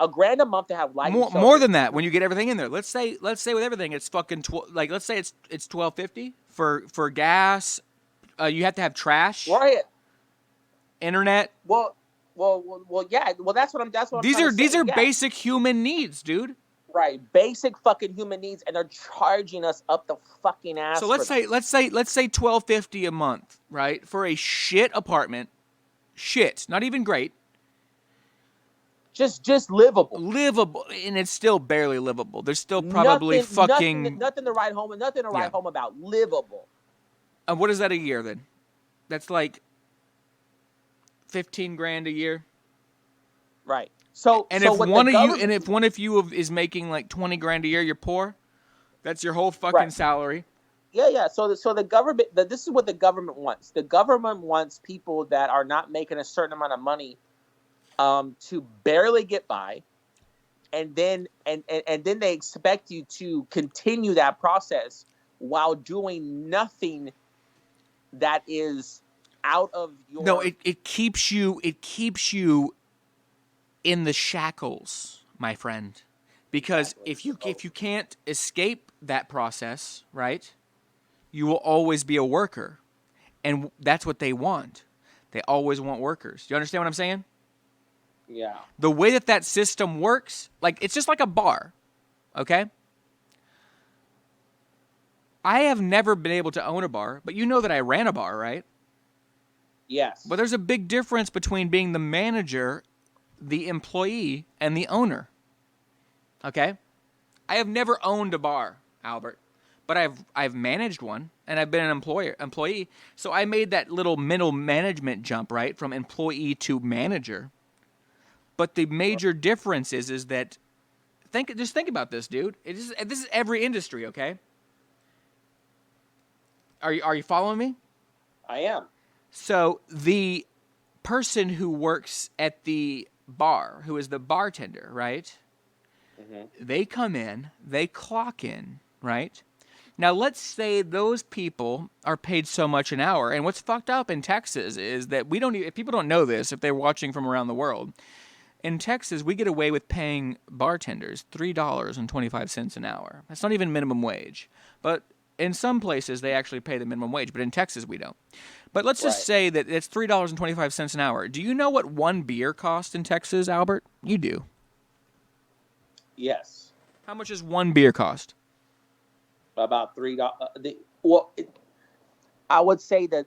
$1,000 a month to have light and shelter. More than that when you get everything in there. Let's say with everything it's fucking let's say it's $1,250 for gas. You have to have trash. Right. Internet. Well, yeah. Well, that's what I'm. These are basic human needs, dude. Right, basic fucking human needs, and they're charging us up the fucking ass. So let's say $1,250 a month, right, for a shit apartment, not even great. Just livable. Livable, and it's still barely livable. There's still probably fucking nothing to write home and nothing to write home about. Livable. And what is that a year then? That's like 15 grand a year. Right. So and so if what one the of you government- and if one of you is making like 20 grand a year, you're poor. That's your whole fucking salary. Yeah. So the government. This is what the government wants. The government wants people that are not making a certain amount of money, to barely get by, and then then they expect you to continue that process while doing nothing that is out of your. No, it keeps you in the shackles, my friend. Because if you can't escape that process, right? You will always be a worker. And that's what they want. They always want workers. Do you understand what I'm saying? Yeah. The way that system works, like it's just like a bar. Okay? I have never been able to own a bar, but you know that I ran a bar, right? Yes. But there's a big difference between being the manager, the employee, and the owner. Okay? I have never owned a bar, Albert, but I've managed one, and I've been an employee. So I made that little middle management jump, right, from employee to manager. But the major difference is that just think about this, dude. This is every industry, okay? Are you following me? I am. So the person who works at the bar, who is the bartender, right? Mm-hmm. They come in, they clock in, right? Now let's say those people are paid so much an hour, and what's fucked up in Texas is that if people don't know this, if they're watching from around the world, in Texas we get away with paying bartenders $3.25 an hour. That's not even minimum wage, but in some places they actually pay the minimum wage, but in Texas we don't. But let's just say that it's $3.25 an hour. Do you know what one beer costs in Texas, Albert? You do. Yes. How much does one beer cost? About $3. I would say that.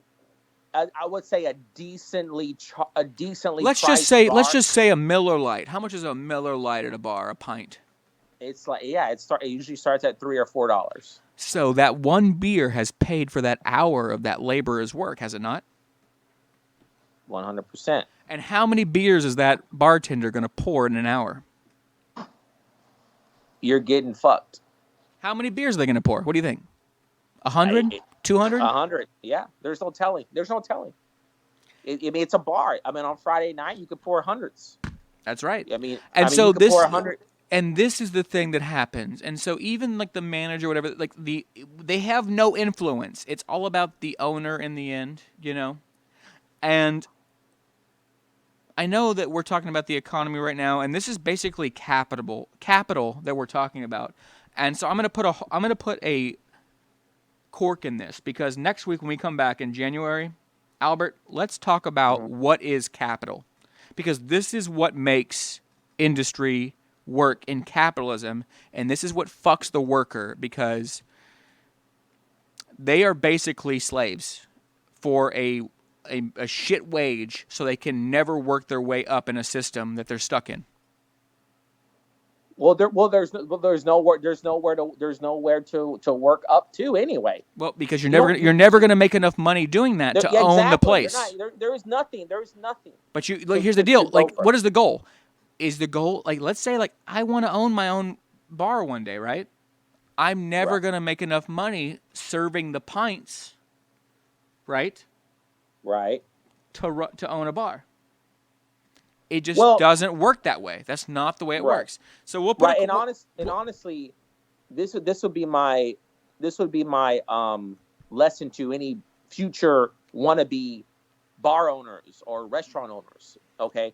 I would say a decently. Let's just say a Miller Lite. How much is a Miller Lite at a bar? A pint. It's like it usually starts at $3 or $4. So that one beer has paid for that hour of that laborer's work, has it not? 100%. And how many beers is that bartender going to pour in an hour? You're getting fucked. How many beers are they going to pour? What do you think? 100? 200? 100. Yeah. There's no telling. It's a bar. I mean, on Friday night, you could pour hundreds. That's right. So you could pour 100. And this is the thing that happens. And so even like the manager, whatever, like they have no influence. It's all about the owner in the end, you know? And I know that we're talking about the economy right now, and this is basically capital that we're talking about. And so I'm going to put a cork in this, because next week when we come back in January, Albert, let's talk about what is capital. Because this is what makes industry work in capitalism, and this is what fucks the worker, because they are basically slaves for a shit wage, so they can never work their way up in a system that they're stuck in. There's nowhere to work up to anyway. Well, because you're never gonna make enough money doing that to own the place. There is nothing. But here's the deal. Like, what is the goal? Is the goal, like, let's say, like, I want to own my own bar one day, right? I'm never gonna make enough money serving the pints, right? Right. To own a bar. It just doesn't work that way. That's not the way it works. So we'll put honestly, this would be my lesson to any future wannabe bar owners or restaurant owners. Okay,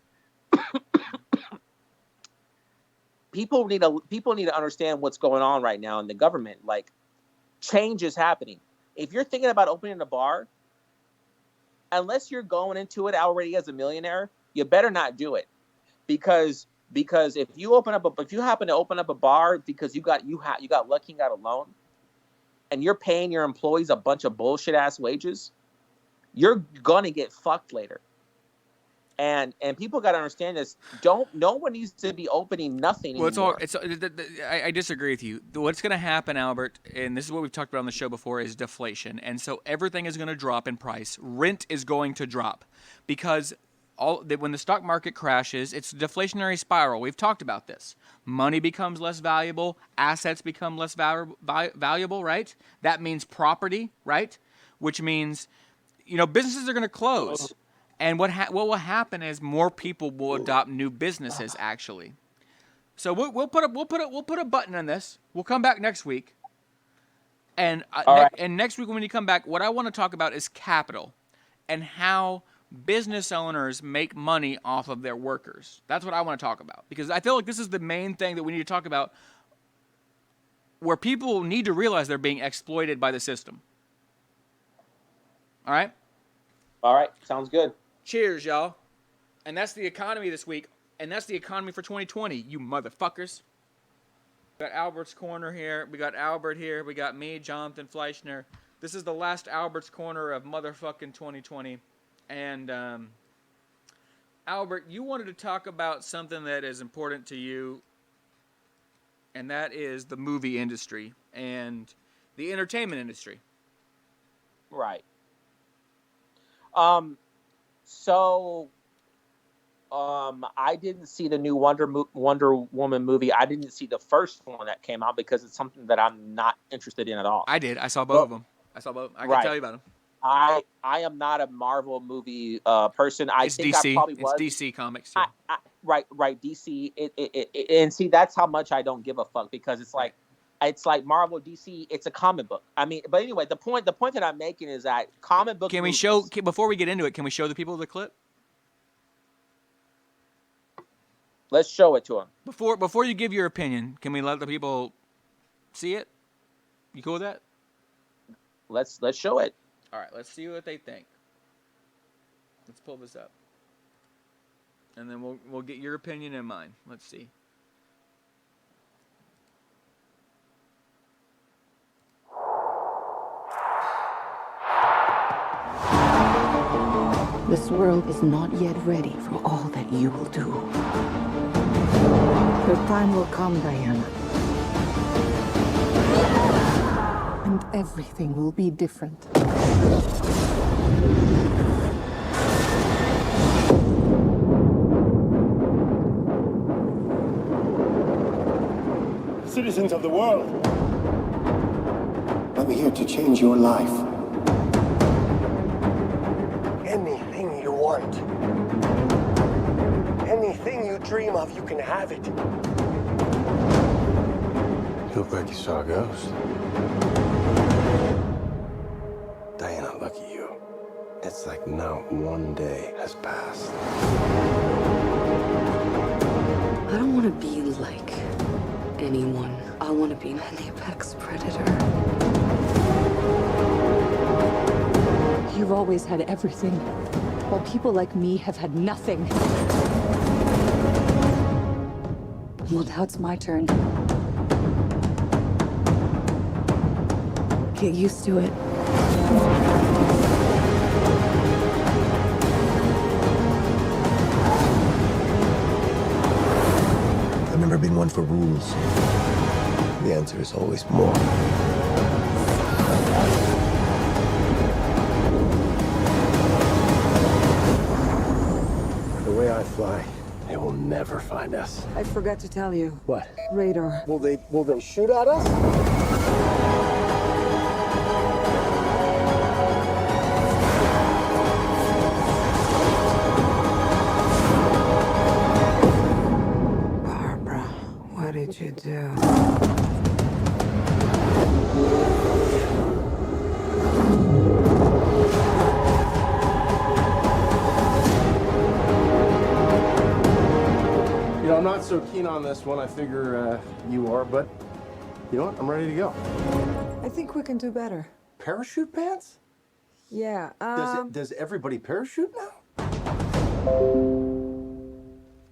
people need to understand what's going on right now in the government. Like, change is happening. If you're thinking about opening a bar, unless you're going into it already as a millionaire, you better not do it, because if you happen to open up a bar because you got lucky and got a loan, and you're paying your employees a bunch of bullshit ass wages, you're gonna get fucked later. And people got to understand this. No one needs to be opening nothing anymore. I disagree with you. What's going to happen, Albert, and this is what we've talked about on the show before, is deflation. And so everything is going to drop in price. Rent is going to drop because when the stock market crashes, it's a deflationary spiral. We've talked about this. Money becomes less valuable. Assets become less valuable, right? That means property, right? Which means, businesses are going to close. And what will happen is more people will adopt new businesses. Actually, so we'll put a button on this. We'll come back next week, and next week when you come back, what I want to talk about is capital, and how business owners make money off of their workers. That's what I want to talk about, because I feel like this is the main thing that we need to talk about, where people need to realize they're being exploited by the system. All right, sounds good. Cheers, y'all. And that's the economy this week. And that's the economy for 2020, you motherfuckers. We got Albert's Corner here. We got Albert here. We got me, Jonathan Fleissner. This is the last Albert's Corner of motherfucking 2020. And, Albert, you wanted to talk about something that is important to you, and that is the movie industry and the entertainment industry. Right. So, I didn't see the new Wonder Woman movie. I didn't see the first one that came out because it's something that I'm not interested in at all. I did. I saw both of them. I can tell you about them. I am not a Marvel movie person. It's DC. I probably was. It's DC Comics. Too. Right. DC. And see, that's how much I don't give a fuck, because it's like. It's like Marvel, DC. It's a comic book. I mean, but anyway, the point that I'm making is that comic book. Can we show before we get into it? Can we show the people the clip? Let's show it to them. Before you give your opinion, can we let the people see it? You cool with that? Let's show it. All right. Let's see what they think. Let's pull this up, and then we'll get your opinion and mine. Let's see. This world is not yet ready for all that you will do. Your time will come, Diana. And everything will be different. Citizens of the world, I'm here to change your life. Anything you want, anything you dream of, you can have it. You look like you saw a ghost. Diana, look at you. It's like not one day has passed. I don't want to be like anyone. I want to be an apex predator. You've always had everything, while people like me have had nothing. Well, now it's my turn. Get used to it. I've never been one for rules. The answer is always more. The way I fly, they will never find us. I forgot to tell you. What? Radar. Will they shoot at us? Barbara, what did you do? You know, I'm not so keen on this one. I figure you are, but you know what? I'm ready to go. I think we can do better. Parachute pants? Yeah, Does everybody parachute now?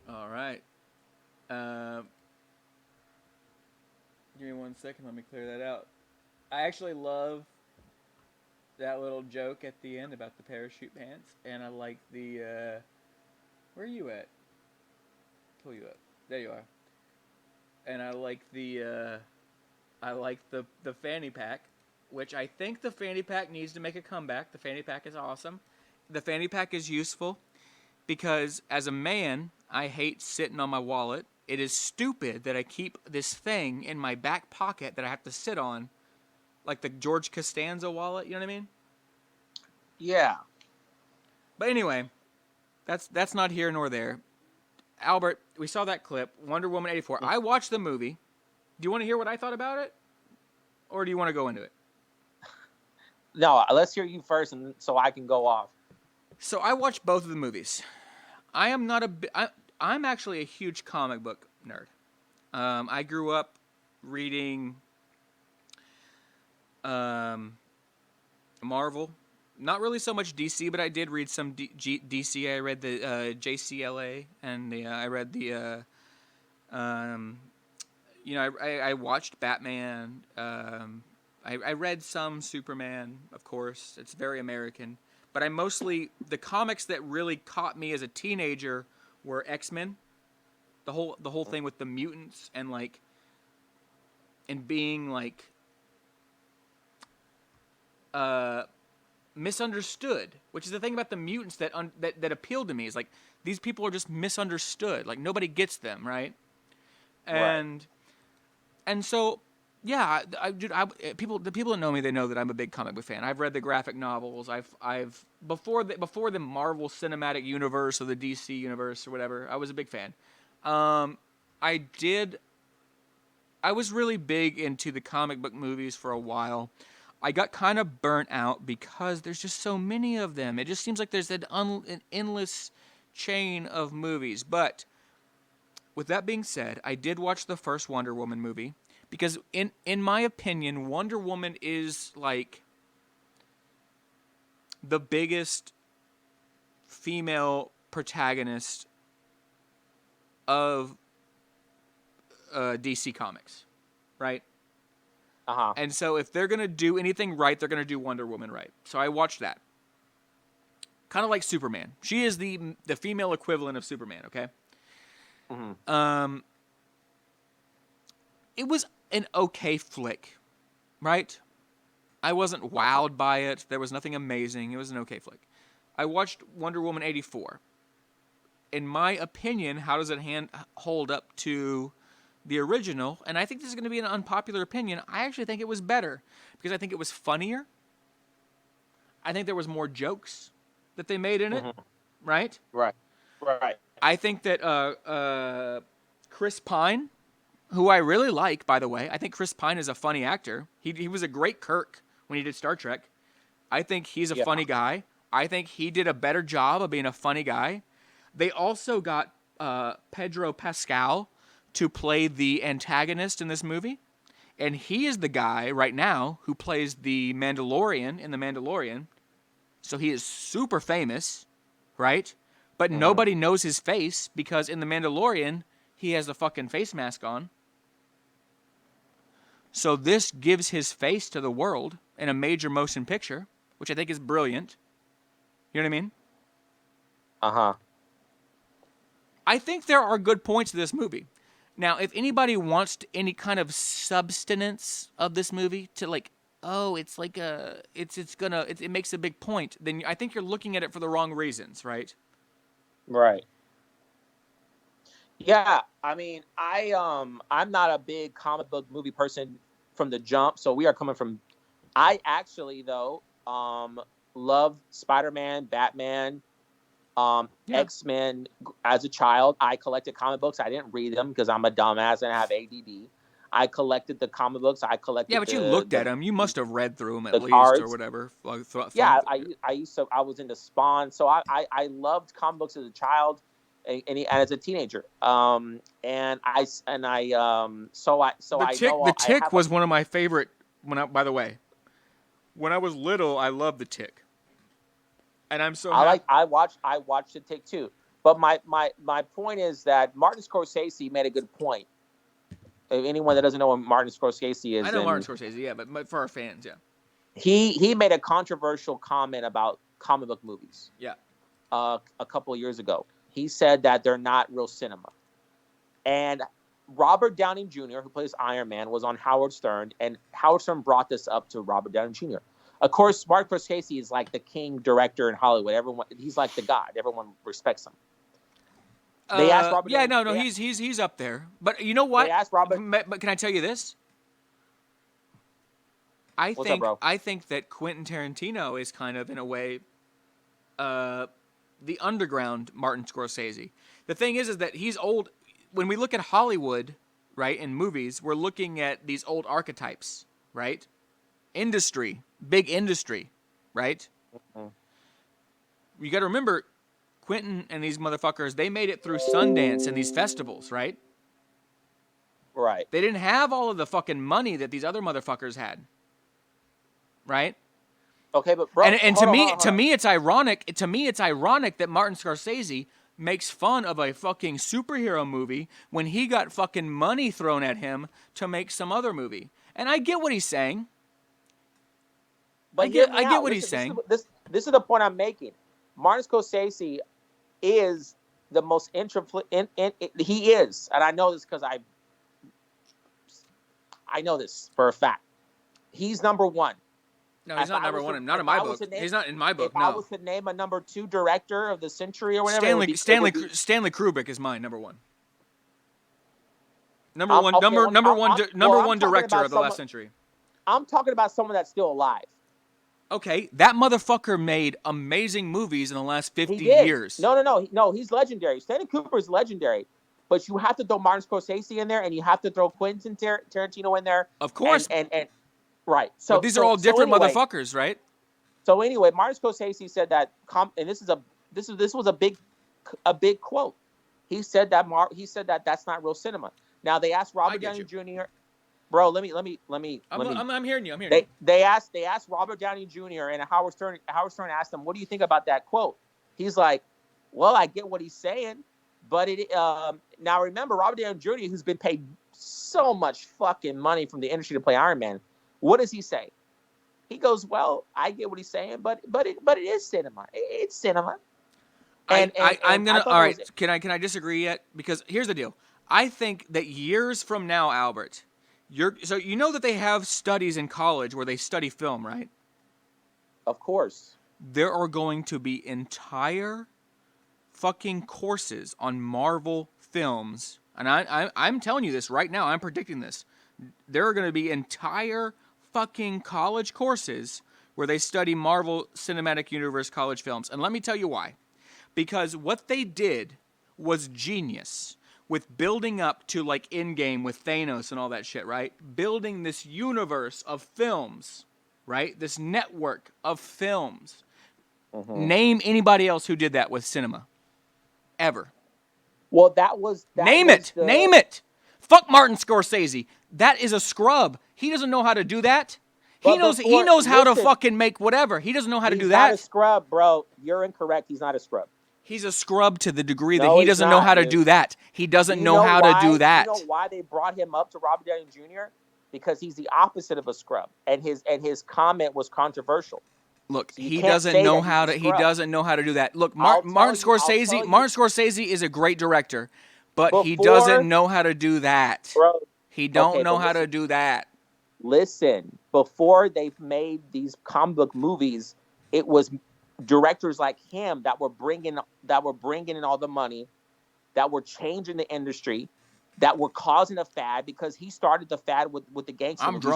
All right. Give me 1 second. Let me clear that out. I actually love that little joke at the end about the parachute pants, and I like the Where are you at? Pull you up. There you are. And I like the fanny pack, which I think the fanny pack needs to make a comeback. The fanny pack is awesome. The fanny pack is useful because as a man, I hate sitting on my wallet. It is stupid that I keep this thing in my back pocket that I have to sit on, like the George Costanza wallet. You know what I mean? Yeah. But anyway, that's not here nor there. Albert, we saw that clip, Wonder Woman 84. I watched the movie. Do you want to hear what I thought about it? Or do you want to go into it? No, let's hear you first, and so I can go off. So I watched both of the movies. I'm actually a huge comic book nerd. I grew up reading Marvel. Not really so much DC, but I did read some DC. I read the JCLA, and I read the, I watched Batman. I read some Superman, of course. It's very American. But the comics that really caught me as a teenager were X-Men. The whole thing with the mutants and being misunderstood, which is the thing about the mutants that appealed to me. Is these people are just misunderstood. Nobody gets them, right? And so yeah, the people that know me, they know that I'm a big comic book fan. I've read the graphic novels. I've before the Marvel Cinematic Universe or the DC Universe or whatever. I was a big fan. I was really big into the comic book movies for a while. I got kind of burnt out because there's just so many of them. It just seems like there's an endless chain of movies. But with that being said, I did watch the first Wonder Woman movie because in my opinion, Wonder Woman is the biggest female protagonist of DC Comics, right? Uh-huh. And so if they're going to do anything right, they're going to do Wonder Woman right. So I watched that. Kind of like Superman. She is the female equivalent of Superman, okay? Mm-hmm. It was an okay flick, right? I wasn't wowed by it. There was nothing amazing. It was an okay flick. I watched Wonder Woman 84. In my opinion, how does it hold up to the original? And I think this is going to be an unpopular opinion. I actually think it was better because I think it was funnier. I think there was more jokes that they made in it, right? Right. I think that Chris Pine, who I really like, by the way, I think Chris Pine is a funny actor. He was a great Kirk when he did Star Trek. I think he's a funny guy. I think he did a better job of being a funny guy. They also got Pedro Pascal to play the antagonist in this movie. And he is the guy right now who plays the Mandalorian in The Mandalorian. So he is super famous, right? But nobody knows his face because in The Mandalorian, he has the fucking face mask on. So this gives his face to the world in a major motion picture, which I think is brilliant. You know what I mean? Uh-huh. I think there are good points to this movie. Now, if anybody wants any kind of substance of this movie to it makes a big point, then I think you're looking at it for the wrong reasons, right? Right. Yeah, I mean, I'm not a big comic book movie person from the jump, so we are coming from. I actually though loved Spider-Man, Batman, X-Men as a child. I collected comic books. I didn't read them because I'm a dumbass and I have ADD. I collected the comic books. I collected. Yeah, but you looked at them. You must have read through them at least, cards. or whatever. I used to. I was into Spawn, so I loved comic books as a child. And as a teenager, The Tick was one of my favorite. By the way, when I was little, I loved The Tick, and I'm so. I watched The Tick too, but my point is that Martin Scorsese made a good point. If anyone that doesn't know what Martin Scorsese is, I know Martin Scorsese, yeah, but for our fans, yeah, he made a controversial comment about comic book movies. Yeah, a couple of years ago. He said that they're not real cinema. And Robert Downey Jr., who plays Iron Man, was on Howard Stern, and Howard Stern brought this up to Robert Downey Jr. Of course, Martin Scorsese is like the king director in Hollywood. He's like the god. Everyone respects him. They asked Robert. Yeah, he's up there. But you know what? They asked Robert. But can I tell you this? I think that Quentin Tarantino is kind of, in a way, the underground Martin Scorsese. The thing is that he's old. When we look at Hollywood, right, in movies, we're looking at these old archetypes, right? Industry, big industry, right? You got to remember, Quentin and these motherfuckers, they made it through Sundance and these festivals, right? Right. They didn't have all of the fucking money that these other motherfuckers had, right? Okay, but bro, and to me, it's ironic. To me, it's ironic that Martin Scorsese makes fun of a fucking superhero movie when he got fucking money thrown at him to make some other movie. And I get what he's saying. But I get what he's saying. This is the point I'm making. Martin Scorsese is the most he is, and I know this because I know this for a fact. He's number one. No, he's not number one. Not in my book. He's not in my book. If I was to name a number 2 director of the century or whatever, Stanley Kubrick is mine. Number one. Number one director of the last century. I'm talking about someone that's still alive. Okay, that motherfucker made amazing movies in the last 50 years. No, he's legendary. Stanley Kubrick is legendary. But you have to throw Martin Scorsese in there, and you have to throw Quentin Tarantino in there. Of course. And right. So but these are all different motherfuckers, right? So anyway, Martin Scorsese said that, and this was a big quote. He said that that's not real cinema. Now they asked Robert Downey Jr. Bro, let me. I'm hearing you. I'm hearing you. They asked Robert Downey Jr. and Howard Stern asked him, "What do you think about that quote?" He's like, "Well, I get what he's saying, but now remember Robert Downey Jr., who's been paid so much fucking money from the industry to play Iron Man. What does he say? He goes, "Well, I get what he's saying, but it is cinema. It's cinema." I'm gonna. All right, can I disagree yet? Because here's the deal. I think that years from now, Albert. So you know that they have studies in college where they study film, right? Of course. There are going to be entire fucking courses on Marvel films, and I'm telling you this right now. I'm predicting this. There are going to be entire fucking college courses where they study Marvel Cinematic Universe college films, and let me tell you why. Because what they did was genius. With building up to like Endgame with Thanos and all that shit, right? Building this universe of films, right? This network of films. Mm-hmm. Name anybody else who did that with cinema. Ever. Well, Name it! Fuck Martin Scorsese. That is a scrub. He doesn't know how to do that. He knows how to fucking make whatever. He doesn't know how to do that. He's not a scrub, bro. You're incorrect. He's not a scrub. He's a scrub to the degree that he doesn't know how to do that. He doesn't know how to do that. You know why they brought him up to Robert Downey Jr.? Because he's the opposite of a scrub, and his comment was controversial. Look, so he doesn't know how to. He doesn't know how to do that. Look, Martin Scorsese is a great director, but he doesn't know how to do that. Bro, he don't know how to do that. Listen, before they made these comic book movies, it was directors like him that were bringing in all the money, that were changing the industry, that were causing a fad, because he started the fad with the gangster movies,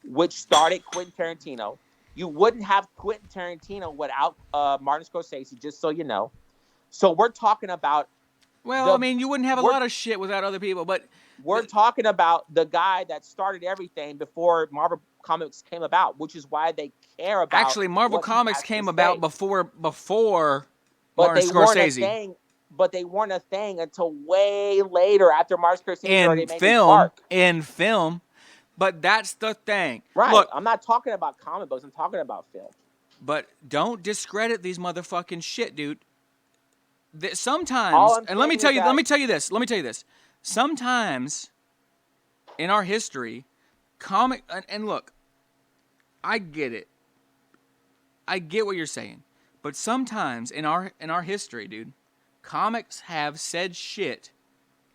which started Quentin Tarantino. You wouldn't have Quentin Tarantino without Martin Scorsese, just so you know. So we're talking about. Well, you wouldn't have a lot of shit without other people, but we're talking about the guy that started everything before Marvel Comics came about, which is why they care about. Actually, Marvel Comics came about before Martin Scorsese. But they weren't a thing until way later, after Martin Scorsese already made his mark. In film. But that's the thing. Right. Look, I'm not talking about comic books. I'm talking about film. But don't discredit these motherfucking shit, dude. Sometimes, and let me tell you this. Sometimes in our history, and look, I get it. I get what you're saying. But sometimes in our history, dude, comics have said shit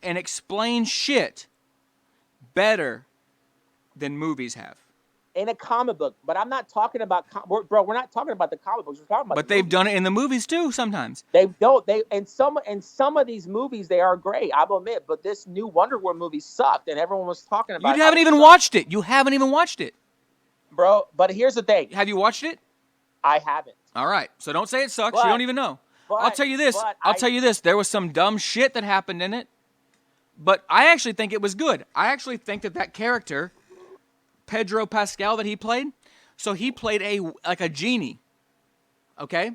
and explained shit better than movies have. In a comic book, but I'm not talking about, bro. We're not talking about the comic books. We're talking about. But they've done it in the movies too sometimes. They and some of these movies they are great. I'll admit, but this new Wonder Woman movie sucked, and everyone was talking about. You haven't even watched it. You haven't even watched it, bro. But here's the thing. Have you watched it? I haven't. All right, so don't say it sucks. You don't even know. I'll tell you this. There was some dumb shit that happened in it, but I actually think it was good. I actually think that character, Pedro Pascal, that he played, so he played a genie. Okay?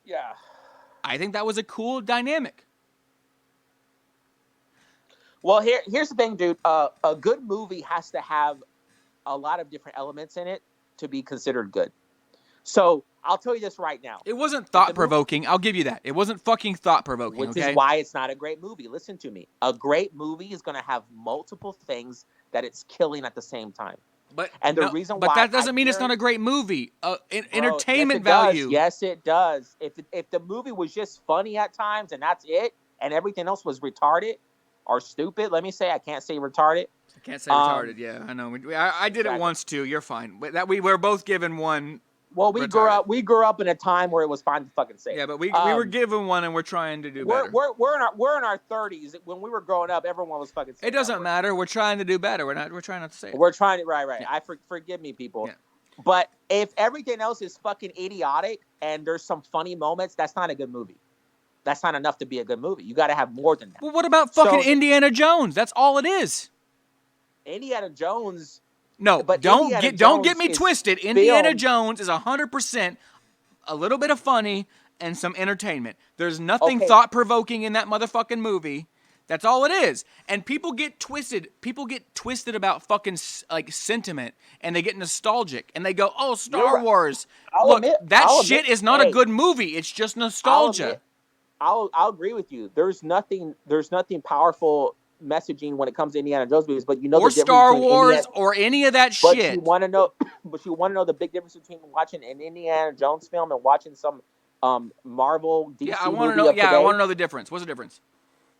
Yeah. I think that was a cool dynamic. Well, here's the thing, dude. A good movie has to have a lot of different elements in it to be considered good. So I'll tell you this right now. It wasn't thought-provoking. I'll give you that. It wasn't fucking thought-provoking, Which okay? is why it's not a great movie. Listen to me. A great movie is going to have multiple things that it's killing at the same time. But reason why that doesn't mean it's not a great movie. Entertainment yes, value. Yes, it does. If the movie was just funny at times and that's it, and everything else was retarded or stupid, let me say, I can't say retarded. I can't say retarded. Yeah, I know. I did it once too. You're fine. But we were both given one. Well, we grew up in a time where it was fine to fucking say. Yeah, but we were given one, and we're trying to do better. We're in our 30s. When we were growing up, everyone was fucking saying it doesn't matter. We're trying to do better. We're trying not to say it. We're trying to right. Yeah. Forgive me, people. Yeah. But if everything else is fucking idiotic and there's some funny moments, that's not a good movie. That's not enough to be a good movie. You got to have more than that. Well, what about fucking Indiana Jones? That's all it is. Indiana Jones. No, but don't get me twisted. Indiana Jones is 100% a little bit of funny and some entertainment. There's nothing thought-provoking in that motherfucking movie. That's all it is. And people get twisted. People get twisted about fucking like sentiment, and they get nostalgic, and they go, "Oh, Star Wars." Look, that shit is not a good movie. It's just nostalgia. I'll agree with you. There's nothing powerful messaging when it comes to Indiana Jones movies, but you know, or Star Wars or any of that shit. But you want to know the big difference between watching an Indiana Jones film and watching some Marvel DC I want to movie know. Yeah, I want to know the difference. What's the difference?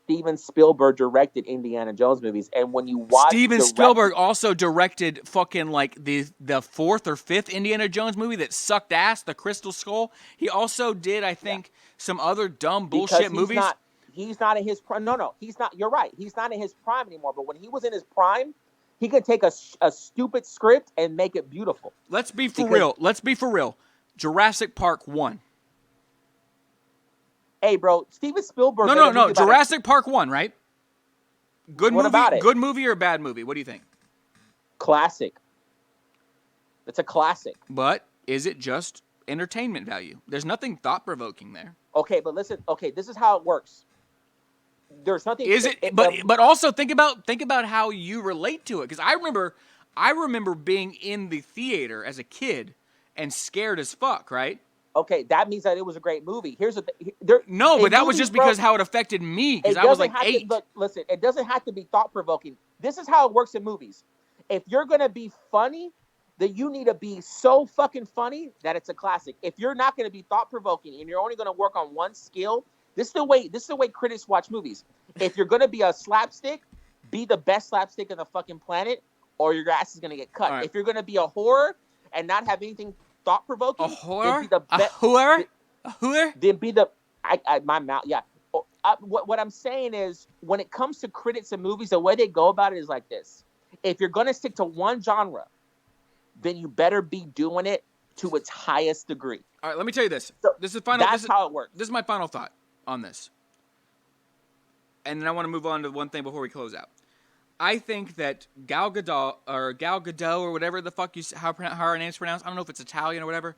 Steven Spielberg directed Indiana Jones movies, and when you watch Steven Spielberg also directed fucking like the fourth or fifth Indiana Jones movie that sucked ass, The Crystal Skull. He also did, I think, some other dumb bullshit movies. He's not in his prime. No, he's not. You're right. He's not in his prime anymore. But when he was in his prime, he could take a stupid script and make it beautiful. Let's be for real. Jurassic Park 1. Hey, bro, Steven Spielberg. No. Jurassic Park 1, right? Good what movie. About it? Good movie or bad movie? What do you think? Classic. It's a classic. But is it just entertainment value? There's nothing thought-provoking there. Okay, but listen. Okay, this is how it works. There's nothing. Is it? But also think about how you relate to it. Because I remember being in the theater as a kid and scared as fuck. Right. Okay, that means that it was a great movie. Here's the thing. No, but that was just because how it affected me. Because I was like 8. Listen, it doesn't have to be thought-provoking. This is how it works in movies. If you're gonna be funny, then you need to be so fucking funny that it's a classic. If you're not gonna be thought-provoking and you're only gonna work on one skill. This is the way critics watch movies. If you're gonna be a slapstick, be the best slapstick on the fucking planet, or your ass is gonna get cut. Right. If you're gonna be a horror and not have anything thought-provoking, a horror, a horror, then be the my mouth. Yeah. What I'm saying is, when it comes to critics and movies, the way they go about it is like this: if you're gonna stick to one genre, then you better be doing it to its highest degree. All right, let me tell you this. This is final. That's how it works. This is my final thought on this. And then I want to move on to one thing before we close out. I think that Gal Gadot or whatever the fuck how her name's pronounced. I don't know if it's Italian or whatever.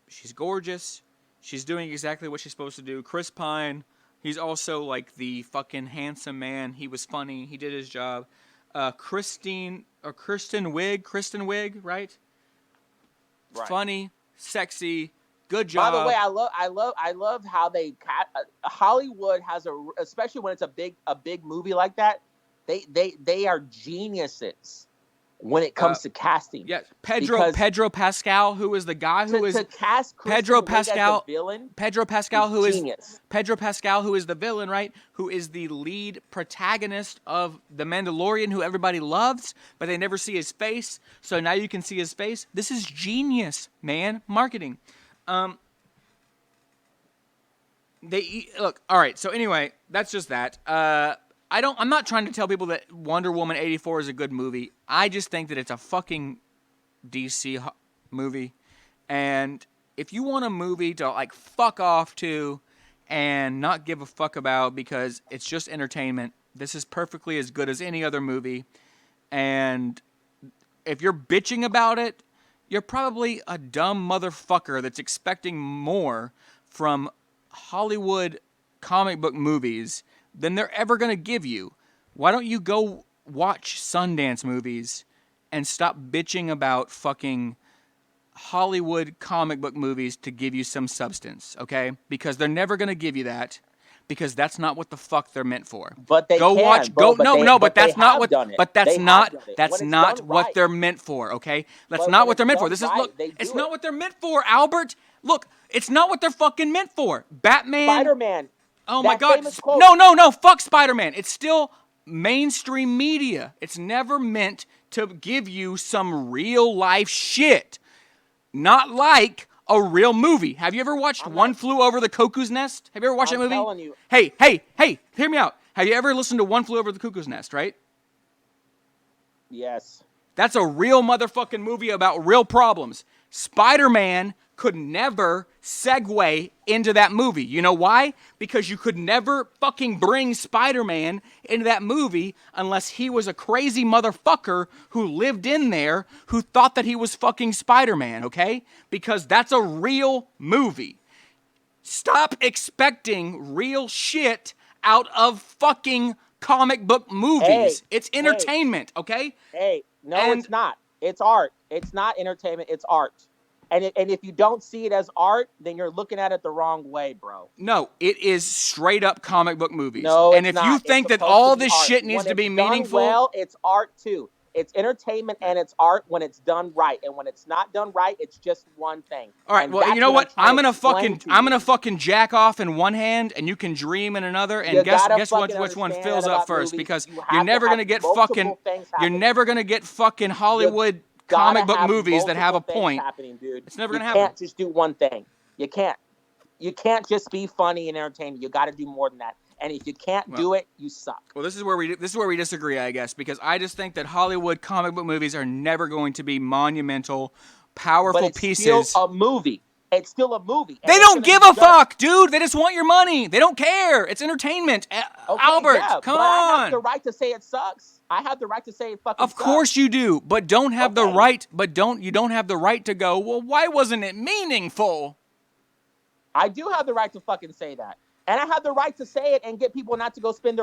She's gorgeous. She's doing exactly what she's supposed to do. Chris Pine, he's also like the fucking handsome man. He was funny. He did his job. Kristen Wiig, right? Funny, sexy. Good job. By the way, I love how they Hollywood has especially when it's a big movie like that. They are geniuses when it comes to casting. Yes, Pedro Pascal, who is the guy who is to cast Pedro Kristen Wiig Pascal as the villain. Pedro Pascal, who genius. is Pedro Pascal, who is the villain, right? Who is the lead protagonist of The Mandalorian, who everybody loves, but they never see his face. So now you can see his face. This is genius, man. Marketing. Look. All right. So anyway, that's just that. I'm not trying to tell people that Wonder Woman 84 is a good movie. I just think that it's a fucking DC movie. And if you want a movie to like fuck off to and not give a fuck about because it's just entertainment, this is perfectly as good as any other movie. And if you're bitching about it, you're probably a dumb motherfucker that's expecting more from Hollywood comic book movies than they're ever going to give you. Why don't you go watch Sundance movies and stop bitching about fucking Hollywood comic book movies to give you some substance, okay? Because they're never going to give you that because that's not what the fuck they're meant for. But they go can, watch bro, go but that's they not have what done it. but that's They not have done it. that's When it's not done what right. they're meant for, okay? That's But not when what they're it's meant for. done This is right, look, they it's do not it. what they're meant for, Albert. Look, it's not what they're fucking meant for. Batman, Spider-Man. oh my that god. famous quote. No, fuck Spider-Man. It's still mainstream media. It's never meant to give you some real life shit. Not like a real movie. Have you ever watched One Flew Over the Cuckoo's Nest? Have you ever watched that movie? I'm telling you. Hey, hear me out. Have you ever listened to One Flew Over the Cuckoo's Nest, right? Yes. That's a real motherfucking movie about real problems. Spider-Man could never segue into that movie. You know why? Because you could never fucking bring Spider-Man into that movie unless he was a crazy motherfucker who lived in there who thought that he was fucking Spider-Man, okay? Because that's a real movie. Stop expecting real shit out of fucking comic book movies. Hey, it's entertainment, okay? Hey, no, it's not. It's art. It's not entertainment. It's art. And if you don't see it as art, then you're looking at it the wrong way, bro. No, it is straight up comic book movies. No, and it's if not. you think that all this shit needs to be meaningful, well, it's art too. It's entertainment and it's art when it's done right. And when it's not done right, it's just one thing. All right, and well, you know what? I'm gonna fucking you. jack off in one hand, and you can dream in another. And guess which one fills up first? Because you're never gonna get fucking Hollywood comic book movies that have a point. Dude. It's never gonna happen. You can't just do one thing. You can't. You can't just be funny and entertaining. You got to do more than that. And if you can't do it, you suck. Well, this is where we disagree, I guess, because I just think that Hollywood comic book movies are never going to be monumental, powerful pieces. But it's still a movie. It's still a movie. They don't give a fuck, dude. They just want your money. They don't care. It's entertainment. Albert, come on. I have the right to say it sucks. I have the right to say it fucking sucks. Of course you do, but don't have the right. You don't have the right to go, well, why wasn't it meaningful? I do have the right to fucking say that. And I have the right to say it and get people not to go spend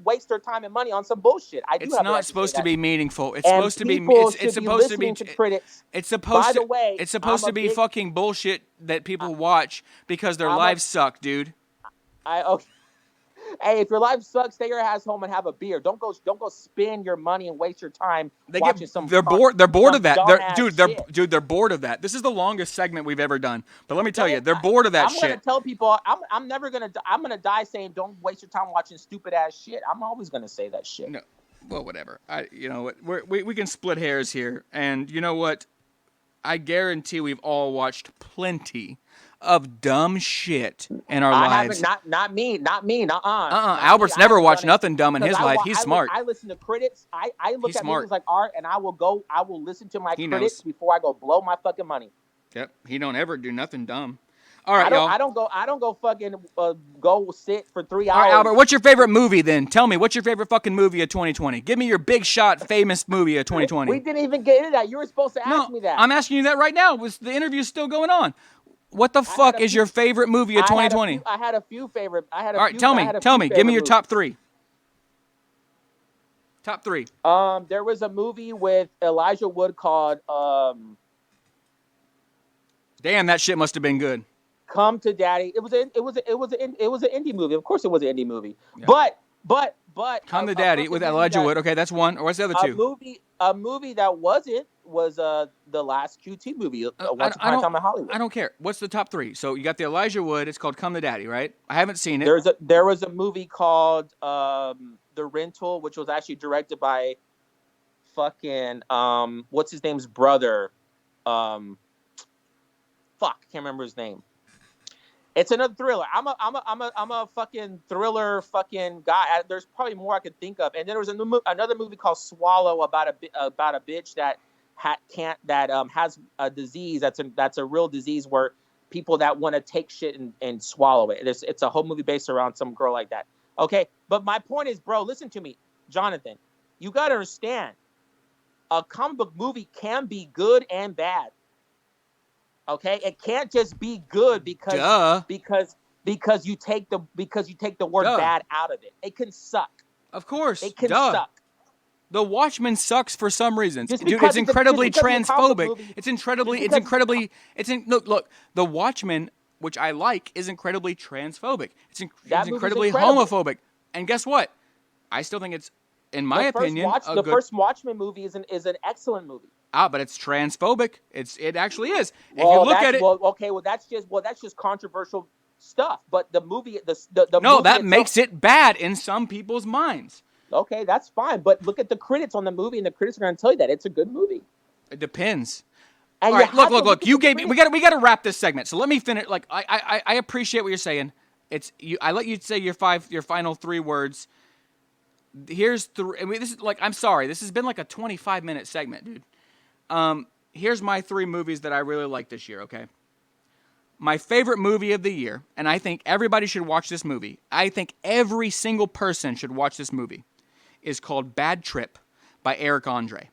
waste their time and money on some bullshit. It's not supposed to be meaningful. It's and supposed to be. It's supposed to be. Critics. It's supposed By to. the way, it's supposed to be fucking bullshit that people watch because their lives suck, dude. Hey, if your life sucks, stay your ass home and have a beer. Don't go spend your money and waste your time watching some. They're bored of that. They're bored of that. This is the longest segment we've ever done. But let me tell you, they're bored of that shit. I'm gonna tell people I'm gonna die saying don't waste your time watching stupid ass shit. I'm always gonna say that shit. No, well, whatever. You know what? We can split hairs here, and you know what? I guarantee we've all watched plenty of dumb shit in our lives. Not me. Albert's never watched nothing dumb in his life. He's smart. I listen to critics. I look at movies like art, and I will listen to my critics before I go blow my fucking money. Yep, he don't ever do nothing dumb. All right, y'all. I don't go fucking go sit for 3 hours. All right, Albert, what's your favorite movie then? Tell me, what's your favorite fucking movie of 2020? Give me your big shot, famous movie of 2020. We didn't even get into that. You were supposed to ask me that. I'm asking you that right now. The interview's still going on. What the fuck is your favorite movie of 2020? I had a few favorite. All right, tell me. Give me your top three. Top three. There was a movie with Elijah Wood called Damn, that shit must have been good. Come to Daddy. It was an indie movie. Of course, it was an indie movie. Yeah. But Come to Daddy with Elijah Wood. Okay, that's one. Or what's the other two? a movie that wasn't was the last QT movie, Once Upon a Time in Hollywood. I don't care. What's the top 3? So you got the Elijah Wood. It's called Come to Daddy, right? I haven't seen it. There was a movie called The Rental, which was actually directed by fucking what's his name's brother. Fuck, can't remember his name. It's another thriller. I'm a fucking thriller fucking guy. There's probably more I could think of. And then there was another movie called Swallow about a bitch that has a disease that's a real disease where people that want to take shit and swallow it. It's a whole movie based around some girl like that. Okay, but my point is, bro, listen to me, Jonathan. You got to understand, a comic book movie can be good and bad. Okay, it can't just be good because you take the word bad out of it. It can suck. Of course, it can suck. The Watchmen sucks for some reasons. Dude, it's incredibly transphobic. Look, The Watchmen, which I like, is incredibly transphobic. It's incredibly homophobic. And guess what? I still think it's, in my opinion, the first Watchmen movie is an excellent movie. But it's transphobic. It actually is. If you look at it, that's just controversial stuff. But the movie, the no, movie that itself, makes it bad in some people's minds. Okay, that's fine. But look at the critics on the movie, and the critics are going to tell you that it's a good movie. It depends. And all right, look. You gave me. We got to wrap this segment. So let me finish. Like I appreciate what you're saying. It's you. I let you say your final 3 words. Here's 3. I mean, this is like, I'm sorry. This has been like a 25-minute segment, dude. Here's my 3 movies that I really like this year, okay? My favorite movie of the year, and I think everybody should watch this movie. I think every single person should watch this movie, is called Bad Trip by Eric Andre.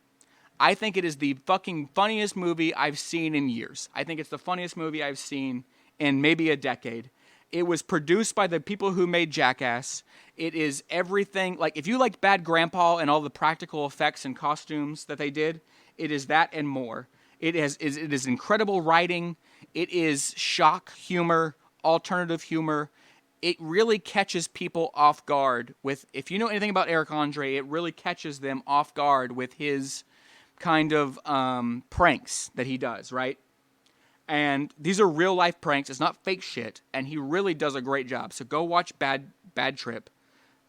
I think it is the fucking funniest movie I've seen in years. I think it's the funniest movie I've seen in maybe a decade. It was produced by the people who made Jackass. It is everything. Like, if you liked Bad Grandpa and all the practical effects and costumes that they did, it is that and more. It is incredible writing. It is shock humor, alternative humor. It really catches people off guard with, if you know anything about Eric Andre, it really catches them off guard with his kind of pranks that he does, right? And these are real life pranks. It's not fake shit. And he really does a great job. So go watch Bad Trip.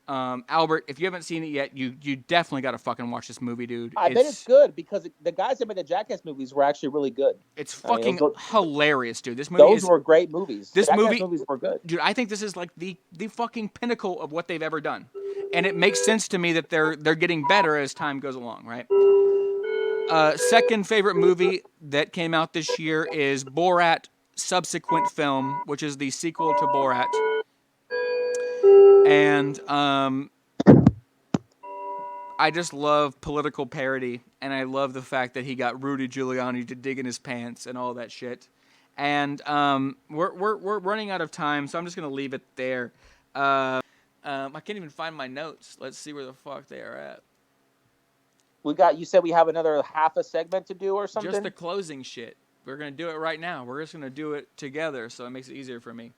Albert, if you haven't seen it yet, you definitely got to fucking watch this movie, dude. I bet it's good because the guys that made the Jackass movies were actually really good. It's fucking hilarious, dude. This movie were great movies. This movies were good. Dude, I think this is like the fucking pinnacle of what they've ever done. And it makes sense to me that they're getting better as time goes along, right? Second favorite movie that came out this year is Borat Subsequent Film, which is the sequel to Borat. And I just love political parody, and I love the fact that he got Rudy Giuliani to dig in his pants and all that shit. And we're running out of time, so I'm just gonna leave it there. I can't even find my notes. Let's see where the fuck they are at. You said we have another half a segment to do or something? Just the closing shit. We're going to do it right now. We're just going to do it together, so it makes it easier for me.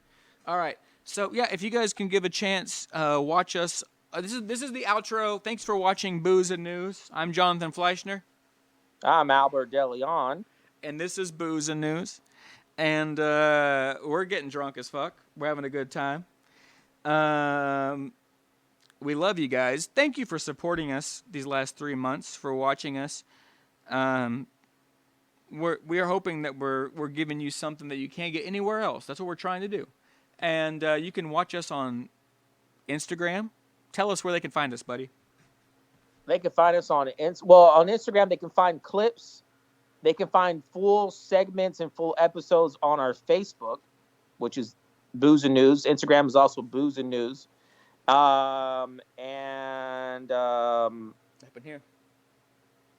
All right. So, yeah, if you guys can give a chance, watch us. This is the outro. Thanks for watching Booze and News. I'm Jonathan Fleissner. I'm Albert Deleon. And this is Booze and News. And we're getting drunk as fuck. We're having a good time. We love you guys. Thank you for supporting us these last 3 months, for watching us. We are hoping that we're giving you something that you can't get anywhere else. That's what we're trying to do. And you can watch us on Instagram. Tell us where they can find us, buddy. They can find us on Instagram. They can find clips. They can find full segments and full episodes on our Facebook, which is Booze and News. Instagram is also Booze and News. Up in here.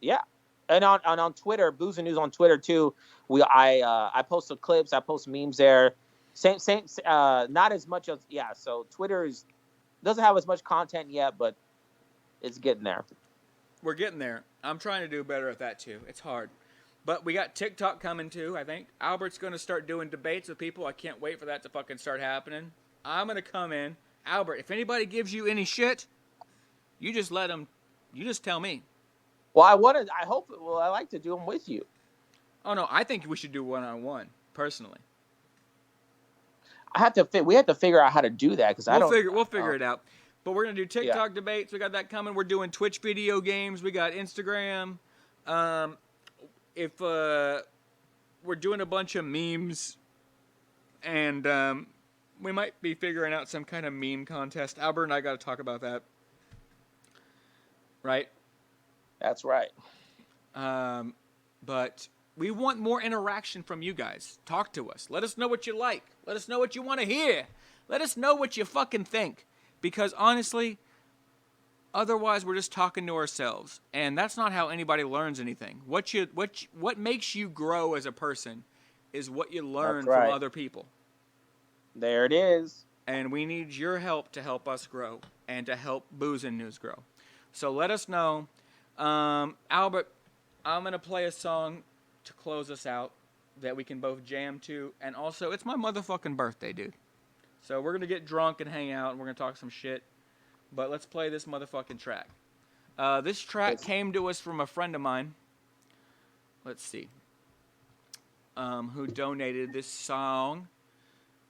Yeah. And on Twitter, Booze and News on Twitter too. I post some clips, I post memes there. Same not as much as so Twitter doesn't have as much content yet, but it's getting there. We're getting there. I'm trying to do better at that too. It's hard. But we got TikTok coming too, I think. Albert's gonna start doing debates with people. I can't wait for that to fucking start happening. I'm gonna come in. Albert, if anybody gives you any shit, you just tell me. Well, I like to do them with you. Oh no, I think we should do one-on-one personally. We have to figure out how to do that because We'll figure it out. But we're gonna do TikTok debates. We got that coming. We're doing Twitch video games. We got Instagram. If we're doing a bunch of memes, and we might be figuring out some kind of meme contest. Albert and I got to talk about that. Right? That's right. But we want more interaction from you guys. Talk to us. Let us know what you like. Let us know what you want to hear. Let us know what you fucking think. Because honestly, otherwise we're just talking to ourselves. And that's not how anybody learns anything. What makes you grow as a person is what you learn from other people. There it is. And we need your help to help us grow and to help Booze and News grow. So let us know. Albert, I'm going to play a song to close us out that we can both jam to. And also, it's my motherfucking birthday, dude. So we're going to get drunk and hang out and we're going to talk some shit. But let's play this motherfucking track. This track came to us from a friend of mine. Let's see. Who donated this song.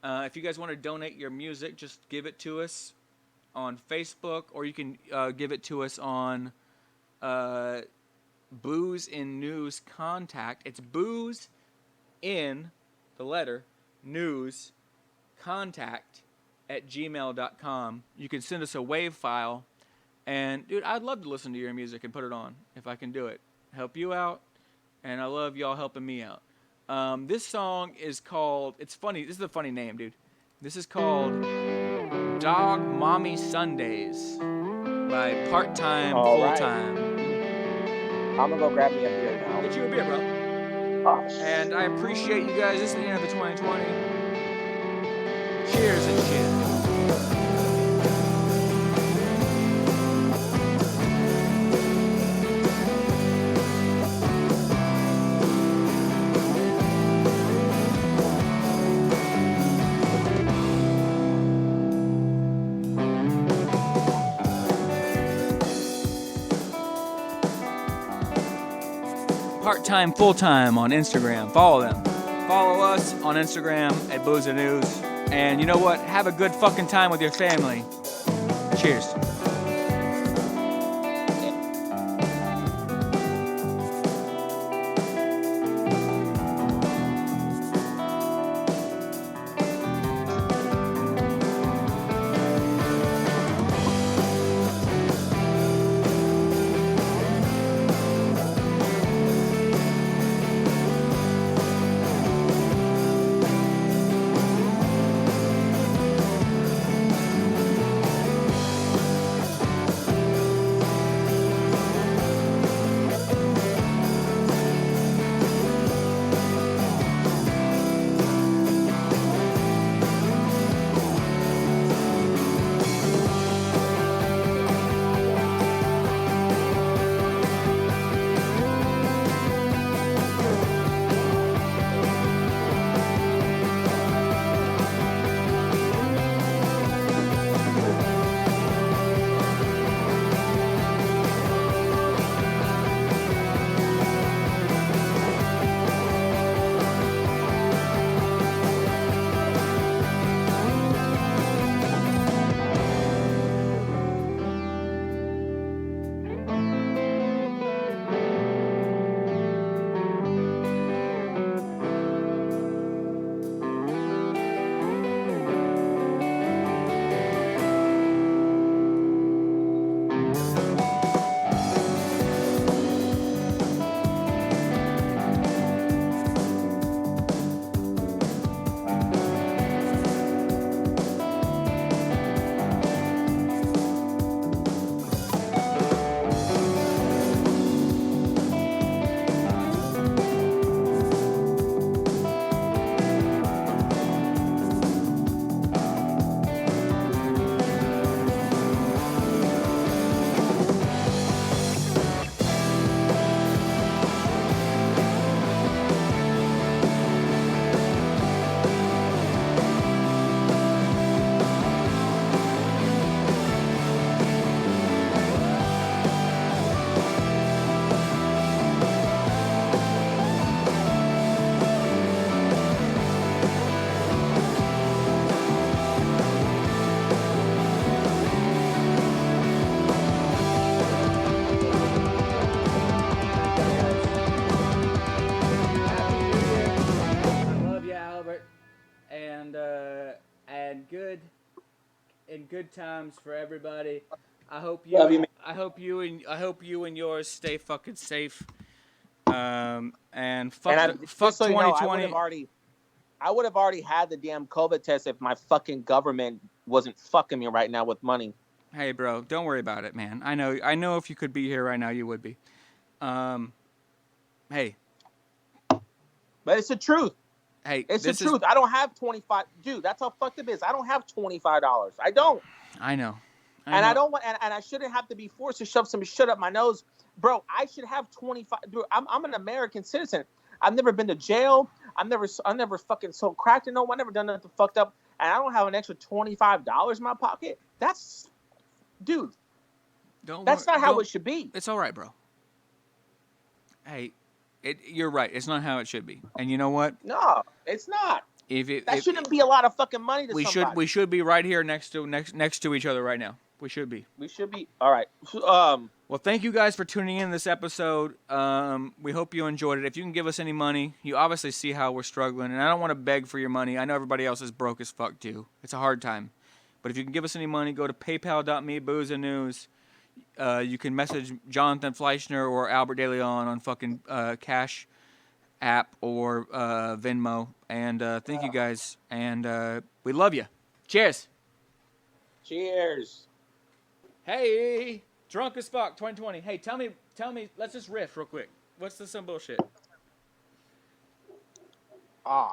If you guys want to donate your music, just give it to us on Facebook, or you can give it to us on Booze in News Contact. It's Booze in the letter News Contact at gmail.com. You can send us a WAV file, and dude, I'd love to listen to your music and put it on if I can do it. Help you out, and I love y'all helping me out. This song is called, it's funny, this is a funny name, dude. This is called Dog Mommy Sundays by Part-Time, Full-Time. I'm gonna go grab me a beer now. Get you a beer, bro. Oh, and I appreciate you guys. This is the end of the 2020. Cheers and shit. Part-Time, Full-Time on Instagram. Follow them. Follow us on Instagram at Booze and News. And you know what? Have a good fucking time with your family. Cheers. and good times for everybody. I hope Love you, man. I hope you and yours stay fucking safe. And fuck just so you know, 2020. I would have already had the damn COVID test if my fucking government wasn't fucking me right now with money. Hey, bro, don't worry about it, man. I know if you could be here right now, you would be. Hey. But it's the truth. Hey, it's the truth. I don't have 25. Dude, that's how fucked up it is. I don't have $25. I don't. I know. I don't want, and I shouldn't have to be forced to shove some shit up my nose. Bro, I should have 25. Dude, I'm an American citizen. I've never been to jail. I've never fucking sold crack to no one. I've never done nothing fucked up. And I don't have an extra $25 in my pocket. That's, dude. That's not how it should be. It's all right, bro. Hey, you're right. It's not how it should be. And you know what? No, it's not. That shouldn't be a lot of fucking money to somebody. We should be right here next to each other right now. We should be. All right. Well, thank you guys for tuning in this episode. We hope you enjoyed it. If you can give us any money, you obviously see how we're struggling, and I don't want to beg for your money. I know everybody else is broke as fuck too. It's a hard time. But if you can give us any money, go to paypal.me, Booze and News. You can message Jonathan Fleissner or Albert Deleon on fucking Cash App or Venmo. And thank you guys. And we love you. Cheers. Cheers. Hey, drunk as fuck 2020. Hey, tell me, let's just riff real quick. What's some bullshit? You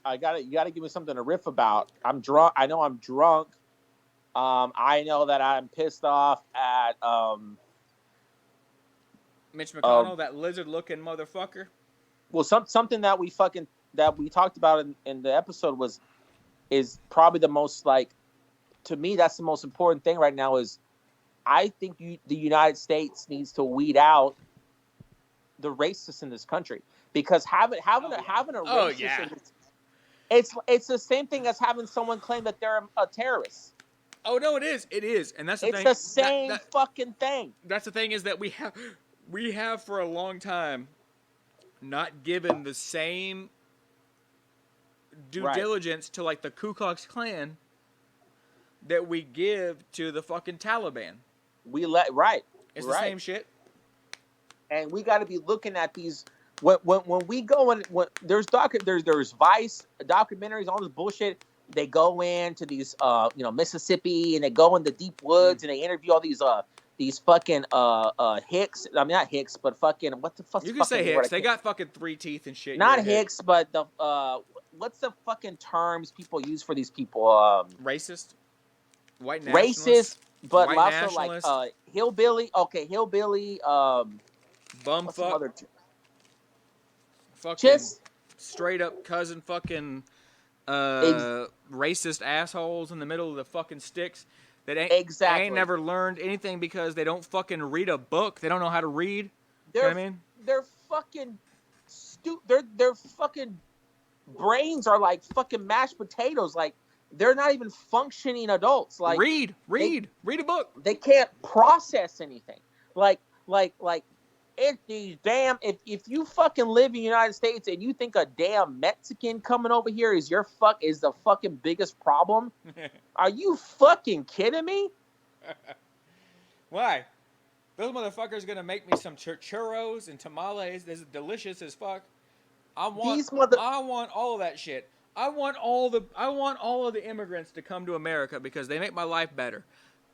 gotta give me something to riff about. I'm drunk. I know I'm drunk. I know that I'm pissed off at Mitch McConnell, that lizard-looking motherfucker. Well, something that we talked about in the episode is probably the most, like, to me, that's the most important thing right now. Is I think the United States needs to weed out the racists in this country, because having a racist it's the same thing as having someone claim that they're a terrorist. Oh no, it is, and that's the thing. It's the same fucking thing. That's the thing, is that we have for a long time not given the same due diligence to, like, the Ku Klux Klan that we give to the fucking Taliban. It's the same shit. And we got to be looking at these when we go in. There's Vice documentaries, all this bullshit. They go into these Mississippi, and they go in the deep woods, and they interview all these fucking Hicks. I mean, not Hicks, but fucking what the fuck? You can say Hicks. They got fucking 3 teeth and shit. Not Hicks, but the what's the fucking terms people use for these people? Racist, white nationalist, racist, but white also like hillbilly. Okay, hillbilly. Bumfuck. Fucking just straight up cousin fucking racist assholes in the middle of the fucking sticks that ain't never learned anything because they don't fucking read a book. They don't know how to read. You know what I mean? They're fucking Their fucking brains are like fucking mashed potatoes. Like, they're not even functioning adults. Like, read a book. They can't process anything. Like if you fucking live in the United States and you think a damn Mexican coming over here is the fucking biggest problem, are you fucking kidding me? Why? Those motherfuckers gonna make me some churros and tamales. This is delicious as fuck. I want all of that shit. I want all of the immigrants to come to America because they make my life better.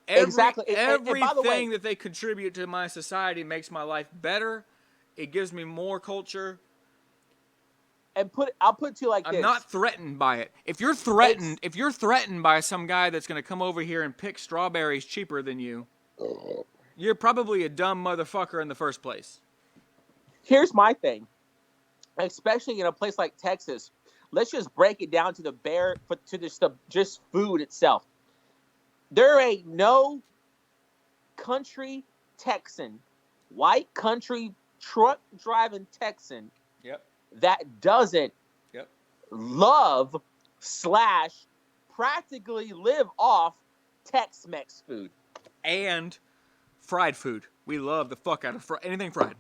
Everything that they contribute to my society makes my life better. It gives me more culture. And I'll put it to you like this. I'm not threatened by it. If you're threatened by some guy that's going to come over here and pick strawberries cheaper than you, you're probably a dumb motherfucker in the first place. Here's my thing. Especially in a place like Texas, let's just break it down to just food itself. There ain't no country Texan, white country truck driving Texan, that doesn't love / practically live off Tex-Mex food and fried food. We love the fuck out of anything fried.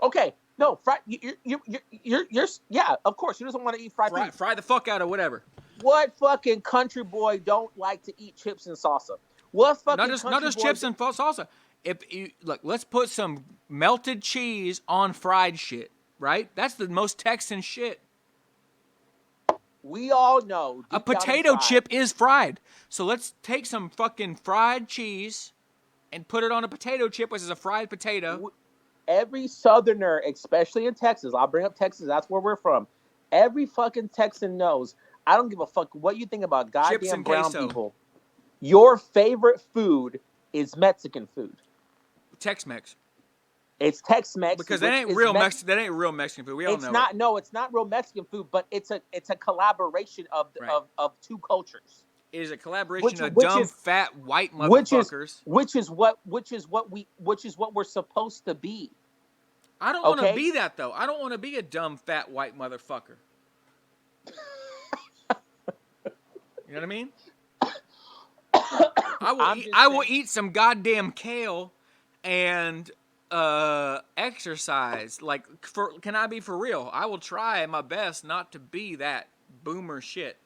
Okay, no, fried. You're yeah, of course. He doesn't want to eat fried food. Fry the fuck out of whatever. What fucking country boy don't like to eat chips and salsa? What fucking not just chips and salsa. If you look, let's put some melted cheese on fried shit, right? That's the most Texan shit. We all know a potato chip is fried. So let's take some fucking fried cheese and put it on a potato chip, which is a fried potato. Every Southerner, especially in Texas, I'll bring up Texas, that's where we're from. Every fucking Texan knows, I don't give a fuck what you think about goddamn brown queso. people. Your favorite food is Mexican food. Tex-Mex. It's Tex-Mex because that ain't real Mexican. That ain't real Mexican food. We all know. It's not. It. No, it's not real Mexican food, but it's a collaboration of two cultures. It is a collaboration of dumb, fat, white motherfuckers. Which is what we're supposed to be. I don't want to be that though. I don't want to be a dumb, fat, white motherfucker. You know what I mean? I will eat some goddamn kale and exercise. Like, can I be for real? I will try my best not to be that boomer shit.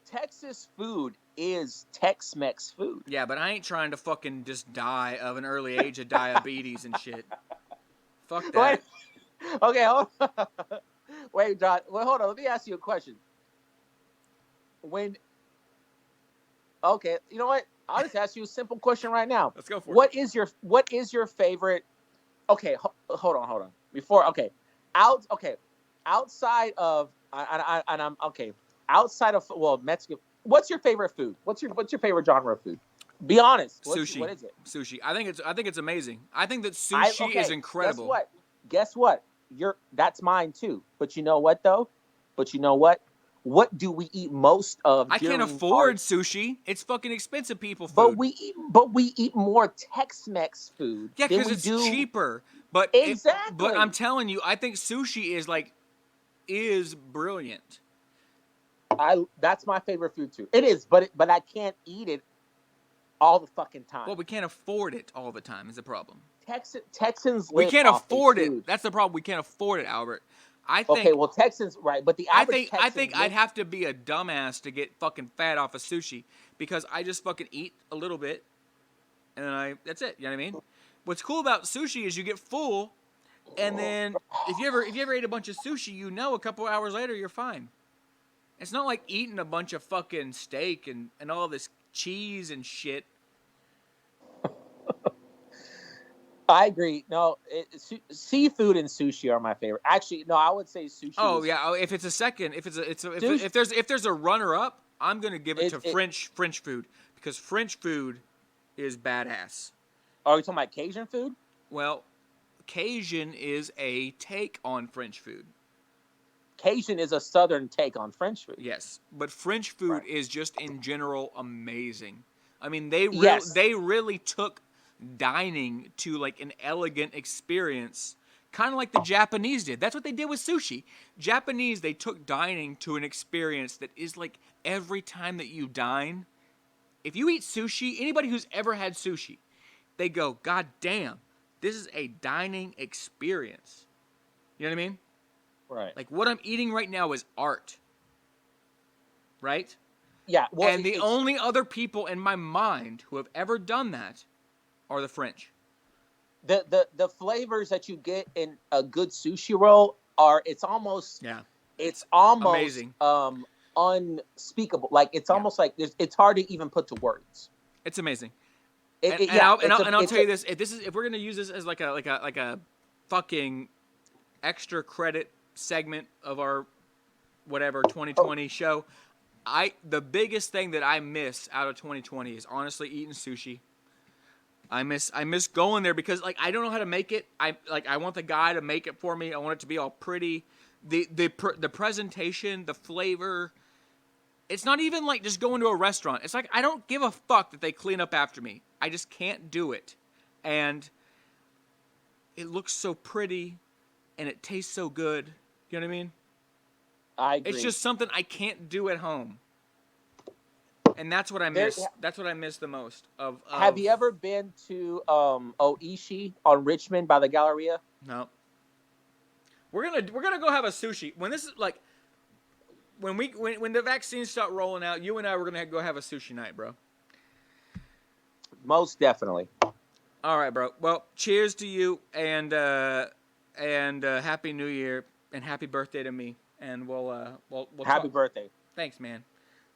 Texas food is Tex-Mex food. Yeah, but I ain't trying to fucking just die of an early age of diabetes and shit. Fuck that. Wait. Okay, hold on. Wait, John. Well, hold on. Let me ask you a question. Okay, you know what? I'll just ask you a simple question right now. Let's go for it. What is your favorite? Okay, hold on. Outside of outside of Mexican. What's your favorite food? What's your favorite genre of food? Be honest. Sushi. What is it? Sushi. I think it's amazing. I think that sushi is incredible. Guess what? That's mine too. But you know what though? What do we eat most of? I can't afford sushi. It's fucking expensive, people food. But we eat more Tex-Mex food. Yeah, because it's cheaper. But exactly. But I'm telling you, I think sushi is brilliant. That's my favorite food too. It is, but I can't eat it all the fucking time. Well, we can't afford it all the time. Is the problem? Texans live we can't off afford it. Food. That's the problem. We can't afford it, Albert. I think. Okay, well, Texans, right? But the average I think I'd have to be a dumbass to get fucking fat off of sushi because I just fucking eat a little bit, and that's it. You know what I mean? What's cool about sushi is you get full, and then if you ever ate a bunch of sushi, a couple hours later you're fine. It's not like eating a bunch of fucking steak and all this cheese and shit. I agree. No, seafood and sushi are my favorite. Actually, no, I would say sushi. Oh yeah, if it's a second, if there's a runner up, I'm gonna give it to French food because French food is badass. Are we talking about Cajun food? Well, Cajun is a take on French food. Cajun is a southern take on French food. Yes, but French food is just in general amazing. I mean, they really took dining to like an elegant experience, kind of like the Japanese did. That's what they did with sushi. Japanese, they took dining to an experience that is like every time that you dine, if you eat sushi, anybody who's ever had sushi, they go, God damn, this is a dining experience. You know what I mean? Right. Like what I'm eating right now is art. Right? Yeah. Well, and the only other people in my mind who have ever done that are the French. The flavors that you get in a good sushi roll it's almost amazing. Unspeakable. Like it's almost like it's hard to even put to words. It's amazing. I'll tell you this: if we're gonna use this as like a fucking extra credit segment of our whatever 2020 show, the biggest thing that I miss out of 2020 is honestly eating sushi. I miss going there because like I don't know how to make it. I want the guy to make it for me. I want it to be all pretty. The presentation, the flavor. It's not even like just going to a restaurant. It's like I don't give a fuck that they clean up after me. I just can't do it. And it looks so pretty and it tastes so good. You know what I mean? I agree. It's just something I can't do at home. And that's what I miss. That's what I miss the most. Have you ever been to Oishi on Richmond by the Galleria? No. We're gonna go have a sushi when this is like. when the vaccines start rolling out, you and I were gonna go have a sushi night, bro. Most definitely. All right, bro. Well, cheers to you, and happy New Year, and happy birthday to me, and we'll happy talk. birthday. Thanks, man.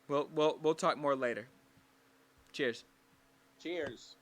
We'll talk more later. Cheers. Cheers.